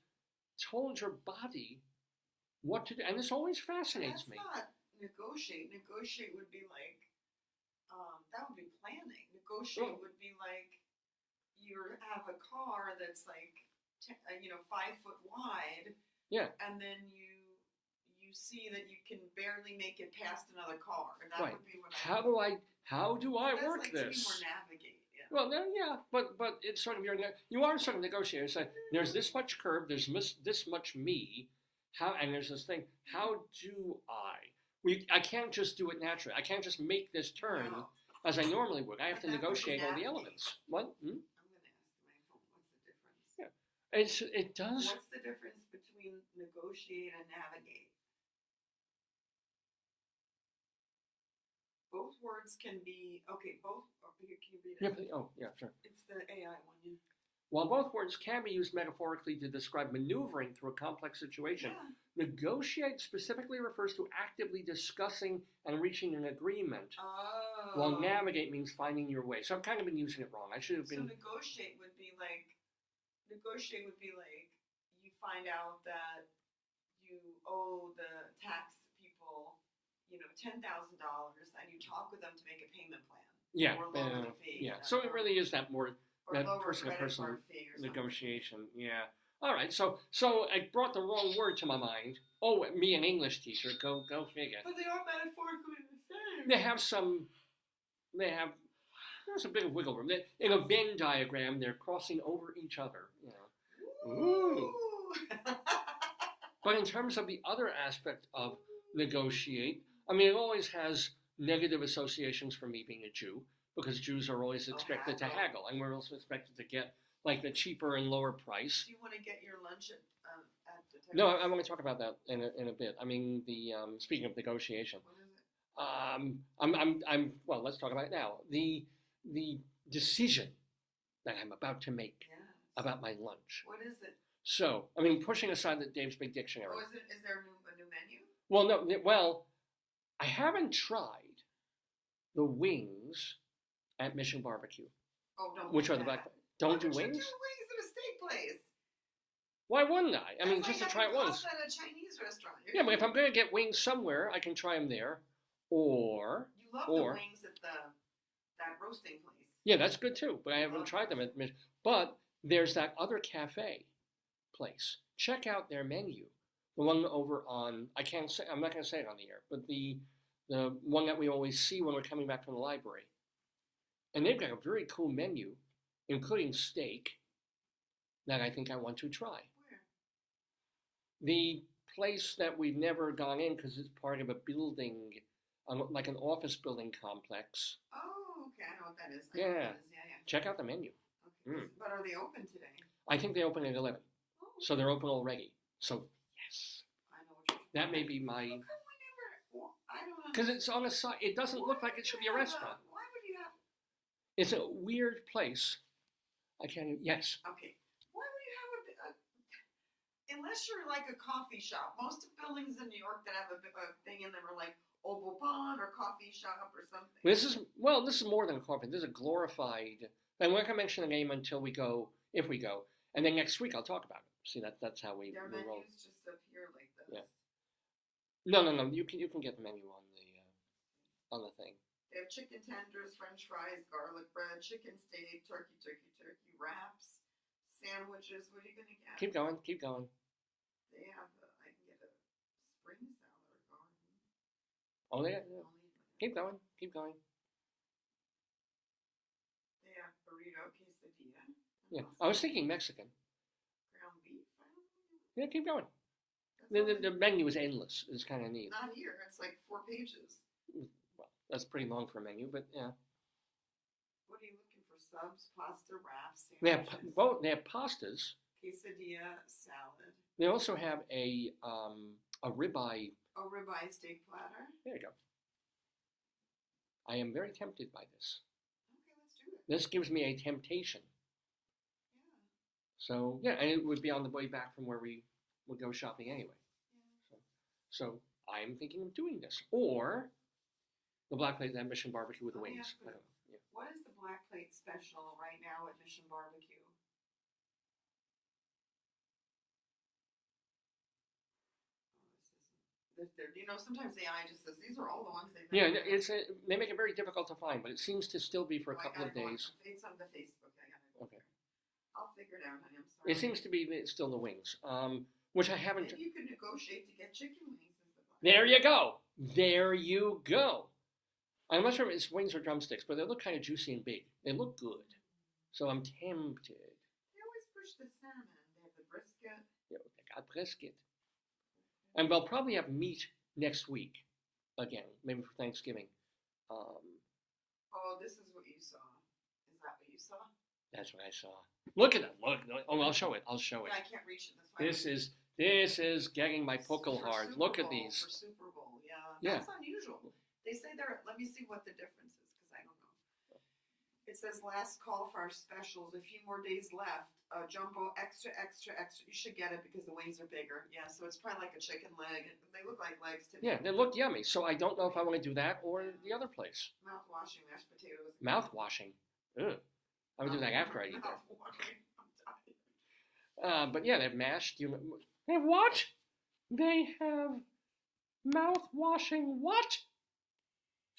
A: told your body what to do. And this always fascinates me.
B: That's not negotiate. Negotiate would be like, that would be planning. Negotiate would be like, you have a car that's like, 5 foot wide.
A: Yeah.
B: And then you see that you can barely make it past another car. And that would be what
A: how do I work
B: this?
A: this?
B: More navigate. Yeah.
A: Well, but it's sort of you are sort of negotiating. It's like there's this much curb, there's this much me, and there's this thing. How do I can't just do it naturally. I can't just make this turn as I normally would. I have to negotiate all the elements. What?
B: I'm going to ask my phone. What's the difference?
A: Yeah, it does.
B: What's the difference between negotiate and navigate? Both words can be both. Can you read it?
A: Yeah, sure.
B: It's the AI one. Yeah.
A: While both words can be used metaphorically to describe maneuvering through a complex situation, negotiate specifically refers to actively discussing and reaching an agreement.
B: Oh.
A: While navigate means finding your way. So I've kind of been using it wrong. I should have been.
B: So negotiate would be like you find out that you owe the tax people, $10,000, and you talk with them to make a payment plan.
A: Yeah.
B: Or lower the fee.
A: Yeah. So it really is that more. That person-to-person
B: person
A: negotiation, yeah. All right, so I brought the wrong word to my mind. Oh, me, an English teacher. Go figure.
B: But they are metaphorically the
A: They have there's a bit of wiggle room. In a Venn diagram, they're crossing over each other. You know. Ooh. But in terms of the other aspect of negotiate, I mean, it always has negative associations for me being a Jew, because Jews are always expected to haggle, and we're also expected to get like the cheaper and lower price.
B: Do you want to get your lunch at the
A: No, I want to talk about that in a bit. I mean, the speaking of negotiation,
B: What is it?
A: well, let's talk about it now. The decision that I'm about to make
B: Yes.
A: about my lunch.
B: What is it?
A: So, I mean, pushing aside Dave's Big Dictionary.
B: Oh, is there a new menu?
A: Well, no, well, I haven't tried the wings at Mission Barbecue,
B: Oh, don't.
A: which
B: do
A: are the
B: that.
A: black. Don't
B: Why
A: do
B: don't you
A: wings?
B: do wings at a steak place.
A: Why wouldn't I? I mean,
B: That's
A: just to
B: like
A: try it
B: having
A: once.
B: pasta at a Chinese restaurant.
A: Yeah, but if I'm going to get wings somewhere, I can try them there, or
B: You love
A: or-
B: the wings at that roasting place.
A: yeah, that's good too. But I haven't
B: Oh.
A: tried them at Mission. But there's that other cafe place. Check out their menu. The one over on, I can't say, I'm not going to say it on the air, but the one that we always see when we're coming back from the library. And they've got a very cool menu, including steak, that I think I want to try.
B: Where?
A: The place that we've never gone in because it's part of a building, like an office building complex.
B: Oh, okay. I know what that is. I
A: Yeah.
B: know what that is. Yeah.
A: Check out the menu.
B: Okay.
A: Mm.
B: But are they open today?
A: I think they open at 11,
B: Oh,
A: so they're open already. So yes,
B: I know what you're
A: that may be
B: How
A: my,
B: come we never? Well, I don't know.
A: because it's on a side. It doesn't look like it should be a restaurant.
B: Why would you have?
A: It's a weird place. I can't. Yes.
B: Okay. Why would you have unless you're like a coffee shop? Most of buildings in New York that have a thing in them are like Oval Pond or coffee shop or something.
A: This is more than a coffee. This is a glorified. And we're not gonna mention the name until we go, if we go, and then next week I'll talk about it. See, that's how we
B: Their
A: roll.
B: menus just appear like this.
A: Yeah. No. You can get the menu on the thing.
B: They have chicken tenders, French fries, garlic bread, chicken steak, turkey wraps, sandwiches. What are you gonna get?
A: Keep going.
B: They have. I can get a spring salad or garden.
A: Oh, yeah.
B: Only-
A: Keep going.
B: They have burrito, quesadilla.
A: Yeah.
B: and
A: I was thinking Mexican.
B: ground beef. I don't know.
A: Yeah, keep going.
B: That's all
A: The menu is endless. It's kind of neat.
B: Not here. It's like 4 pages.
A: Well, that's pretty long for a menu, but yeah.
B: What are you looking for? Subs, pasta, wraps,
A: They have
B: sandwiches,
A: they have pastas.
B: quesadilla, salad,
A: They also have a ribeye.
B: a ribeye steak platter.
A: There you go. I am very tempted by this.
B: Okay, let's do it.
A: This gives me a temptation.
B: Yeah.
A: So yeah, and it would be on the way back from where we would go shopping anyway.
B: Yeah.
A: So I'm thinking of doing this, or the Black Plate at Mission Barbecue with the
B: Let me
A: wings.
B: ask you
A: I don't know. Yeah.
B: What is the Black Plate special right now at Mission Barbecue? You know, sometimes the AI just says these are all the ones they've.
A: Yeah, they make it very difficult to find, but it seems to still be for a couple of days.
B: It's on the Facebook. I gotta go
A: Okay.
B: there. I'll figure it out, honey. I'm sorry.
A: It seems to be still the wings, which I haven't.
B: Maybe you could negotiate to get chicken wings. As the Black
A: There you go. There you go. I'm not sure if it's wings or drumsticks, but they look kind of juicy and big. They look good, so I'm tempted.
B: They always push the salmon. They have the brisket.
A: Yeah, they got brisket, and they'll probably have meat next week, again, maybe for Thanksgiving.
B: Oh, this is what you saw. Is that what you saw?
A: That's what I saw. Look at it. Look. Oh, I'll show it.
B: Yeah, I can't reach it. That's why
A: This is getting my puckle
B: For
A: hard.
B: Super
A: Look at
B: Bowl,
A: these.
B: For Super Bowl, yeah.
A: Yeah.
B: That's unusual. They say they're. Let me see what the difference is because I don't know. It says last call for our specials. A few more days left. Jumbo extra. You should get it because the wings are bigger. Yeah, so it's probably like a chicken leg. They look like legs to me.
A: Yeah, they look yummy. So I don't know if I want to do that or the other place.
B: Mouth washing mashed potatoes.
A: Mouth washing. Ugh. I would do that after I eat that.
B: Mouth-washing. I'm tired.
A: But yeah, they have mashed. They have what? They have mouth washing what?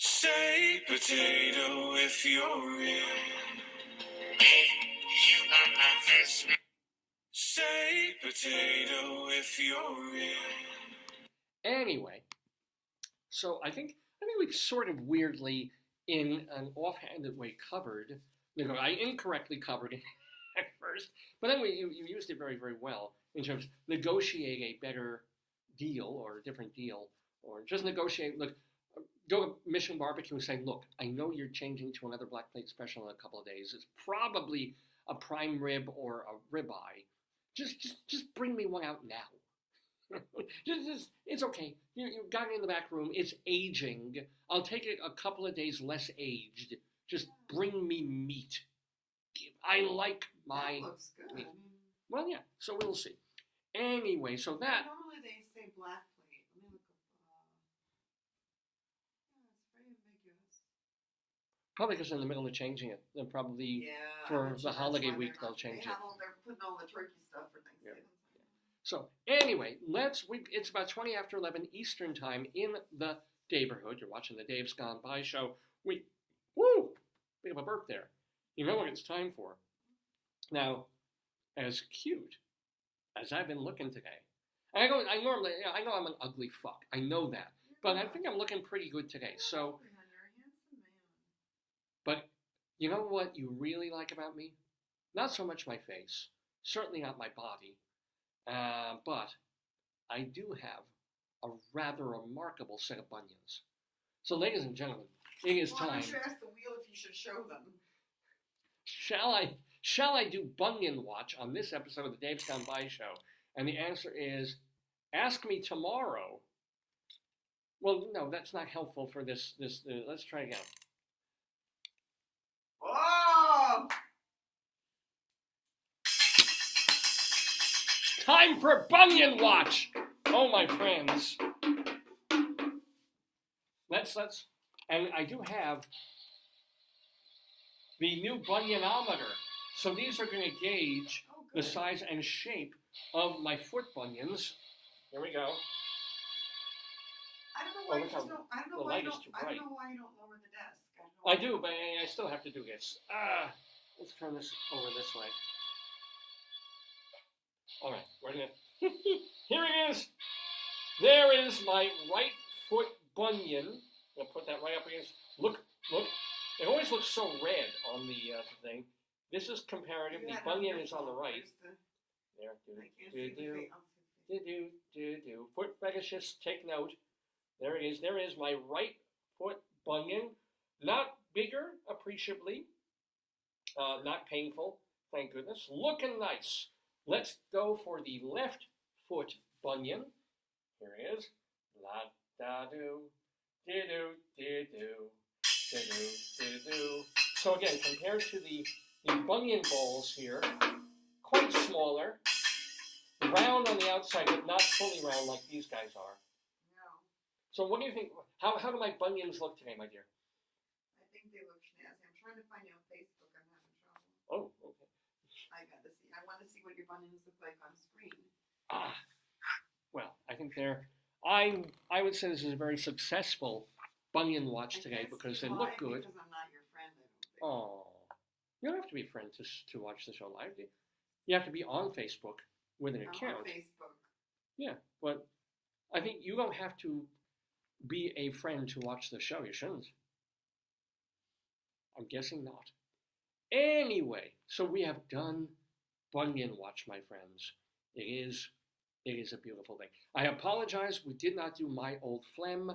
C: Say potato if you're in.
D: You are my first man.
C: Say potato if you're in.
A: Anyway, so I think we sort of weirdly, in an offhanded way, covered. I incorrectly covered it at first, but then you used it very, very well in terms of negotiate a better deal or a different deal, or just negotiate. Look, go to Mission Barbecue and say, look, I know you're changing to another black plate special in a couple of days. It's probably a prime rib or a ribeye. Just bring me one out now. It's okay. You got it in the back room. It's aging. I'll take it a couple of days less aged. Just bring me meat. I like my
B: That looks good.
A: meat. Well, yeah. So we'll see. Anyway, so that.
B: Normally they say black plate. Let me look up. Yeah, it's very ambiguous.
A: Probably because in the middle of changing it, they'll probably
B: Yeah.
A: for
B: I bet you
A: the
B: that's
A: holiday
B: why
A: week
B: they're
A: they'll
B: not-
A: change
B: they
A: it.
B: have they're putting all the turkey stuff for Thanksgiving.
A: So anyway, it's about 20 after 11 Eastern time in the Daverhood. You're watching the Dave's Gone By show. We have a burp there. You know what it's time for. Now, as cute as I've been looking today, and I know I'm an ugly fuck. I know that, but I think I'm looking pretty good today. So,
B: You're a handsome man.
A: but you know what you really like about me? Not so much my face, certainly not my body. But I do have a rather remarkable set of bunions. So, ladies and gentlemen, it is
B: Why
A: time.
B: don't you ask the wheel if you should show them?
A: Shall I do bunion watch on this episode of the Dave's Gone By show? And the answer is, ask me tomorrow. Well, no, that's not helpful for this. Let's try again.
B: Oh!
A: Time for bunion watch. Oh, my friends. Let's, and I do have the new bunionometer. So these are going to gauge
B: Oh,
A: the
B: good.
A: size and shape of my foot bunions. Here we go.
B: I don't know
A: Oh,
B: why you
A: look
B: just
A: how
B: don't. I don't know
A: the
B: why
A: light
B: you
A: is
B: don't.
A: too
B: I
A: bright.
B: don't know why you don't lower the desk.
A: I do, but I still have to do this. Let's turn this over this way. All right, we're gonna. Here it is. There is my right foot bunion. I'll put that right up against. Look. It always looks so red on the thing. This is comparative. The bunion is on the right. There.
B: I can't see the face.
A: Do. Foot fetishists, take note. There it is. There is my right foot bunion. Not bigger, appreciably. Not painful, thank goodness. Looking nice. Let's go for the left foot bunion. Here it is. La da do, di do, di do, di do, di do. So again, compared to the bunion balls here, quite smaller, round on the outside, but not fully round like these guys are.
B: No,
A: So what do you think? How do my bunions look today, my dear?
B: I think they look snazzy. I'm trying to find you on Facebook. I'm having trouble.
A: Oh, okay.
B: I gotta see. I want to see what your bunions look like on screen.
A: Well, I think I would say this is a very successful bunion watch
B: I
A: today
B: can't
A: because
B: see
A: they look
B: live
A: good.
B: Because I'm not your friend. I don't think.
A: Oh, you don't have to be a friend to watch the show live. You have to be on Facebook with an
B: I'm
A: account.
B: on Facebook.
A: Yeah, but I think you don't have to be a friend to watch the show. You shouldn't. I'm guessing not. Anyway, so we have done Bunion Watch, my friends. It is a beautiful thing. I apologize, we did not do my old Phlegm.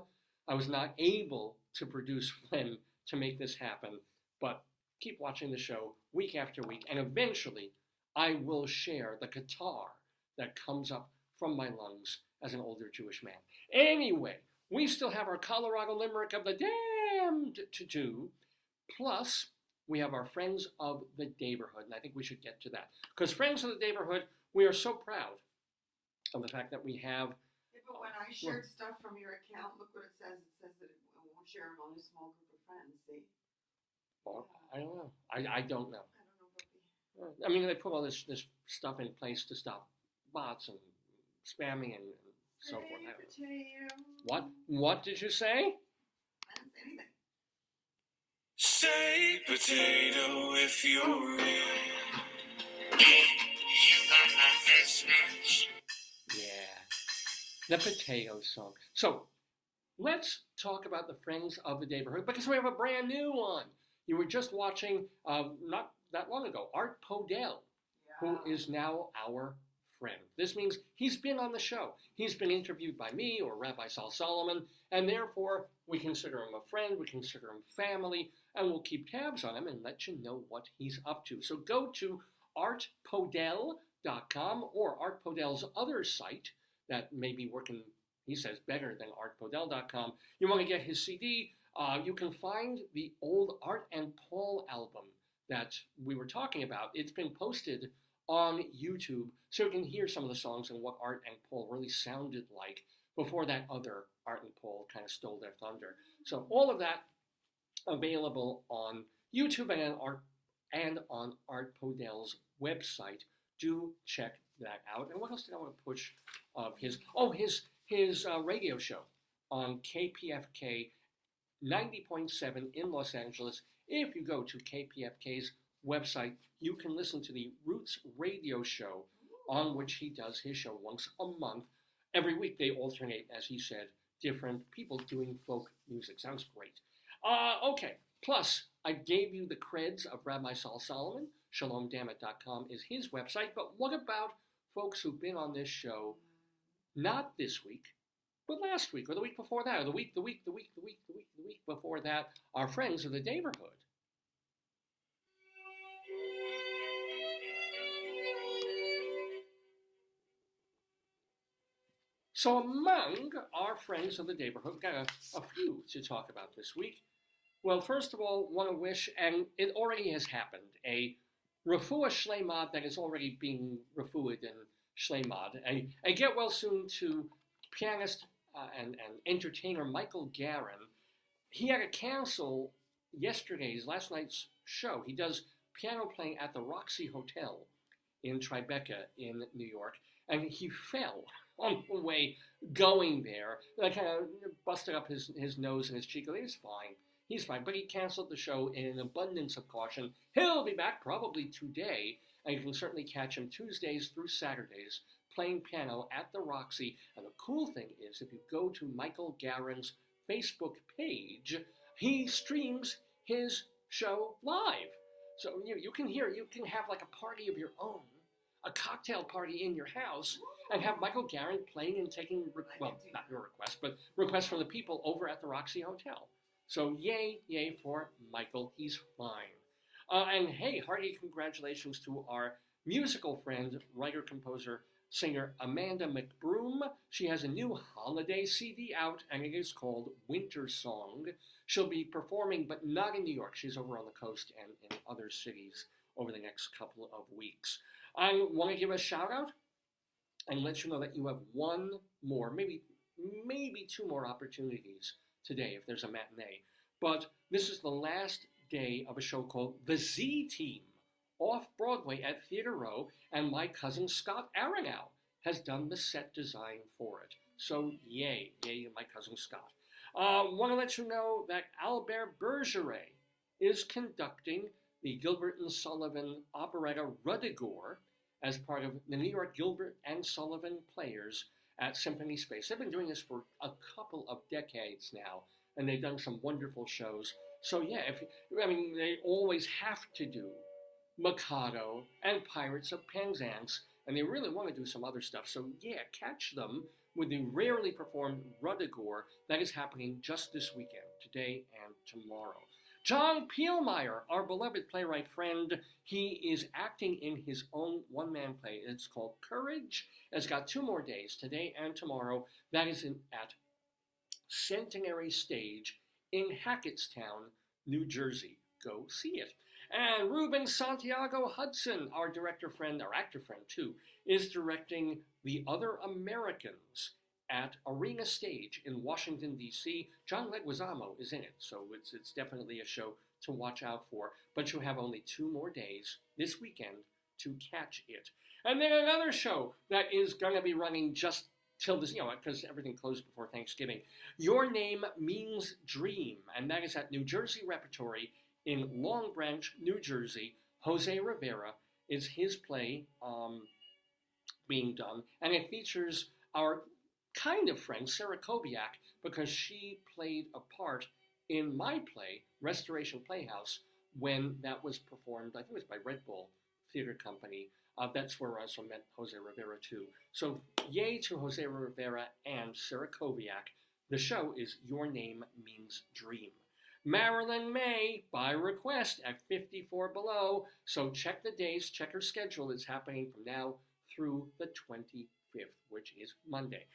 A: I was not able to produce Phlegm to make this happen, but keep watching the show week after week, and eventually I will share the catarrh that comes up from my lungs as an older Jewish man. Anyway, we still have our Colorado Limerick of the damned to do, plus we have our Friends of the Daverhood, and I think we should get to that. Because Friends of the Daverhood, we are so proud of the fact that we have.
B: Yeah, but when I shared stuff from your account, look what it says. It says that it won't share among a small group of friends. See?
A: Well, I don't know. I don't know.
B: I don't know, Bubby.
A: I mean, they put all this stuff in place to stop bots and spamming and so forth. I don't know. What did you say?
B: I didn't say anything.
C: Say potato if you're real.
A: Yeah, the potato song. So, let's talk about the Friends of the Daverhood because we have a brand new one. You were just watching, not that long ago, Art Podell, who is now our friend. This means he's been on the show. He's been interviewed by me or Rabbi Sal Solomon, and therefore we consider him a friend, we consider him family, and we'll keep tabs on him and let you know what he's up to. So go to artpodell.com or Art Podell's other site that may be working, he says, better than artpodell.com. You want to get his CD, you can find the old Art and Paul album that we were talking about. It's been posted on YouTube, so you can hear some of the songs and what Art and Paul really sounded like before that other Art and Paul kind of stole their thunder. So all of that available on YouTube and on Art Podell's website. Do check that out. And what else did I want to push of his? Oh, his radio show on KPFK 90.7 in Los Angeles. If you go to KPFK's website, you can listen to the Roots radio show on which he does his show once a month. Every week they alternate, as he said, different people doing folk music. Sounds great. Okay, plus I gave you the creds of Rabbi Sal Solomon. ShalomDammit.com is his website. But what about folks who've been on this show, not this week, but last week or the week before that, or the week before that, our friends of the Daverhood? So among our friends of the Daverhood, we've got a few to talk about this week. Well, first of all, want to wish, and it already has happened, a refuah shleimah that is already being refuahed and shleimah. A get well soon to pianist and entertainer Michael Garin. He had to cancel last night's show. He does piano playing at the Roxy Hotel in Tribeca in New York, and he fell on the way going there. I kind of busted up his nose and his cheek. He's fine, but he canceled the show in an abundance of caution. He'll be back probably today, and you can certainly catch him Tuesdays through Saturdays playing piano at the Roxy. And the cool thing is, if you go to Michael Garin's Facebook page, he streams his show live. So you can have like a party of your own, a cocktail party in your house, and have Michael Garin playing and taking, not your request, but requests from the people over at the Roxy Hotel. So yay for Michael, he's fine. And hey, hearty congratulations to our musical friend, writer, composer, singer Amanda McBroom. She has a new holiday CD out, and it is called Winter Song. She'll be performing, but not in New York. She's over on the coast and in other cities over the next couple of weeks. I want to give a shout out and let you know that you have one more, maybe two more opportunities today if there's a matinee. But this is the last day of a show called The Z Team off Broadway at Theater Row, and my cousin Scott Aronow has done the set design for it. So yay, my cousin Scott. Want to let you know that Albert Bergeret is conducting the Gilbert and Sullivan operetta Rudigor as part of the New York Gilbert and Sullivan Players at Symphony Space. They've been doing this for a couple of decades now, and they've done some wonderful shows. So yeah, they always have to do Mikado and Pirates of Penzance, and they really want to do some other stuff. So yeah, catch them with the rarely performed Rudigor that is happening just this weekend, today and tomorrow. John Pielmeyer, our beloved playwright friend, he is acting in his own one-man play. It's called Courage. It's got 2 more days, today and tomorrow. That is at Centenary Stage in Hackettstown, New Jersey. Go see it. And Ruben Santiago Hudson, our director friend, our actor friend too, is directing The Other Americans at Arena Stage in Washington, D.C. John Leguizamo is in it, so it's definitely a show to watch out for. But you have only 2 more days this weekend to catch it. And then another show that is going to be running just till this, because everything closed before Thanksgiving. Your Name Means Dream, and that is at New Jersey Repertory in Long Branch, New Jersey. Jose Rivera is his play being done, and it features our kind of friend, Sarah Kobiak, because she played a part in my play, Restoration Playhouse, when that was performed. I think it was by Red Bull Theater Company. That's where I also met Jose Rivera too. So yay to Jose Rivera and Sarah Kobiak. The show is Your Name Means Dream. Marilyn May, by request, at 54 Below. So check the days, check her schedule. It's happening from now through the 25th, which is Monday.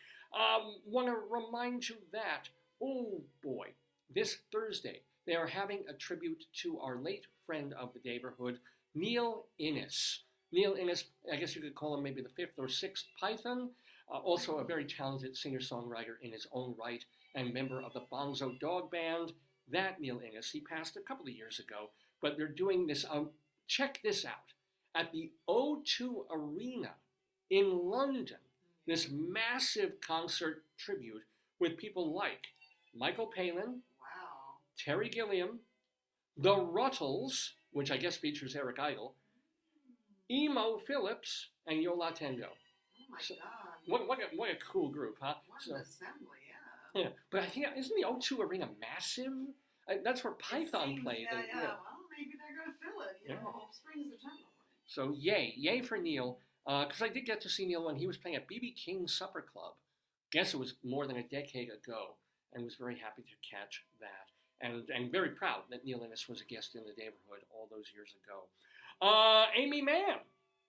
A: Want to remind you that, oh boy, this Thursday, they are having a tribute to our late friend of the Daverhood, Neil Innes. Neil Innes, I guess you could call him maybe the fifth or sixth Python, also a very talented singer-songwriter in his own right and member of the Bonzo Dog Band. That Neil Innes, he passed a couple of years ago, but they're doing this, check this out, at the O2 Arena in London, this massive concert tribute with people like Michael Palin,
B: Wow.
A: Terry Gilliam, The Ruttles, which I guess features Eric Idle, Emo Phillips, and Yo La Tengo.
B: Oh my
A: So,
B: God.
A: What a cool group, huh?
B: What
A: So,
B: an assembly, yeah.
A: yeah, but I think, isn't the O2 Arena massive? That's where Python
B: It seems,
A: played.
B: Yeah,
A: and,
B: yeah. Well, maybe they're going to fill it. You
A: Yeah.
B: know, hope springs eternal.
A: So yay for Neil, because I did get to see Neil when he was playing at B.B. King's Supper Club. Guess it was more than a decade ago, and was very happy to catch that. And very proud that Neil Innes was a guest in the Daverhood all those years ago. Amy Mann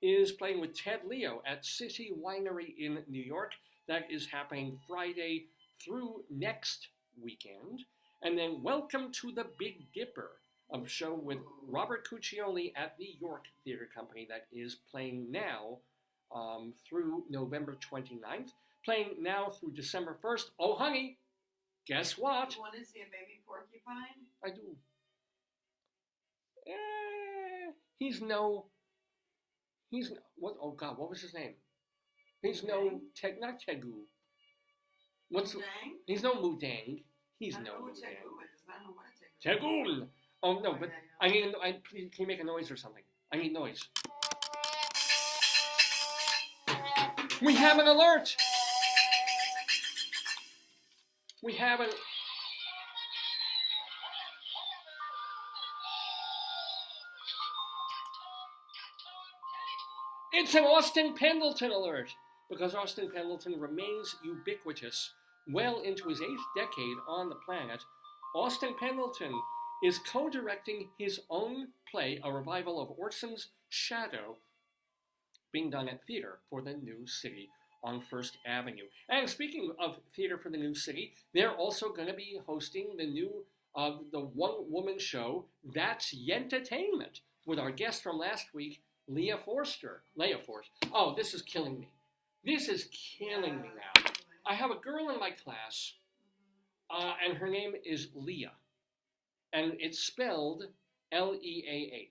A: is playing with Ted Leo at City Winery in New York. That is happening Friday through next weekend. And then Welcome to the Big Dipper, a show with Robert Cuccioli at the York Theater Company that is playing now through November 29th, playing now through December 1st. Oh, honey, guess what?
B: You want to see a baby porcupine?
A: I do. He's no, what, oh God, what was his name? He's no, not Tegu.
B: Dang?
A: He's no Mudang. He's
B: I
A: no
B: don't know what
A: Mudang.
B: Tegu is. I don't know what a Tegu is.
A: Tegun! Oh, no,
B: Oh,
A: but
B: yeah,
A: please, can you make a noise or something? I need noise. We have an alert! We have an... It's an Austin Pendleton alert! Because Austin Pendleton remains ubiquitous well into his 8th decade on the planet. Austin Pendleton is co-directing his own play, a revival of Orson's Shadow, being done at Theater for the New City on First Avenue. And speaking of Theater for the New City, they're also going to be hosting the new, the one-woman show, That's Yentertainment, with our guest from last week, Leah Forster. Oh, this is killing me. This is killing me now. I have a girl in my class, and her name is Leah. And it's spelled Leah.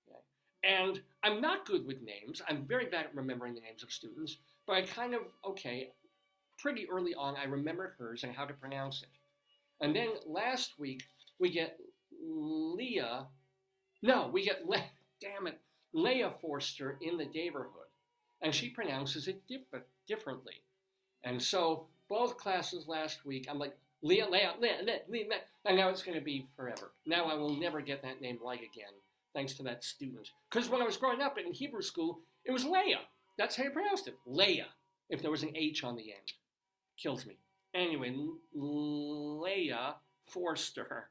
A: Okay? And I'm not good with names. I'm very bad at remembering the names of students, but I kind of, pretty early on, I remembered hers and how to pronounce it. And then last week, we get Leah Forster in the Daverhood. And she pronounces it differently. And so both classes last week, I'm like, Leah, and now it's going to be forever. Now I will never get that name right again, thanks to that student. Because when I was growing up in Hebrew school, it was Leah. That's how you pronounced it, Leah. If there was an H on the end. Kills me. Anyway, Leah Forster,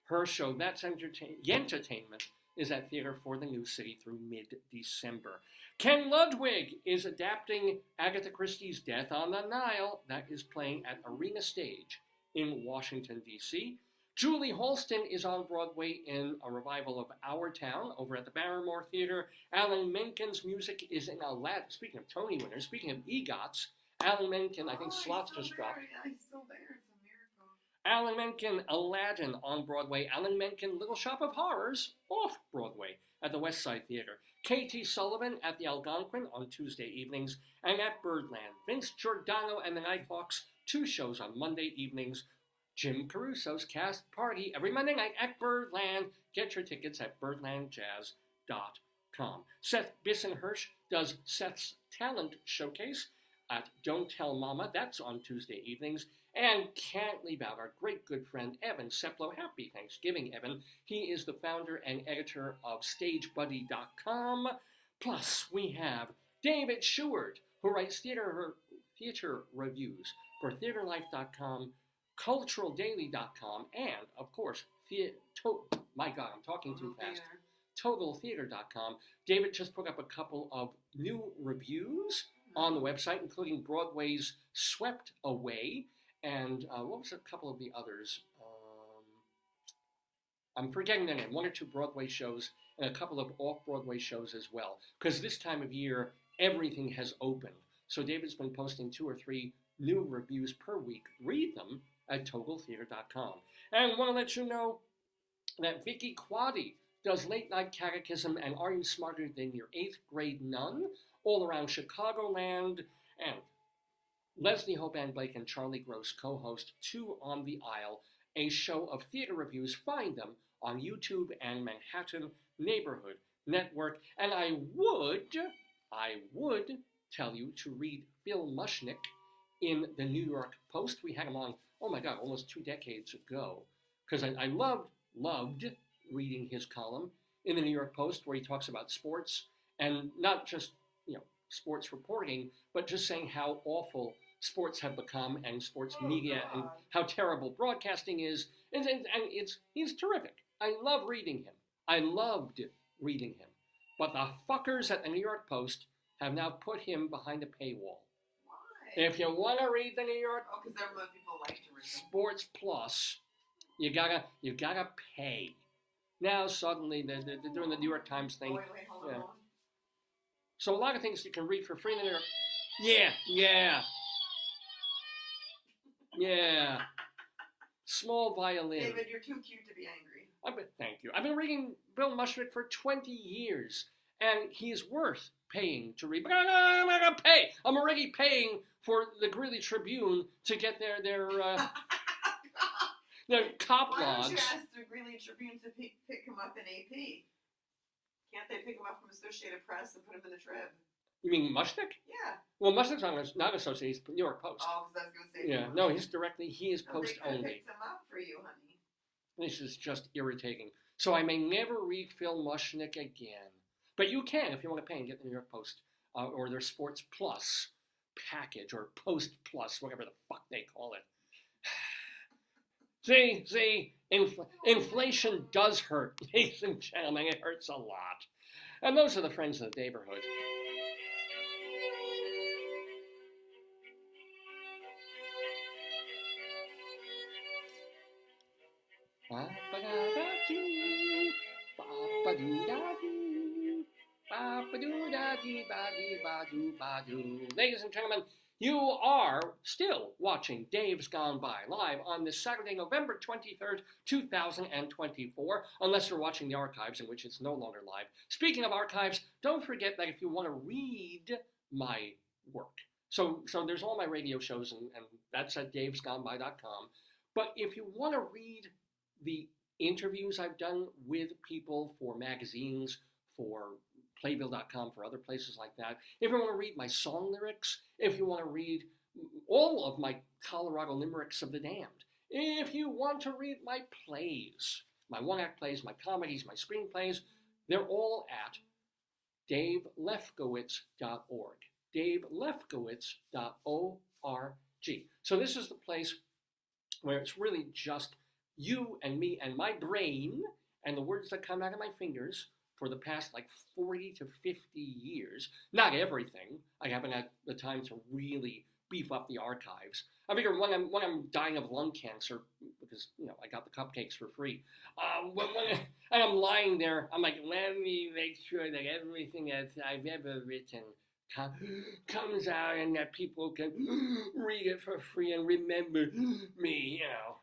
A: her show, That's Yentertainment, is at Theater for the New City through mid-December. Ken Ludwig is adapting Agatha Christie's Death on the Nile. That is playing at Arena Stage in Washington, D.C. Julie Halston is on Broadway in a revival of Our Town over at the Barrymore Theater. Alan Menken's music is in Aladdin. Speaking of Tony winners, speaking of EGOTs, Alan Menken, I think slots just dropped.
B: Yeah, he's still there. It's a miracle.
A: Alan Menken, Aladdin on Broadway. Alan Menken, Little Shop of Horrors off Broadway at the West Side Theater. K.T. Sullivan at the Algonquin on Tuesday evenings. And at Birdland, Vince Giordano and the Nighthawks, 2 shows on Monday evenings. Jim Caruso's Cast Party every Monday night at Birdland. Get your tickets at birdlandjazz.com. Seth Bissenhirsch does Seth's Talent Showcase at Don't Tell Mama. That's on Tuesday evenings. And can't leave out our great good friend Evan Seplow. Happy Thanksgiving, Evan. He is the founder and editor of StageBuddy.com. Plus, we have David Sheward, who writes theater reviews for TheaterLife.com, CulturalDaily.com, and, of course, my God, I'm talking too fast. TotalTheater.com. David just put up a couple of new reviews on the website, including Broadway's Swept Away, and what was a couple of the others? I'm forgetting their name. One or two Broadway shows and a couple of off-Broadway shows as well, because this time of year, everything has opened. So David's been posting 2 or 3 new reviews per week. Read them at TotalTheater.com. And want to let you know that Vicky Quaddy does Late Night Catechism and Are You Smarter Than Your 8th Grade Nun all around Chicagoland. And Leslie Hope Ann Blake and Charlie Gross co-host Two on the Aisle, a show of theater reviews. Find them on YouTube and Manhattan Neighborhood Network. And I would tell you to read Phil Mushnick in the New York Post. We had him on, oh my God, almost 2 decades ago, because I loved reading his column in the New York Post, where he talks about sports, and not just, sports reporting, but just saying how awful sports have become, and sports media, and how terrible broadcasting is, and he's terrific. I love reading him. I loved reading him. But the fuckers at the New York Post have now put him behind a paywall.
B: Why?
A: If you want to read the New York
B: because everyone people like to read them.
A: Sports Plus, you gotta pay. Now suddenly they're doing the New York Times thing.
B: Wait, hold on.
A: So a lot of things you can read for free in the New York. Yeah. Small violin.
B: David, you're too cute to be angry.
A: Thank you. I've been reading Bill Mushnick for 20 years, and he's worth paying to read. But I'm not gonna pay. I'm already paying for the Greeley Tribune to get their cop
B: Why
A: logs.
B: don't you ask the Greeley Tribune to pick him up in AP? Can't they pick him up from Associated Press and put him in the Trib?
A: You mean Mushnick?
B: Yeah.
A: Well, Mushnick's not associated. He's New York Post.
B: Oh, because I was going to say.
A: Yeah. No, he is Post
B: they
A: only.
B: picked him up for you, honey.
A: This is just irritating. So I may never read Phil Mushnick again. But you can if you want to pay and get the New York Post or their Sports Plus package or Post Plus, whatever the fuck they call it. See, inflation does hurt, ladies and gentlemen. It hurts a lot. And those are the friends of the Daverhood. Ladies and gentlemen, you are still watching Dave's Gone By live on this Saturday, November 23rd, 2024, unless you're watching the archives, in which it's no longer live. Speaking of archives, don't forget that if you want to read my work, so there's all my radio shows, and that's at davesgoneby.com. But if you want to read the interviews I've done with people for magazines, for Playbill.com, for other places like that, if you want to read my song lyrics, if you want to read all of my Colorado limericks of the damned, if you want to read my plays, my one-act plays, my comedies, my screenplays, they're all at davelefkowitz.org. davelefkowitz.org. So this is the place where it's really just you and me and my brain and the words that come out of my fingers for the past 40 to 50 years. Not everything. I haven't had the time to really beef up the archives. I figure when I'm dying of lung cancer, because I got the cupcakes for free, and I'm lying there, I'm like, let me make sure that everything that I've ever written comes out and that people can read it for free and remember me.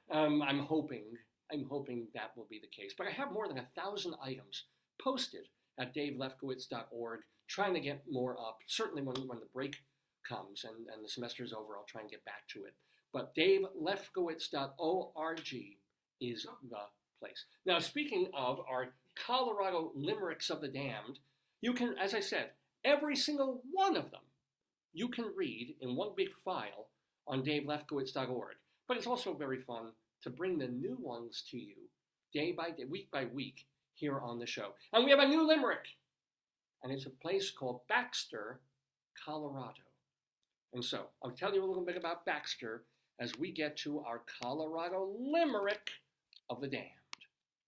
A: I'm hoping that will be the case. But I have more than 1,000 items posted at davelefkowitz.org, trying to get more up. Certainly when the break comes and the semester's over, I'll try and get back to it. But davelefkowitz.org is the place. Now, speaking of our Colorado limericks of the damned, you can, as I said, every single one of them you can read in one big file on davelefkowitz.org. But it's also very fun to bring the new ones to you day by day, week by week here on the show. And we have a new limerick, and it's a place called Baxter, Colorado. And so I'll tell you a little bit about Baxter as we get to our Colorado limerick of the damned.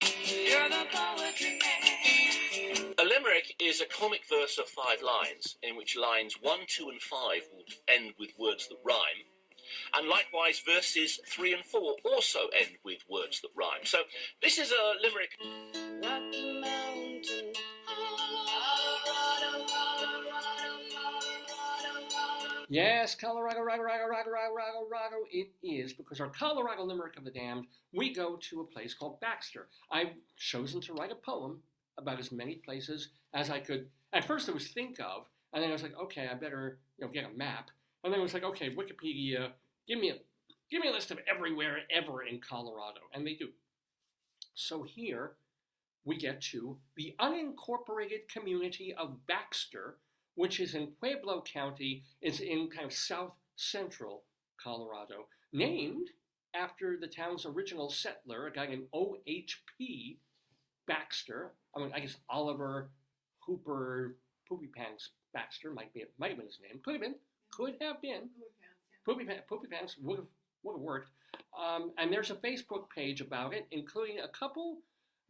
D: You're the poetry man.
F: A limerick is a comic verse of 5 lines, in which lines 1, 2, and 5 will end with words that rhyme. And likewise, verses 3 and 4 also end with words that rhyme. So this is a limerick.
D: Rocky Mountain, Colorado, Colorado, Colorado.
A: Yes, Colorado, it is, because our Colorado limerick of the damned, we go to a place called Baxter. I've chosen to write a poem about as many places as I could. At first I was think of, and then I was like, okay, I better get a map. And then I was like, okay, Wikipedia, give me a list of everywhere ever in Colorado, and they do. So here we get to the unincorporated community of Baxter, which is in Pueblo County. It's in kind of south central Colorado, named after the town's original settler, a guy named O.H.P. Baxter. I mean, I guess Oliver Hooper Poopy Pants Baxter might have been his name. Could have been. Poopy Pants would have worked. And there's a Facebook page about it, including a couple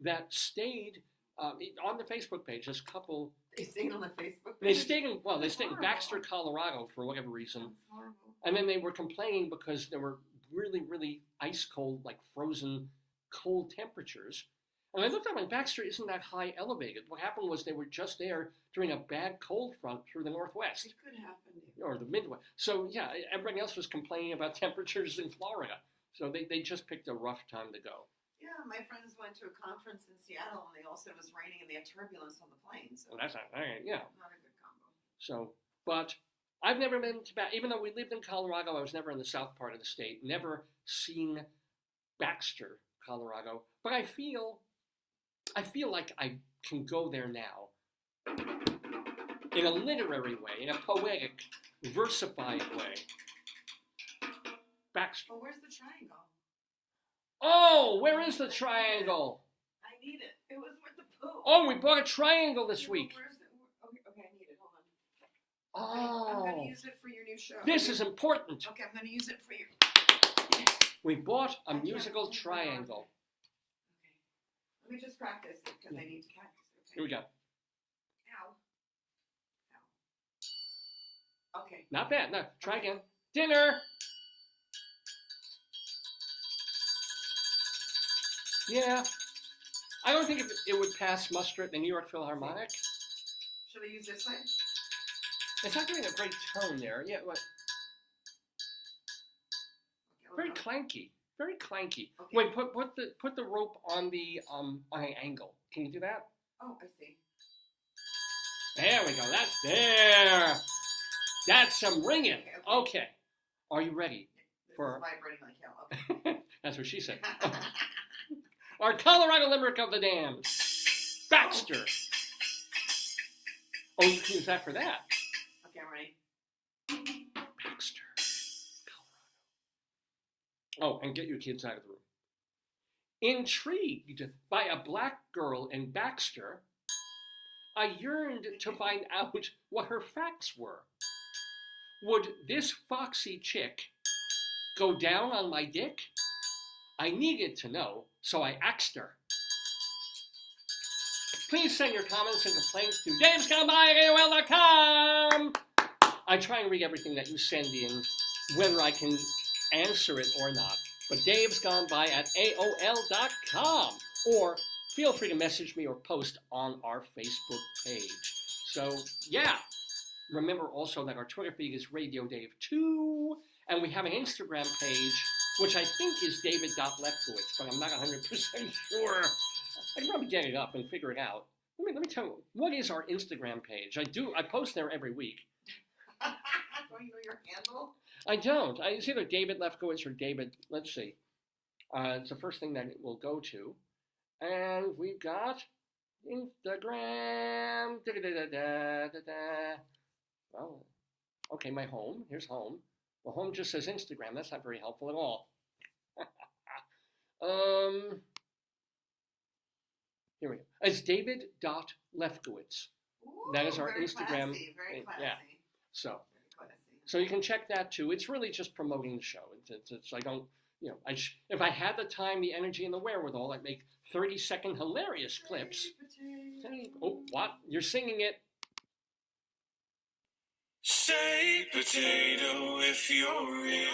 A: that stayed on the Facebook page. This couple.
B: They stayed on the Facebook
A: They
B: page?
A: stayed in
B: Horrible.
A: Baxter, Colorado for whatever reason.
B: That's horrible.
A: And then they were complaining because there were really, really ice cold, like frozen cold temperatures. And I looked up, and Baxter isn't that high elevated. What happened was they were just there during a bad cold front through the Northwest.
B: It could happen to you.
A: Or the Midwest. So, yeah, everybody else was complaining about temperatures in Florida. So they just picked a rough time to go.
B: Yeah, my friends went to a conference in Seattle, and they all said it was raining and they had turbulence on the plane. So
A: Well, that's not, yeah.
B: not a good combo.
A: So, but I've never been to even though we lived in Colorado, I was never in the south part of the state, never seen Baxter, Colorado. But I feel like I can go there now in a literary way, in a poetic, versified way. Baxter.
B: But where's the triangle?
A: Oh, where is the triangle?
B: I need it. It was with the poo.
A: Oh, we bought a triangle this week.
B: Where's the, okay, I need it. Hold on. I'm
A: Oh,
B: going to use it for your new show.
A: this is important.
B: Okay, I'm going to use it for your.
A: We bought a
B: I can't
A: musical
B: hold it on.
A: triangle.
B: Okay. Let me just practice it because I need to practice it.
A: Here we go.
B: Ow. Ow. Okay.
A: Not bad. No, try again. Dinner. Yeah. I don't think it would pass muster at the New York Philharmonic.
B: Should I use this side?
A: It's not doing a great tone there. Yeah, what?
B: Okay,
A: Very
B: hold on.
A: clanky. Very clanky.
B: Okay.
A: Wait, put the rope on on an angle. Can you do that?
B: Oh, I see.
A: There we go. That's there. That's some ringing.
B: Okay,
A: Okay. Are you ready?
B: This
A: For-
B: is vibrating like hell.
A: That's what she said.
B: Okay.
A: Our Colorado Limerick of the Damned. Baxter. Oh, you can use that for that.
B: Okay, I'm ready.
A: Baxter, Colorado. Oh, and get your kids out of the room. Intrigued by a black girl in Baxter, I yearned to find out what her facts were. Would this foxy chick go down on my dick? I needed to know, so I axed her. Please send your comments and complaints to davesgoneby@AOL.com. I try and read everything that you send in, whether I can answer it or not. But davesgoneby@AOL.com. Or feel free to message me or post on our Facebook page. So, yeah. Remember also that our Twitter feed is Radio Dave 2, and we have an Instagram page, which I think is david.lefkowitz, but I'm not 100% sure. I can probably get it up and figure it out. Let me tell you, what is our Instagram page? I post there every week.
B: Don't you know your handle?
A: I don't. It's either David Lefkowitz or David, let's see. It's the first thing that it will go to. And we've got Instagram. Oh, Okay, my home. Here's home. Well, home just says Instagram. That's not very helpful at all. Here we go. It's David.Lefkowitz.
B: Ooh,
A: That is our
B: very
A: Instagram.
B: Classy, very classy.
A: Yeah. So
B: Very classy.
A: So you can check that too. It's really just promoting the show. It's I don't, if I had the time, the energy, and the wherewithal, I'd make 30-second hilarious clips. Oh, what? You're singing it.
C: Say potato if you're real.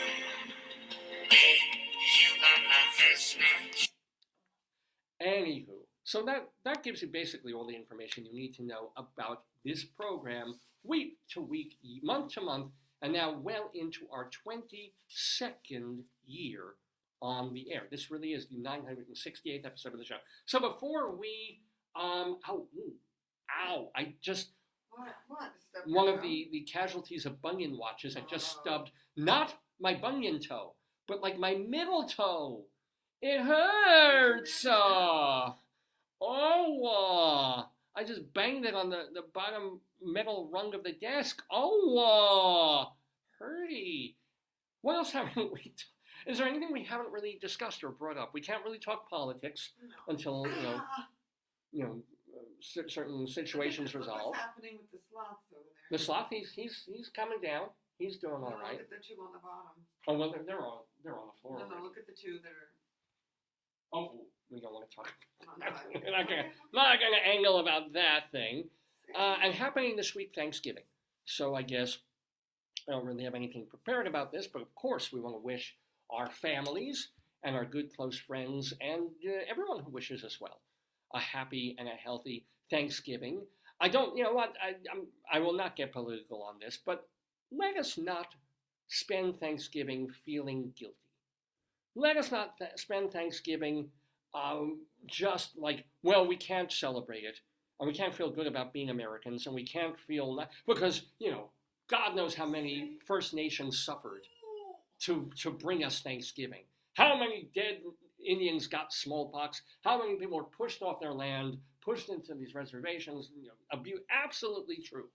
A: Anywho, so that gives you basically all the information you need to know about this program, week to week, month to month, and now well into our 22nd year on the air. This really is the 968th episode of the show. So before we, I just,
B: What?
A: one of the casualties of bunion watches, I just stubbed not my bunion toe, but like my middle toe. It hurts. I just banged it on the bottom metal rung of the desk. Hurty. What else haven't we? Is there anything we haven't really discussed or brought up? We can't really talk politics until certain situations
B: Look
A: resolve.
B: what's happening with the sloths over there?
A: The sloth, he's coming down. He's doing all right.
B: Look at the two on the bottom.
A: Oh well, they're on the floor.
B: No,
A: already.
B: look at the two that are.
A: Oh, we don't want to talk.
B: I'm
A: not gonna angle about that thing. And happening this week, Thanksgiving. So I guess I don't really have anything prepared about this, but of course we want to wish our families and our good close friends and everyone who wishes us well a happy and a healthy Thanksgiving. I don't, you know what? I will not get political on this, but let us not spend Thanksgiving feeling guilty. Let us not spend Thanksgiving just like, well, we can't celebrate it, and we can't feel good about being Americans, and we can't feel, because, God knows how many First Nations suffered to bring us Thanksgiving. How many dead Indians got smallpox? How many people were pushed off their land, pushed into these reservations, abused? Absolutely true.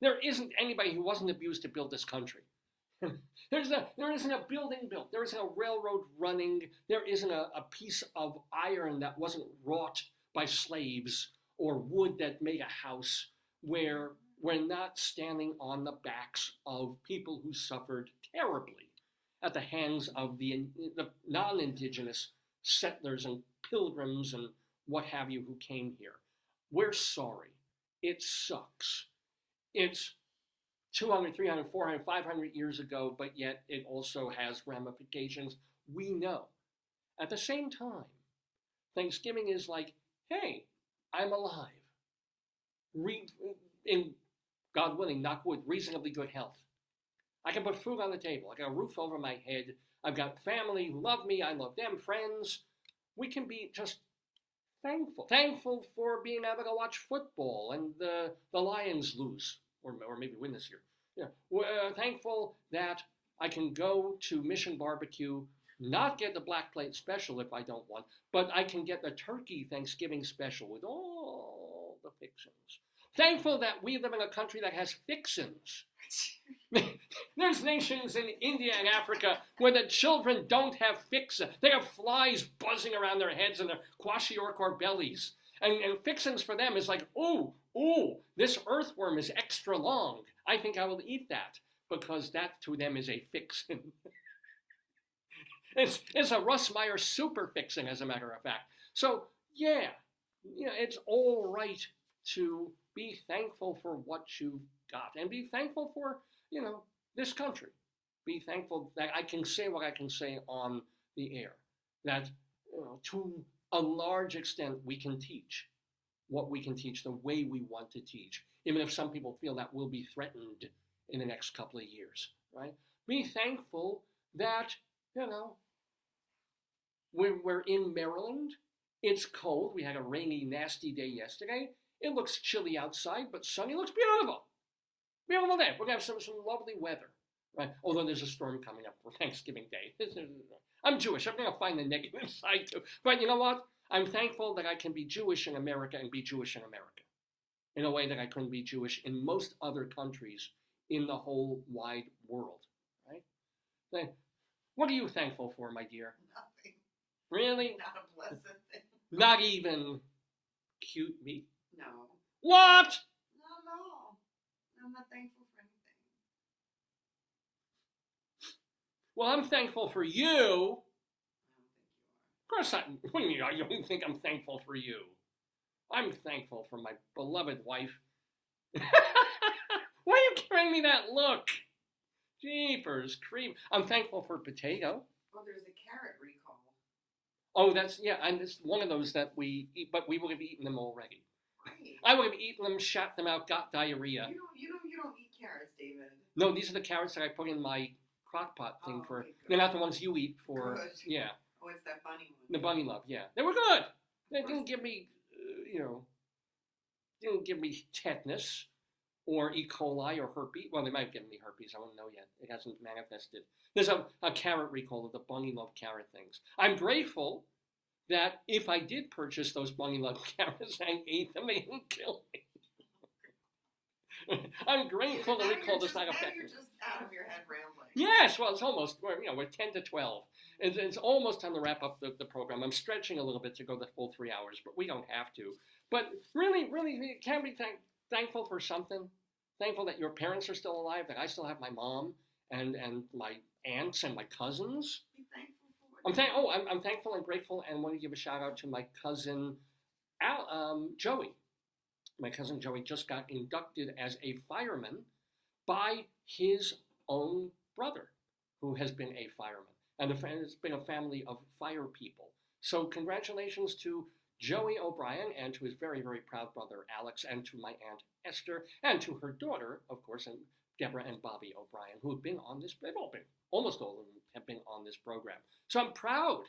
A: There isn't anybody who wasn't abused to build this country. There isn't a building built. There isn't a railroad running. There isn't a piece of iron that wasn't wrought by slaves or wood that made a house where we're not standing on the backs of people who suffered terribly at the hands of the non-indigenous settlers and pilgrims and what have you who came here. We're sorry. It sucks. It's 200, 300, 400, 500 years ago, but yet it also has ramifications we know. At the same time, Thanksgiving is like, hey, I'm alive. In, God willing, knock wood, reasonably good health. I can put food on the table. I got a roof over my head. I've got family who love me. I love them, friends. We can be just thankful. Thankful for being able to watch football and the Lions lose. Or maybe win this year. Yeah, we're thankful that I can go to Mission Barbecue, not get the black plate special if I don't want, but I can get the turkey Thanksgiving special with all the fixings. Thankful that we live in a country that has fixins. There's nations in India and Africa where the children don't have fixins. They have flies buzzing around their heads and their kwashiorkor bellies. And fixins for them is like, ooh, this earthworm is extra long. I think I will eat that because that to them is a fixin. It's a Russ Meyer super fixin, as a matter of fact. So, yeah, it's all right to be thankful for what you've got and be thankful for, this country. Be thankful that I can say what I can say on the air. That, to a large extent, we can teach what we can teach the way we want to teach, even if some people feel that will be threatened in the next couple of years, right? Be thankful that, we're in Maryland. It's cold. We had a rainy, nasty day yesterday. It looks chilly outside, but sunny. Looks beautiful. Beautiful day. We're going to have some lovely weather, right? Although there's a storm coming up for Thanksgiving Day. I'm Jewish. I'm going to find the negative side too. But you know what? I'm thankful that I can be Jewish in America and be Jewish in America in a way that I couldn't be Jewish in most other countries in the whole wide world, right? Then, what are you thankful for, my dear?
B: Nothing.
A: Really?
B: Not a pleasant thing.
A: Not even cute meat?
B: No.
A: What?
B: Not at all. I'm not thankful for anything.
A: Well, I'm thankful for you.
B: I don't think
A: Of course, what do you mean? You don't think I'm thankful for you? I'm thankful for my beloved wife. Why are you giving me that look? Jeepers cream. I'm thankful for potato.
B: you are. Oh, there's a carrot recall.
A: Oh, and it's one of those that we eat, but we would have eaten them already.
B: Right.
A: I would have eaten them, shat them out, got diarrhea.
B: You don't eat carrots, David.
A: No, these are the carrots that I put in my crock pot thing
B: Oh,
A: for.
B: okay, good.
A: They're not the ones you eat for.
B: Good.
A: Yeah,
B: Oh, it's that bunny one.
A: the bunny love. Yeah, they were good. They didn't give me, didn't give me tetanus or E. coli or herpes. Well, they might have given me herpes. I don't know yet. It hasn't manifested. There's a carrot recall of the bunny love carrot things. I'm grateful that if I did purchase those bunny love carrots and ate them, they didn't kill me. I'm grateful the recall does not affect me.
B: You're just out of your head rambling.
A: Yes, well, it's almost, we're 10 to 12. It's almost time to wrap up the program. I'm stretching a little bit to go the full 3 hours, but we don't have to. But really, really, can be thankful for something. Thankful that your parents are still alive, that I still have my mom and my aunts and my cousins.
B: Be thankful for what
A: I'm thankful and grateful, and want to give a shout out to my cousin Joey. My cousin Joey just got inducted as a fireman by his own brother, who has been a fireman. And it's been a family of fire people. So congratulations to Joey O'Brien and to his very, very proud brother Alex, and to my aunt Esther, and to her daughter, of course, and Deborah and Bobby O'Brien, who have been on this, almost all of them have been on this program. So I'm proud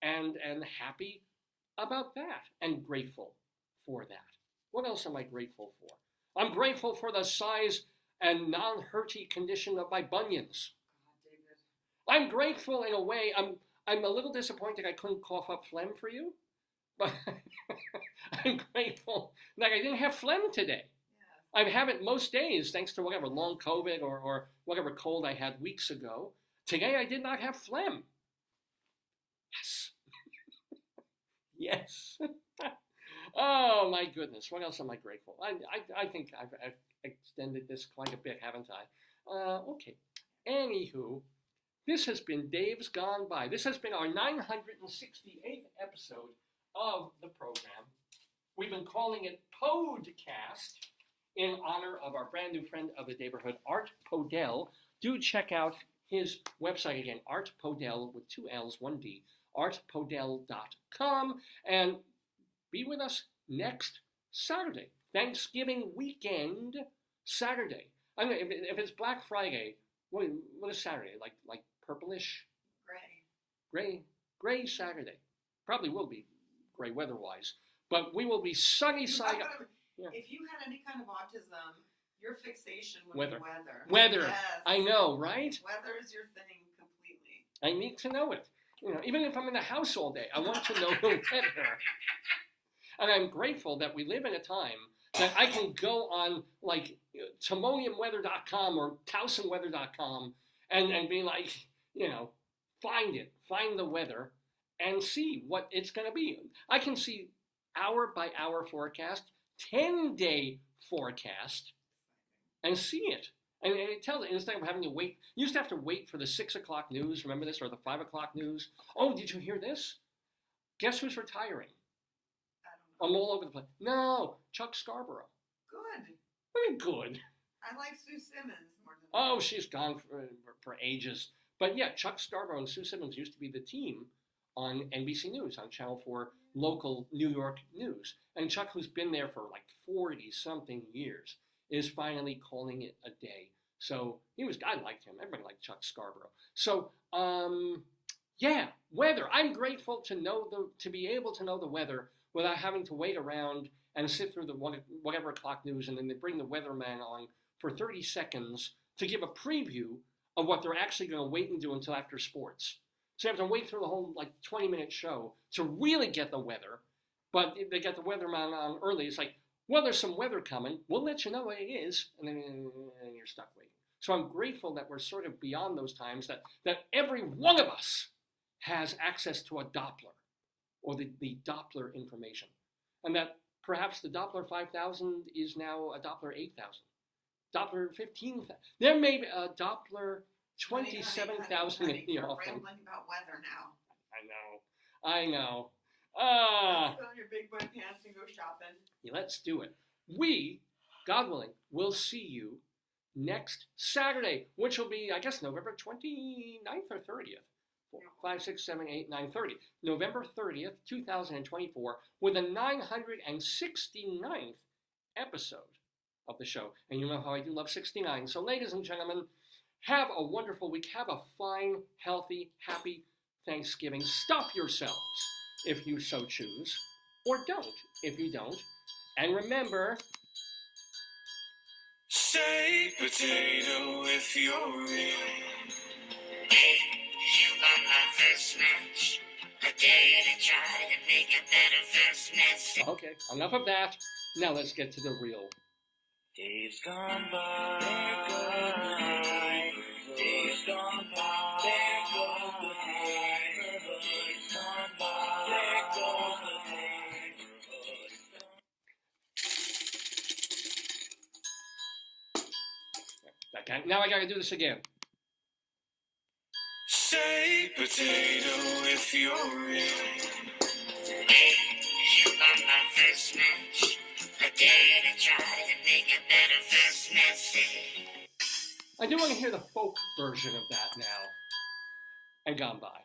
A: and happy about that, and grateful for that. What else am I grateful for? I'm grateful for the size and non-hurty condition of my bunions.
B: God, David.
A: I'm grateful in a way. I'm a little disappointed I couldn't cough up phlegm for you, but I'm grateful that I didn't have phlegm today.
B: Yeah.
A: I have it most days thanks to whatever long COVID or whatever cold I had weeks ago. Today I did not have phlegm. Yes. Yes. Oh my goodness! What else am I grateful? I think I've extended this quite a bit, haven't I? Okay. Anywho, this has been Dave's Gone By. This has been our 968th episode of the program. We've been calling it PODECAST in honor of our brand new friend of the Daverhood, Art Podell. Do check out his website again, Art Podell with 2 L's, 1 D, artpodell.com, and be with us next Saturday, Thanksgiving weekend Saturday. I mean, if it's Black Friday, what is Saturday? Like purplish? Gray Saturday. Probably will be gray weather-wise, but we will be sunny side up. Yeah.
B: If you had any kind of autism, your fixation would
A: Weather.
B: be weather.
A: Weather.
B: Yes.
A: I know, right?
B: Weather is your thing completely.
A: I need to know it. Even if I'm in the house all day, I want to know the weather. And I'm grateful that we live in a time that I can go on like timoniumweather.com or towsonweather.com and be like, find the weather and see what it's going to be. I can see hour by hour forecast, 10-day forecast, and see it. And it tells it, instead of having to wait, you used to have to wait for the 6 o'clock news, remember this, or the 5 o'clock news. Oh, did you hear this? Guess who's retiring?
B: I don't
A: I'm
B: know.
A: all over the place. No, Chuck Scarborough.
B: Good.
A: Very good.
B: I like Sue Simmons more than
A: Oh, she's gone for ages. But yeah, Chuck Scarborough and Sue Simmons used to be the team on NBC News, on Channel 4 local New York news. And Chuck, who's been there for like 40-something years, is finally calling it a day. So I liked him. Everybody liked Chuck Scarborough. So, yeah, weather. I'm grateful to be able to know the weather without having to wait around and sit through the whatever o'clock news, and then they bring the weatherman on for 30 seconds to give a preview of what they're actually going to wait and do until after sports. So you have to wait through the whole 20-minute show to really get the weather, but they get the weatherman on early. It's like, well, there's some weather coming. We'll let you know what it is, and then you're stuck waiting. So I'm grateful that we're sort of beyond those times, that every one of us has access to a Doppler, or the Doppler information. And that perhaps the Doppler 5000 is now a Doppler 8000. Doppler 15,000. There may be a Doppler 27,000 in the offing.
B: Rambling about weather now.
A: I know.
B: Let's put on your big boy pants and go shopping.
A: Let's do it. We, God willing, will see you next Saturday, which will be, I guess, November 29th or 30th. 5, 6, 7, 8, 9, 30. November 30th, 2024, with the 969th episode of the show. And you know how I do love 69. So, ladies and gentlemen, have a wonderful week. Have a fine, healthy, happy Thanksgiving. Stuff yourselves if you so choose, or don't if you don't. And remember,
C: Say potato if you're real.
D: Hey, you got my first match. I dare you to try to make a better first match.
A: okay, enough of that. Now let's get to the real.
C: Days gone by, they're good. Days gone by, they're good. Days gone by, they're good.
A: Now I gotta do this again.
C: Say potato if you're real.
D: Hey, you got my first match. I dare you to try to make a better first match.
A: I do want to hear the folk version of that now. And gone by.